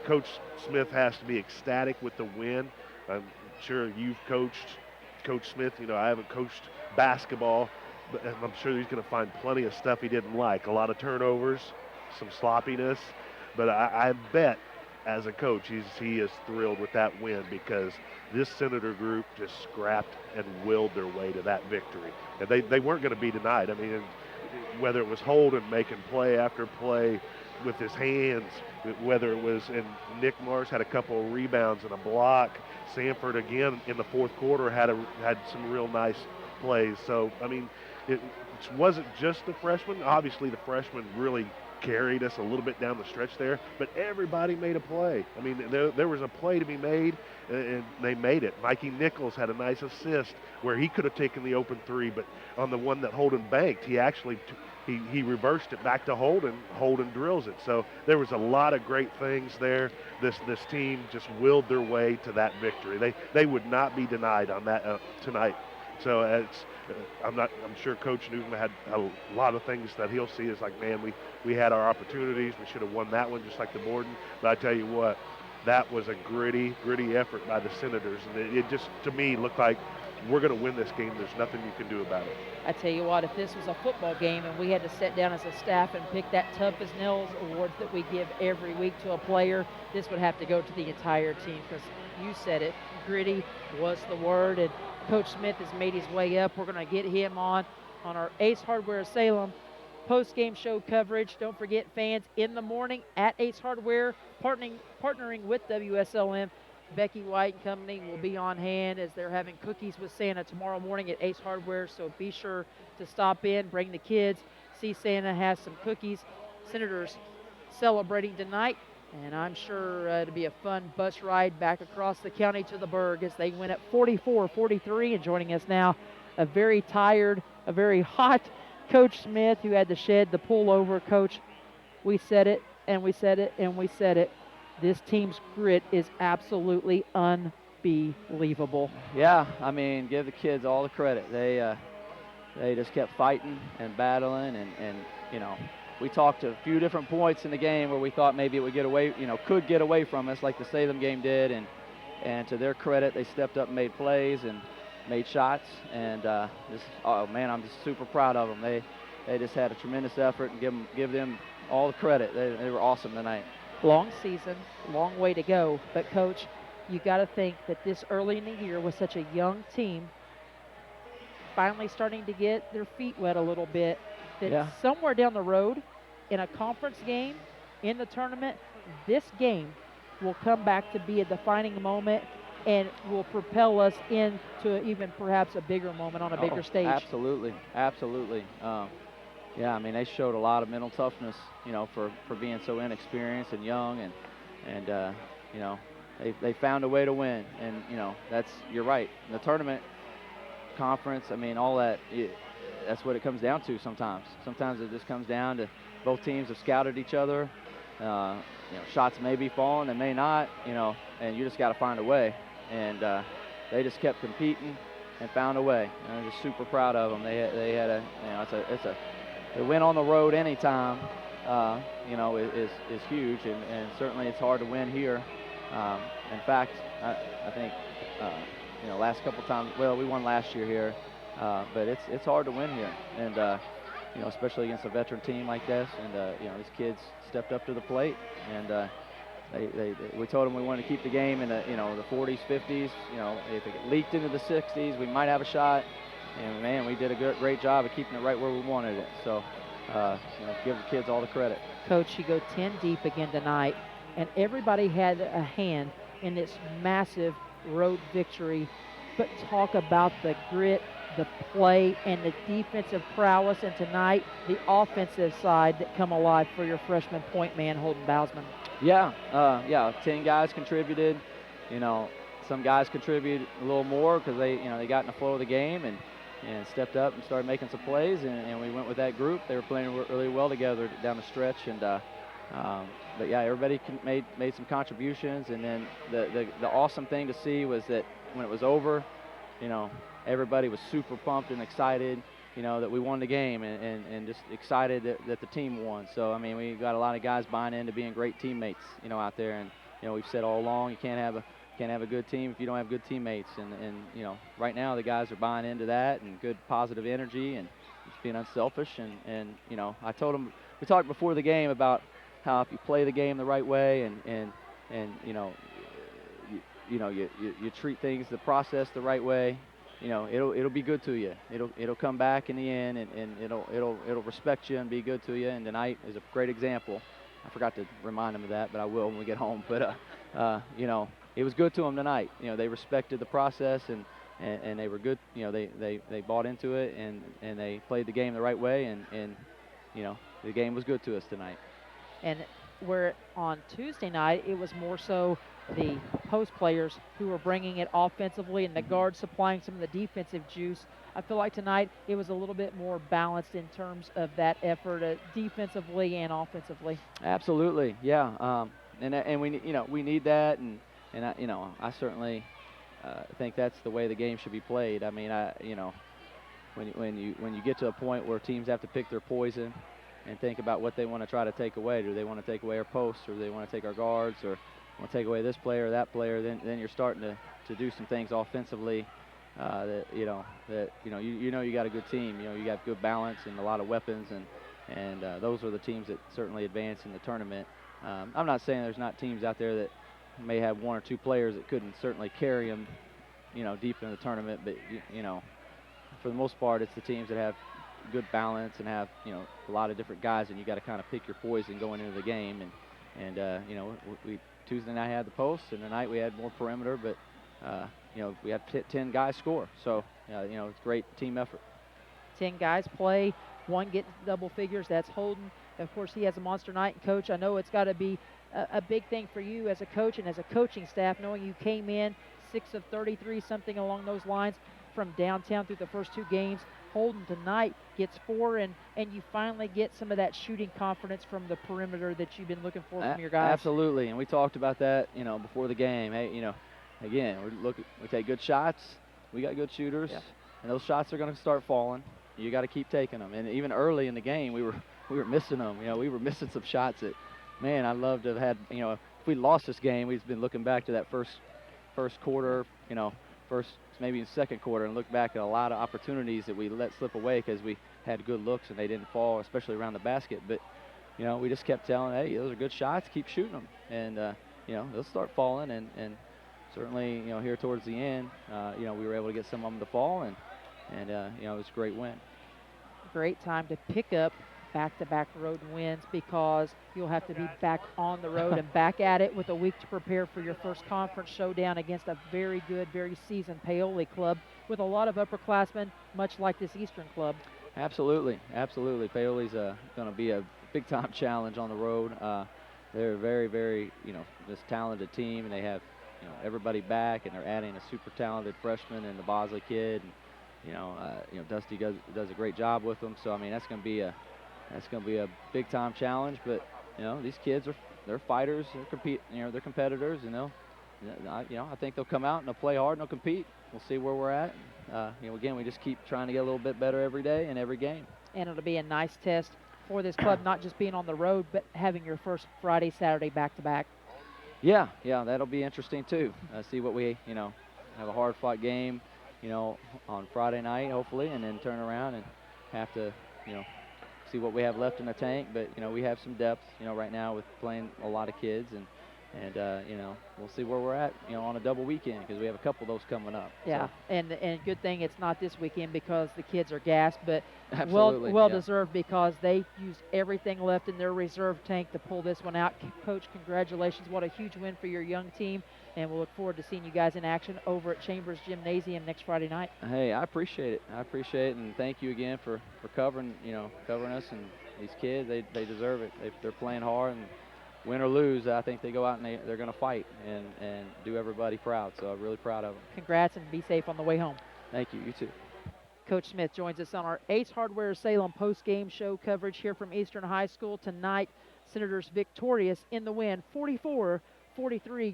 Coach Smith has to be ecstatic with the win. I'm sure you've coached Coach Smith. You know, I haven't coached basketball, but I'm sure he's going to find plenty of stuff he didn't like. A lot of turnovers, some sloppiness, but I bet as a coach, he is thrilled with that win, because this Senator group just scrapped and willed their way to that victory. And they weren't going to be denied. I mean, whether it was Holden making play after play with his hands, whether it was, and Nick Mars had a couple of rebounds and a block. Sanford, again, in the fourth quarter had some real nice plays. So, I mean, it wasn't just the freshmen. Obviously, the freshmen really carried us a little bit down the stretch there, but everybody made a play. I mean, there was a play to be made, and they made it. Mikey Nichols had a nice assist where he could have taken the open three, but on the one that Holden banked, he actually he reversed it back to Holden. Holden drills it. So there was a lot of great things there. This team just willed their way to that victory. They would not be denied on that tonight. So I'm sure Coach Newton had a lot of things that he'll see. It's like, man, we had our opportunities. We should have won that one, just like the Borden. But I tell you what, that was a gritty effort by the Senators, and it just, to me, looked like we're going to win this game. There's nothing you can do about it. I tell you what, if this was a football game and we had to sit down as a staff and pick that Tough as Nails award that we give every week to a player, this would have to go to the entire team, because you said it, gritty was the word, and Coach Smith has made his way up. We're going to get him on our Ace Hardware Salem post-game show coverage. Don't forget, fans, in the morning at Ace Hardware, partnering with WSLM. Becky White and company will be on hand as they're having cookies with Santa tomorrow morning at Ace Hardware. So be sure to stop in, bring the kids, see Santa has some cookies. Senators celebrating tonight, and I'm sure it'll be a fun bus ride back across the county to the Berg as they win at 44-43. And joining us now, a very tired, a very hot Coach Smith, who had to shed the pullover. Coach, we said it, and we said it, and we said it. This team's grit is absolutely unbelievable. Yeah, I mean, give the kids all the credit. They just kept fighting and battling, and you know, we talked to a few different points in the game where we thought maybe it would get away, could get away from us, like the Salem game did, and to their credit, they stepped up and made plays and made shots, and oh man, I'm just super proud of them. They just had a tremendous effort, and give them all the credit. They were awesome tonight. Long season, long way to go, but Coach, you got to think that this early in the year with such a young team finally starting to get their feet wet a little bit, that somewhere down the road in a conference game, in the tournament, this game will come back to be a defining moment and will propel us into even perhaps a bigger moment on a bigger stage. Absolutely. Yeah, I mean, they showed a lot of mental toughness, for being so inexperienced and young, and they found a way to win, and you're right. In the tournament, conference, I mean, all that, that's what it comes down to sometimes. Sometimes it just comes down to both teams have scouted each other. Shots may be falling, they may not, and you just got to find a way. And they just kept competing and found a way. And I'm just super proud of them. They had they win on the road anytime, is huge, and certainly it's hard to win here. In fact, I think, last couple times, well, we won last year here, but it's hard to win here. And especially against a veteran team like this. And these kids stepped up to the plate, and we told them we wanted to keep the game in the 40s, 50s. If it leaked into the 60s, we might have a shot. And man, we did a great job of keeping it right where we wanted it. So, give the kids all the credit. Coach, you go 10 deep again tonight, and everybody had a hand in this massive road victory. But talk about the grit, the play, and the defensive prowess, and tonight the offensive side that come alive for your freshman point man, Holden Bousman. Yeah, 10 guys contributed. Some guys contributed a little more because they got in the flow of the game and stepped up and started making some plays, and we went with that group. They were playing really well together down the stretch, and but yeah, everybody made some contributions. And then the awesome thing to see was that when it was over, everybody was super pumped and excited, that we won the game, and just excited that the team won. So, I mean, we got a lot of guys buying into being great teammates, out there. And, we've said all along, you can't have a good team if you don't have good teammates. And right now the guys are buying into that, and good positive energy and just being unselfish. And I told them, we talked before the game about how if you play the game the right way and you treat things, the process the right way, it'll be good to you. It'll come back in the end, and it'll respect you and be good to you. And tonight is a great example. I forgot to remind them of that, but I will when we get home. But it was good to them tonight. They respected the process, and they were good. They bought into it, and they played the game the right way, and the game was good to us tonight. And where on Tuesday night it was more so the post players who were bringing it offensively, and the guards supplying some of the defensive juice. I feel like tonight it was a little bit more balanced in terms of that effort, defensively and offensively. Absolutely, yeah. And we need that, and I certainly think that's the way the game should be played. I mean, when you get to a point where teams have to pick their poison and think about what they want to try to take away. Do they want to take away our posts, or do they want to take our guards, or want to take away this player or that player? Then you're starting to do some things offensively that you got a good team. You got good balance and a lot of weapons, and those are the teams that certainly advance in the tournament. I'm not saying there's not teams out there that may have one or two players that couldn't certainly carry them, deep in the tournament, but for the most part, it's the teams that have good balance and have a lot of different guys, and you got to kind of pick your poison going into the game. And we Tuesday night had the post, and tonight we had more perimeter, but we had 10 guys score, so it's great team effort. 10 guys play, one gets double figures. That's Holden. Of course, he has a monster night. And Coach, I know it's got to be a big thing for you as a coach and as a coaching staff, knowing you came in 6 of 33, something along those lines, from downtown through the first 2 games. Holden tonight gets 4, and you finally get some of that shooting confidence from the perimeter that you've been looking for from your guys. Absolutely, and we talked about that, before the game. Hey, again, we take good shots. We got good shooters, and those shots are going to start falling. You got to keep taking them. And even early in the game, we were missing them. We were missing some shots that, man, I'd love to have had. If we lost this game, we've been looking back to that first quarter, first maybe in second quarter, and look back at a lot of opportunities that we let slip away because we had good looks and they didn't fall, especially around the basket. But we just kept telling, hey, those are good shots, keep shooting them, and they'll start falling. And certainly, here towards the end, we were able to get some of them to fall, and it was a great win. Great time to pick up back-to-back road wins, because you'll have to be back on the road and back at it with a week to prepare for your first conference showdown against a very good, very seasoned Paoli club with a lot of upperclassmen, much like this Eastern club. Absolutely. Paoli's going to be a big-time challenge on the road. They're a very, very, this talented team, and they have, everybody back, and they're adding a super talented freshman and the Bosley kid. And, Dusty does a great job with them. So, I mean, that's going to be a big time challenge. But these kids they're fighters, they're competitors, and I think they'll come out and they'll play hard and they'll compete. We'll see where we're at. Again, we just keep trying to get a little bit better every day and every game. And it'll be a nice test for this club, not just being on the road, but having your first Friday, Saturday back-to-back. Yeah, that'll be interesting too. See what we, have a hard-fought game, on Friday night, hopefully, and then turn around and have to, see what we have left in the tank. But we have some depth, right now with playing a lot of kids, and we'll see where we're at, on a double weekend, because we have a couple of those coming up. Yeah, So. and good thing it's not this weekend because the kids are gassed, but Absolutely, well yeah. deserved because they used everything left in their reserve tank to pull this one out. Coach, congratulations. What a huge win for your young team, and we'll look forward to seeing you guys in action over at Chambers Gymnasium next Friday night. Hey, I appreciate it. And thank you again for covering us and these kids. They deserve it. They're playing hard, and win or lose, I think they go out and they're going to fight and do everybody proud. So I'm really proud of them. Congrats, and be safe on the way home. Thank you. You too. Coach Smith joins us on our Ace Hardware Salem post-game show coverage here from Eastern High School tonight. Senators victorious in the win, 44-43.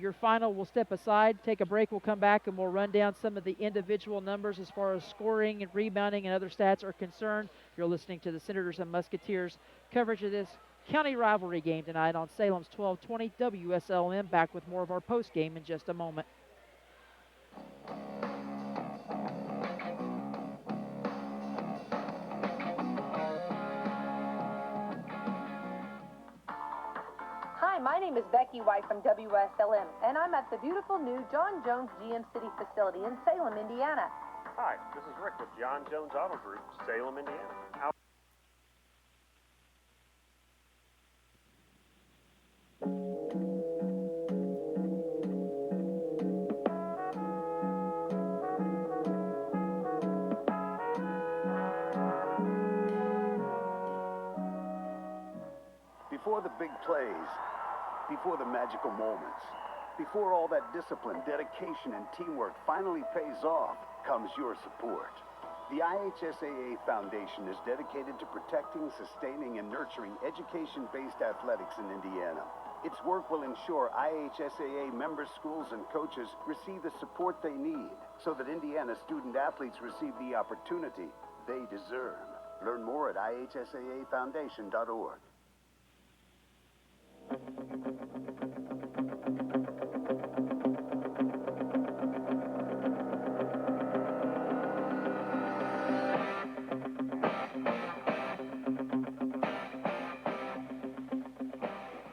Your final. Will step aside, take a break. We'll come back and we'll run down some of the individual numbers as far as scoring and rebounding and other stats are concerned. You're listening to the Senators and Musketeers coverage of this county rivalry game tonight on Salem's 1220 WSLM. Back with more of our post game in just a moment. Hi, my name is Becky White from WSLM, and I'm at the beautiful new John Jones GM City facility in Salem, Indiana. Hi, this is Rick with John Jones Auto Group, Salem, Indiana. Before the big plays, before the magical moments, before all that discipline, dedication, and teamwork finally pays off, comes your support. The IHSAA Foundation is dedicated to protecting, sustaining, and nurturing education-based athletics in Indiana. Its work will ensure IHSAA member schools and coaches receive the support they need so that Indiana student-athletes receive the opportunity they deserve. Learn more at ihsaafoundation.org.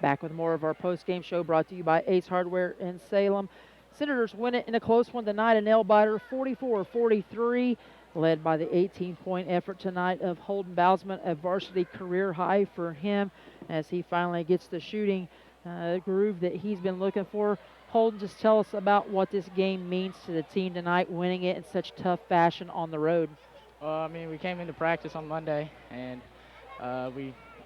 Back with more of our post-game show brought to you by Ace Hardware in Salem. Senators win it in a close one tonight, a nail-biter, 44-43, led by the 18-point effort tonight of Holden Bousman, a varsity career high for him as he finally gets the shooting groove that he's been looking for. Holden, just tell us about what this game means to the team tonight, winning it in such tough fashion on the road. We came into practice on Monday, and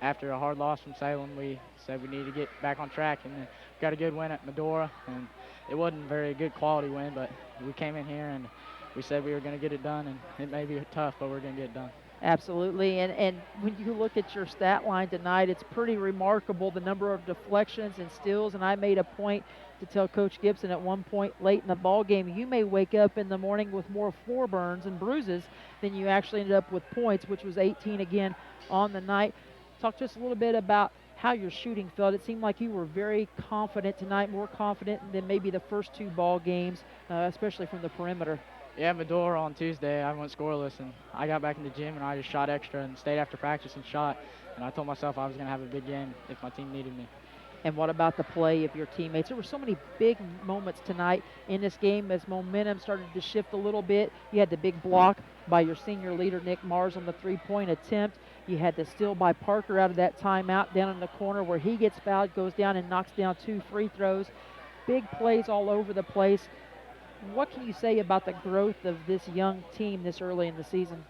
after a hard loss from Salem, we said we need to get back on track, and then got a good win at Medora, and it wasn't a very good quality win, but we came in here and we said we were going to get it done, and it may be tough, but we're going to get it done. Absolutely, and when you look at your stat line tonight, it's pretty remarkable, the number of deflections and steals, and I made a point to tell Coach Gibson at one point late in the ball game, you may wake up in the morning with more floor burns and bruises than you actually ended up with points, which was 18 again on the night. Talk to us a little bit about how your shooting felt. It seemed like you were very confident tonight, more confident than maybe the first two ball games, especially from the perimeter. Yeah, Medora on Tuesday, I went scoreless, and I got back in the gym, and I just shot extra and stayed after practice and shot. And I told myself I was going to have a big game if my team needed me. And what about the play of your teammates? There were so many big moments tonight in this game as momentum started to shift a little bit. You had the big block by your senior leader, Nick Mars, on the three-point attempt. You had the steal by Parker out of that timeout down in the corner where he gets fouled, goes down and knocks down 2 free throws. Big plays all over the place. What can you say about the growth of this young team this early in the season?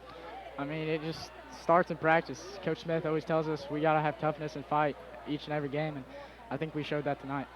It just starts in practice. Coach Smith always tells us we got to have toughness and fight each and every game, and I think we showed that tonight.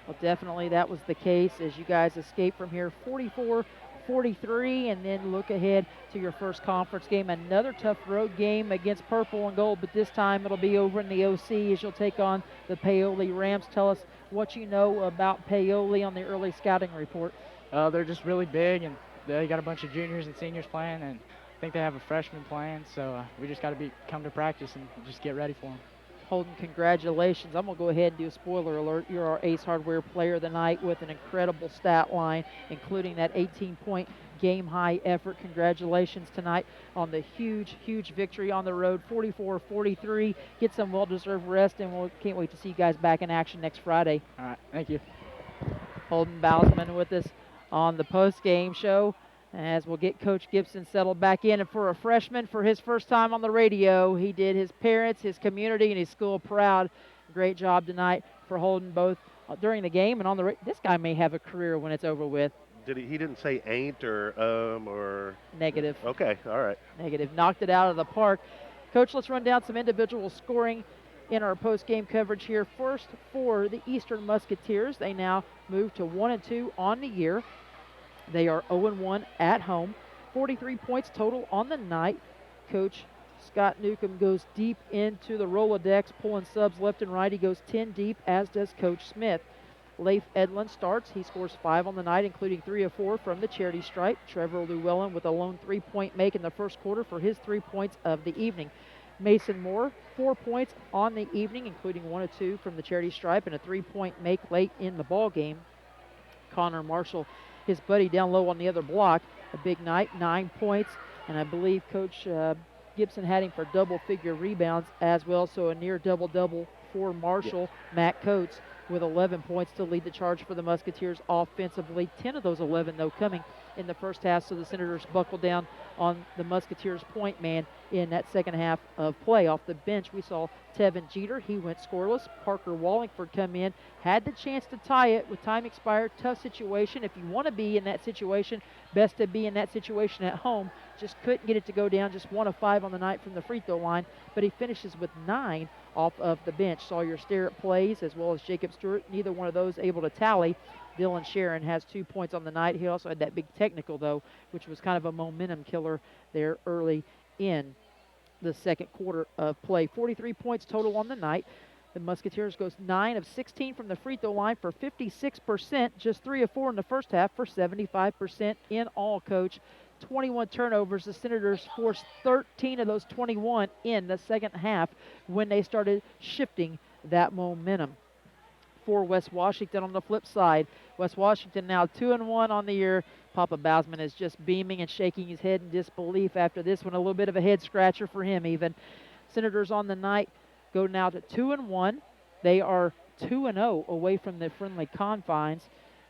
Well, definitely that was the case as you guys escape from here 44-43, and then look ahead to your first conference game. Another tough road game against Purple and Gold, but this time it'll be over in the OC as you'll take on the Paoli Rams. Tell us what you know about Paoli on the early scouting report. They're just really big, and they got a bunch of juniors and seniors playing, and I think they have a freshman playing, so we just got to come to practice and just get ready for them. Holden, congratulations. I'm going to go ahead and do a spoiler alert. You're our Ace Hardware Player of the Night with an incredible stat line, including that 18-point game-high effort. Congratulations tonight on the huge, huge victory on the road, 44-43. Get some well-deserved rest, and we can't wait to see you guys back in action next Friday. All right, thank you. Holden Bousman with us on the post-game show as we'll get Coach Gibson settled back in. And for a freshman, for his first time on the radio, he did his parents, his community, and his school proud. Great job tonight for Holden, both during the game and on the this guy may have a career when it's over with. He didn't say ain't or Negative. Okay, all right. Negative. Knocked it out of the park. Coach, let's run down some individual scoring in our post-game coverage here. First, for the Eastern Musketeers, they now move to 1-2 on the year. They are 0-1 at home. 43 points total on the night. Coach Scott Newcomb goes deep into the Rolodex, pulling subs left and right. He goes 10 deep, as does Coach Smith. Leif Edlin starts. He scores 5 on the night, including 3 of 4 from the charity stripe. Trevor Llewellyn with a lone 3-point make in the first quarter for his 3 points of the evening. Mason Moore, 4 points on the evening, including 1 of 2 from the charity stripe and a 3-point make late in the ball game. Connor Marshall, his buddy down low on the other block, a big night, 9 points, and I believe Coach Gibson had him for double-figure rebounds as well, so a near double-double for Marshall. Yes. Matt Coates with 11 points to lead the charge for the Musketeers offensively. 10 of those 11, though, coming in the first half, so the Senators buckled down on the Musketeers' point man in that second half of play. Off the bench, we saw Tevin Jeter. He went scoreless. Parker Wallingford come in, had the chance to tie it with time expired. Tough situation. If you want to be in that situation, best to be in that situation at home. Just couldn't get it to go down. Just 1 of 5 on the night from the free throw line, but he finishes with 9 off of the bench. Sawyer Sterrett plays, as well as Jacob Stewart. Neither one of those able to tally. Dylan Sharon has 2 points on the night. He also had that big technical, though, which was kind of a momentum killer there early in the second quarter of play. 43 points total on the night. The Musketeers goes 9 of 16 from the free throw line for 56%, just 3 of 4 in the first half for 75% in all, Coach. 21 turnovers. The Senators forced 13 of those 21 in the second half when they started shifting that momentum. For West Washington on the flip side, West Washington now 2-1 on the year. Papa Bousman is just beaming and shaking his head in disbelief after this one. A little bit of a head scratcher for him even. Senators on the night go now to 2-1. They are 2-0 away from the friendly confines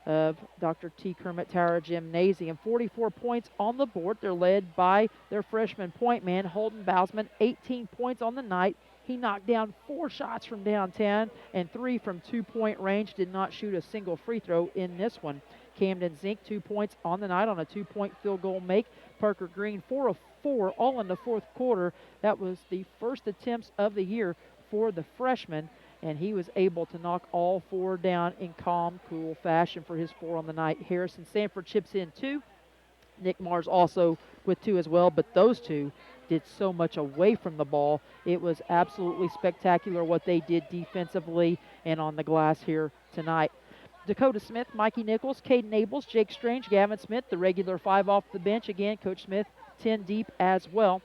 of Dr. T. Kermit Tower Gymnasium. 44 points on the board. They're led by their freshman point man, Holden Bousman. 18 points on the night. He knocked down 4 shots from downtown and 3 from 2-point range. Did not shoot a single free throw in this one. Camden Zink, 2 points on the night on a 2-point field goal make. Parker Green, 4 of 4, all in the fourth quarter. That was the first attempts of the year for the freshman, and he was able to knock all 4 down in calm, cool fashion for his 4 on the night. Harrison Sanford chips in 2. Nick Mars also with 2 as well, but those 2 did so much away from the ball. It was absolutely spectacular what they did defensively and on the glass here tonight. Dakota Smith, Mikey Nichols, Caden Abels, Jake Strange, Gavin Smith, the regular 5 off the bench. Again, Coach Smith 10 deep as well.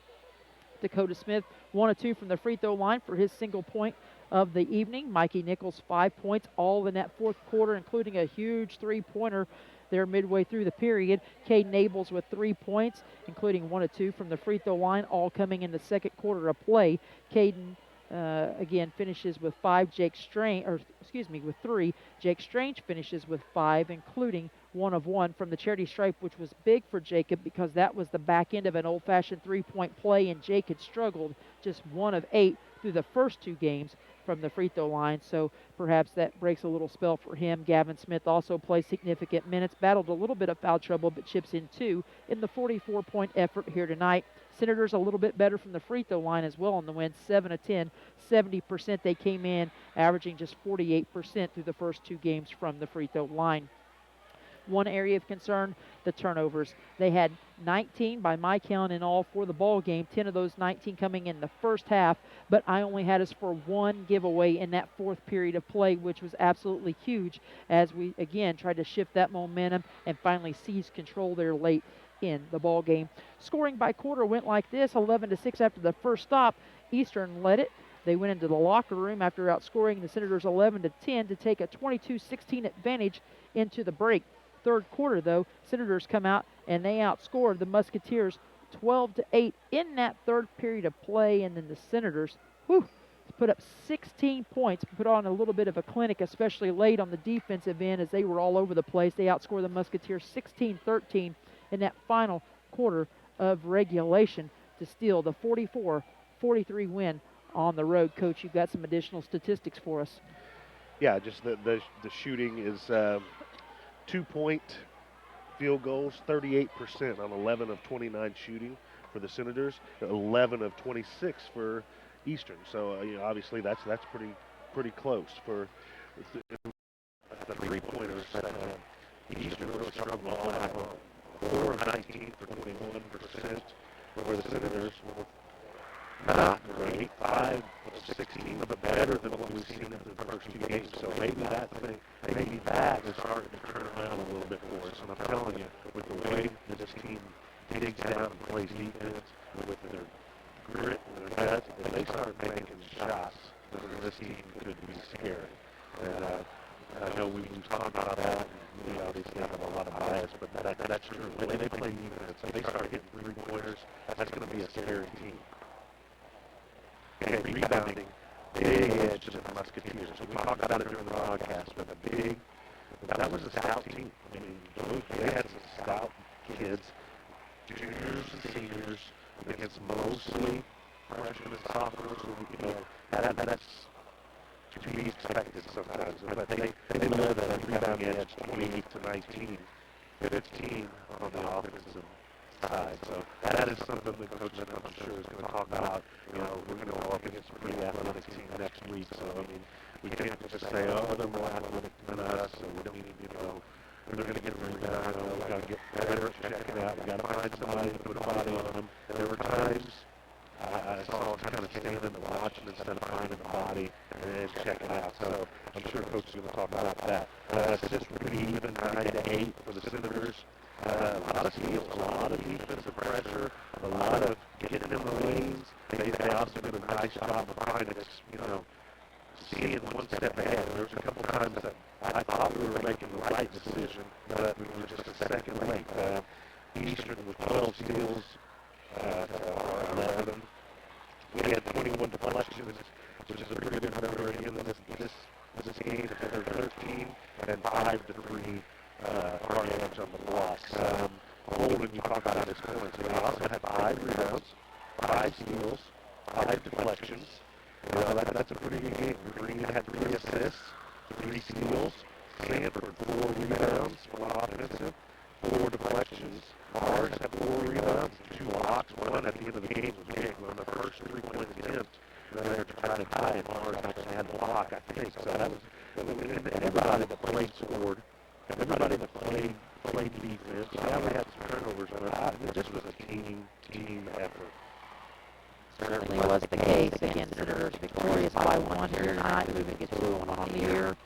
Dakota Smith 1 of 2 from the free throw line for his single point of the evening. Mikey Nichols 5 points, all in that fourth quarter, including a huge 3-pointer there midway through the period. Caden Abels with 3 points, including 1 of 2 from the free throw line, all coming in the second quarter of play. Caden again finishes with 5. With 3. Jake Strange finishes with 5, including 1 of 1 from the charity stripe, which was big for Jacob because that was the back end of an old-fashioned 3-point play, and Jake had struggled, just 1 of 8 through the first 2 games from the free throw line, so perhaps that breaks a little spell for him. Gavin Smith also plays significant minutes, battled a little bit of foul trouble, but chips in 2 in the 44-point effort here tonight. Senators a little bit better from the free throw line as well on the win, 7 of 10, 70% they came in, averaging just 48% through the first 2 games from the free throw line. One area of concern, the turnovers. They had 19 by my count in all for the ball game, 10 of those 19 coming in the first half, but I only had us for 1 giveaway in that fourth period of play, which was absolutely huge as we, again, tried to shift that momentum and finally seize control there late in the ball game. Scoring by quarter went like this, 11-6 after the first stop. Eastern led it. They went into the locker room after outscoring the Senators 11-10 to take a 22-16 advantage into the break. Third quarter, though, Senators come out and they outscored the Musketeers 12-8 in that third period of play, and then the Senators, put up 16 points, put on a little bit of a clinic, especially late on the defensive end as they were all over the place. They outscored the Musketeers 16-13 in that final quarter of regulation to steal the 44-43 win on the road. Coach, you've got some additional statistics for us. Yeah, just the shooting is 2-point field goals, 38% on 11 of 29 shooting for the Senators, 11 of 26 for Eastern. So obviously that's pretty close for the 3-pointers. Eastern really struggled all night long. 4 of 19 for 21%, where the Senators were not great, 5 of 16, but better than what we've seen in the first 2 games. So maybe that is starting to turn around a little bit for us. And I'm telling you, with the way that this team digs down and plays defense, with their grit and their guts, if they start making shots, then this team could be scary. And I know we've talked about that, and we obviously have a lot of bias, but that's true. When they play defense, if they start hitting 3-pointers, that's going to be a scary team. Okay, rebounding, big edge to the Musketeers. We talked about it during the broadcast, but that was a stout team. I mean, they had some stout kids, juniors and seniors, against mostly freshmen and sophomores. That's to be expected sometimes. But they led that rebounding edge 28-19, 15 on the offensive side. So that is something that Coach I'm sure is going to talk about. We're going to go up against a pretty athletic team next week. So, I mean, we can't just say, they're more athletic than us, so we don't need, they're going to get a rebound. We've got to get better at checking out. We've got to find somebody to put a body on them. There were times I saw us kind of standing and watching instead of finding the body and checking out. So I'm sure Coach is going to talk about that. It's just pretty even, 9-8 for the Senators. A lot of steals, a lot of defensive pressure, a lot of getting in the lanes. They also did a nice job of finding us, seeing one step ahead. There was a couple times that I thought we were making the right decision, but we were just a second late. Eastern with 12 steals, 11. We had 21 deflections, which is a pretty good number. Again, this game, they're 13 and 5-3 yards on the blocks. Holden, you talk about his points. They also had 5 rebounds, 5 steals, 5 deflections. That's a pretty good game. Green had 3 assists, 3 steals. Sanford, 4 rebounds, 1 offensive, 4 deflections. Mars had 4 rebounds, 2 blocks. 1 at the end of the game was big. On the first 3-point attempt, they were trying to tie, and Mars actually had a block, I think. So that was, everybody that played scored. Everybody that played defense. Yeah, we had some turnovers, but it just was a team effort. Certainly was the case. Again, Senators victorious by 1 here tonight, moving to 2-1 on the year.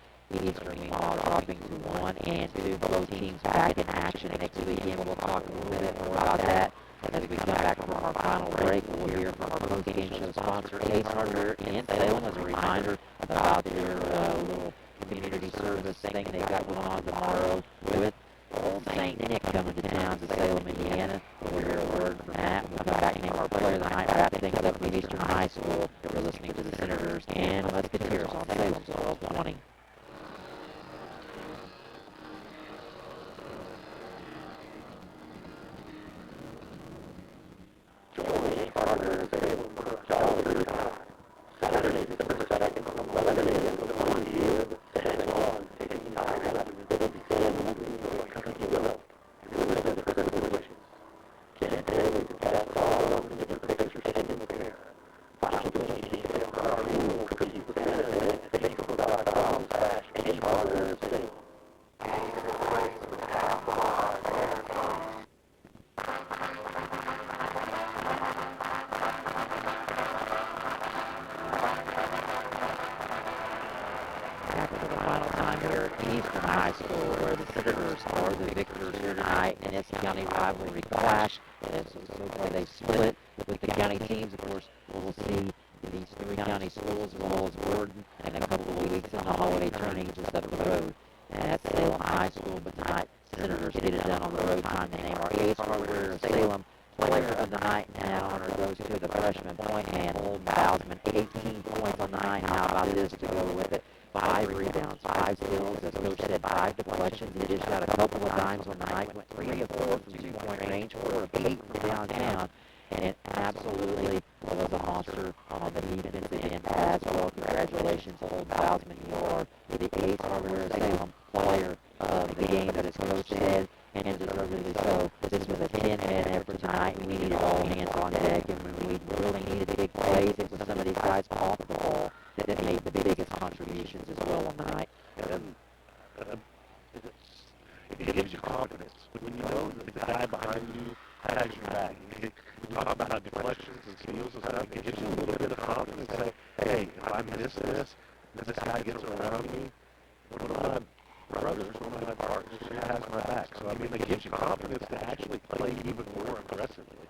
Eastern, meanwhile, dropping to 1 and 2. Both teams back in action next weekend. We'll talk a little bit more about that as we come back from our final break. We'll hear from our post-game show sponsor, Ace Hardware in Salem, as a reminder about their little community service thing they got going on tomorrow with Old St. Nick coming to town to Salem, Indiana. We'll hear a word from that. We'll come back and name our player of the night, wrap things up with Eastern High School. We're listening to the Senators and Musketeers on Salem's 1220. Joey Carter in Salem for a jolly good time. Saturday, December 2nd from 11 a.m. to 1 p.m. Santa Claus taking time out of the busy Salem to enjoy cookie dough. You're listening to Christmas Wishes. Can't wait to pass it all over to get the picture taken with care. Watch the cookie detail for our annual cookie with Santa at Facebook.com/Ace Hardware in Salem. Eastern High School, where the Senators are the victors here tonight in its county rivalry clash. And so they split with the county teams. Of course, we'll see these three county schools, as well as Gordon, and a couple of weeks in the holiday tourney just up the road. And that's Salem High School, but tonight, Senators get it done on the road. Time to name our Ace Hardware Salem Player of the Night, and that honor goes to the freshman point man, Holden Bousman, 18 points on the night. How about this to go with it? 5 rebounds, 5 steals, as Coach said, 5 deflections. He just got a couple of dimes on the night, went 3 of 4 from 2-point range, 4 of 8 from downtown, and it absolutely was a monster on the defensive end as well. Congratulations, Holden Bousman. You are the Ace Hardware Salem Player of the game, that as Coach said, and deservedly so. This was a 10-man effort tonight. We needed all hands on deck, and we really needed big plays. It was some of these guys off the ball that made the biggest contributions as well on the night. And it gives you confidence when you know that the guy behind you has your back. You talk about deflections and steals and stuff. It gives you a little bit of confidence. Say, hey, if I miss this, if this guy gets around me, one of my brothers, one of my partners, has my back. So, I mean, it gives you confidence to actually play even more aggressively.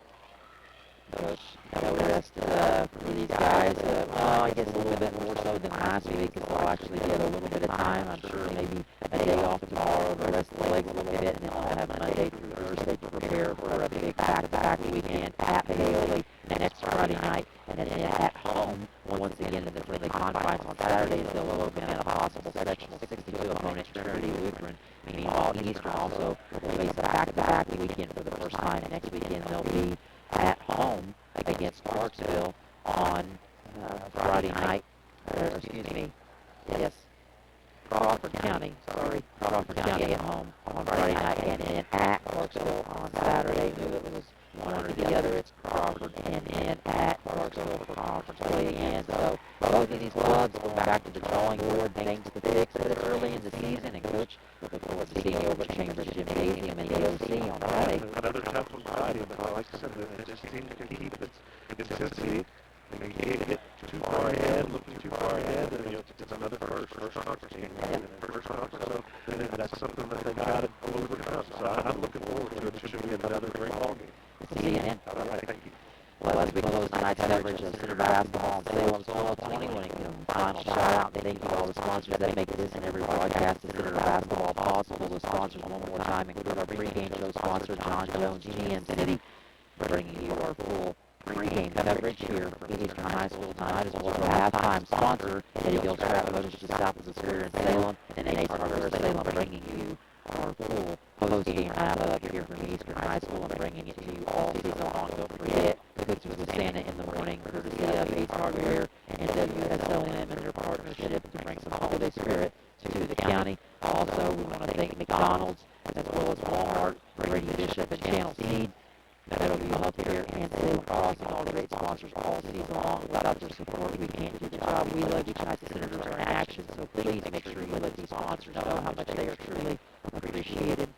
No rest for these guys. Well, I guess a little bit more so than last week, because they'll actually get a little bit of time. I'm sure maybe a day off tomorrow, the rest of the legs a little bit, and then they'll have Monday through Thursday to prepare for a big back-to-back weekend at Paoli next Friday night, and then at home once again in the friendly confines on Saturdays. They'll open at a possible sectional 62 opponent, Trinity Lutheran. Meanwhile, Eastern also will face a back-to-back weekend for the first time. Next weekend they'll be at home against Clarksville on Friday night, Crawford County at home on Friday night, and then at Clarksville on Saturday. Knew it was one or the other. It's Crawford and then at Clarksville for conference play again. So both of these clubs go back to the drawing board, things to fix early in the season, and Coach, look forward to seeing you over at Chambers Gymnasium in the OC on Friday. Another tough one Friday, but like I said, it just seems to keep its consistency. You can't get too far ahead, looking too far ahead, and it's another first conference game, and first conference, so then that's something that they've got to overcome. So I'm looking forward to it. It should be another great ball game. See you then. All right, thank you. Well, as we close tonight's coverage of Senator basketball and Salem's 12-20, want to give a final shout-out and thank you to all the sponsors that make this and every broadcast of Senator basketball possible. The sponsors, one more time, include our pregame show sponsor, John Jones, GM City, bringing you our full pregame coverage here from Eastern High School tonight, as well as our halftime sponsor, Eddie Gill Scrap Motors, just south of the Superior in Salem, and Ace Hardware Salem, bringing you our full post-game wrap-up here from Eastern High School and bringing it to you all season long. Don't forget, the Cookies with Santa in the morning, courtesy of Ace Hardware and WSLM and their partnership to bring some holiday spirit to the county. Also, we want to thank McDonald's, as well as Walmart, Brady Bishop, and Channel Seed, Meadowview Healthcare, and Salem Crossing, all great sponsors all season long. Without their support, we can't do the job we love. Each night the Senators are in action, so please make sure you let these sponsors know how much they are truly appreciated.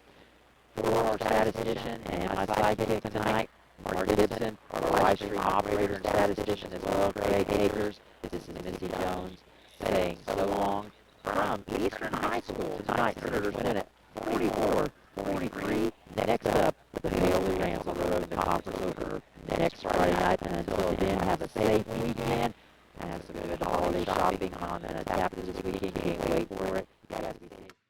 For our statistician and my sidekick tonight, Mark Gibson, our live stream operator and statistician as well, Craig Akers, this is Missy Jones saying so long from Eastern High School. Tonight, Senators win it 44-43. Next up, the Paoli Rams on the road to the conference opener next Friday night. And until then, have a safe weekend and have some good holiday shopping on and adapt to this weekend. Can't wait for it. You guys be safe.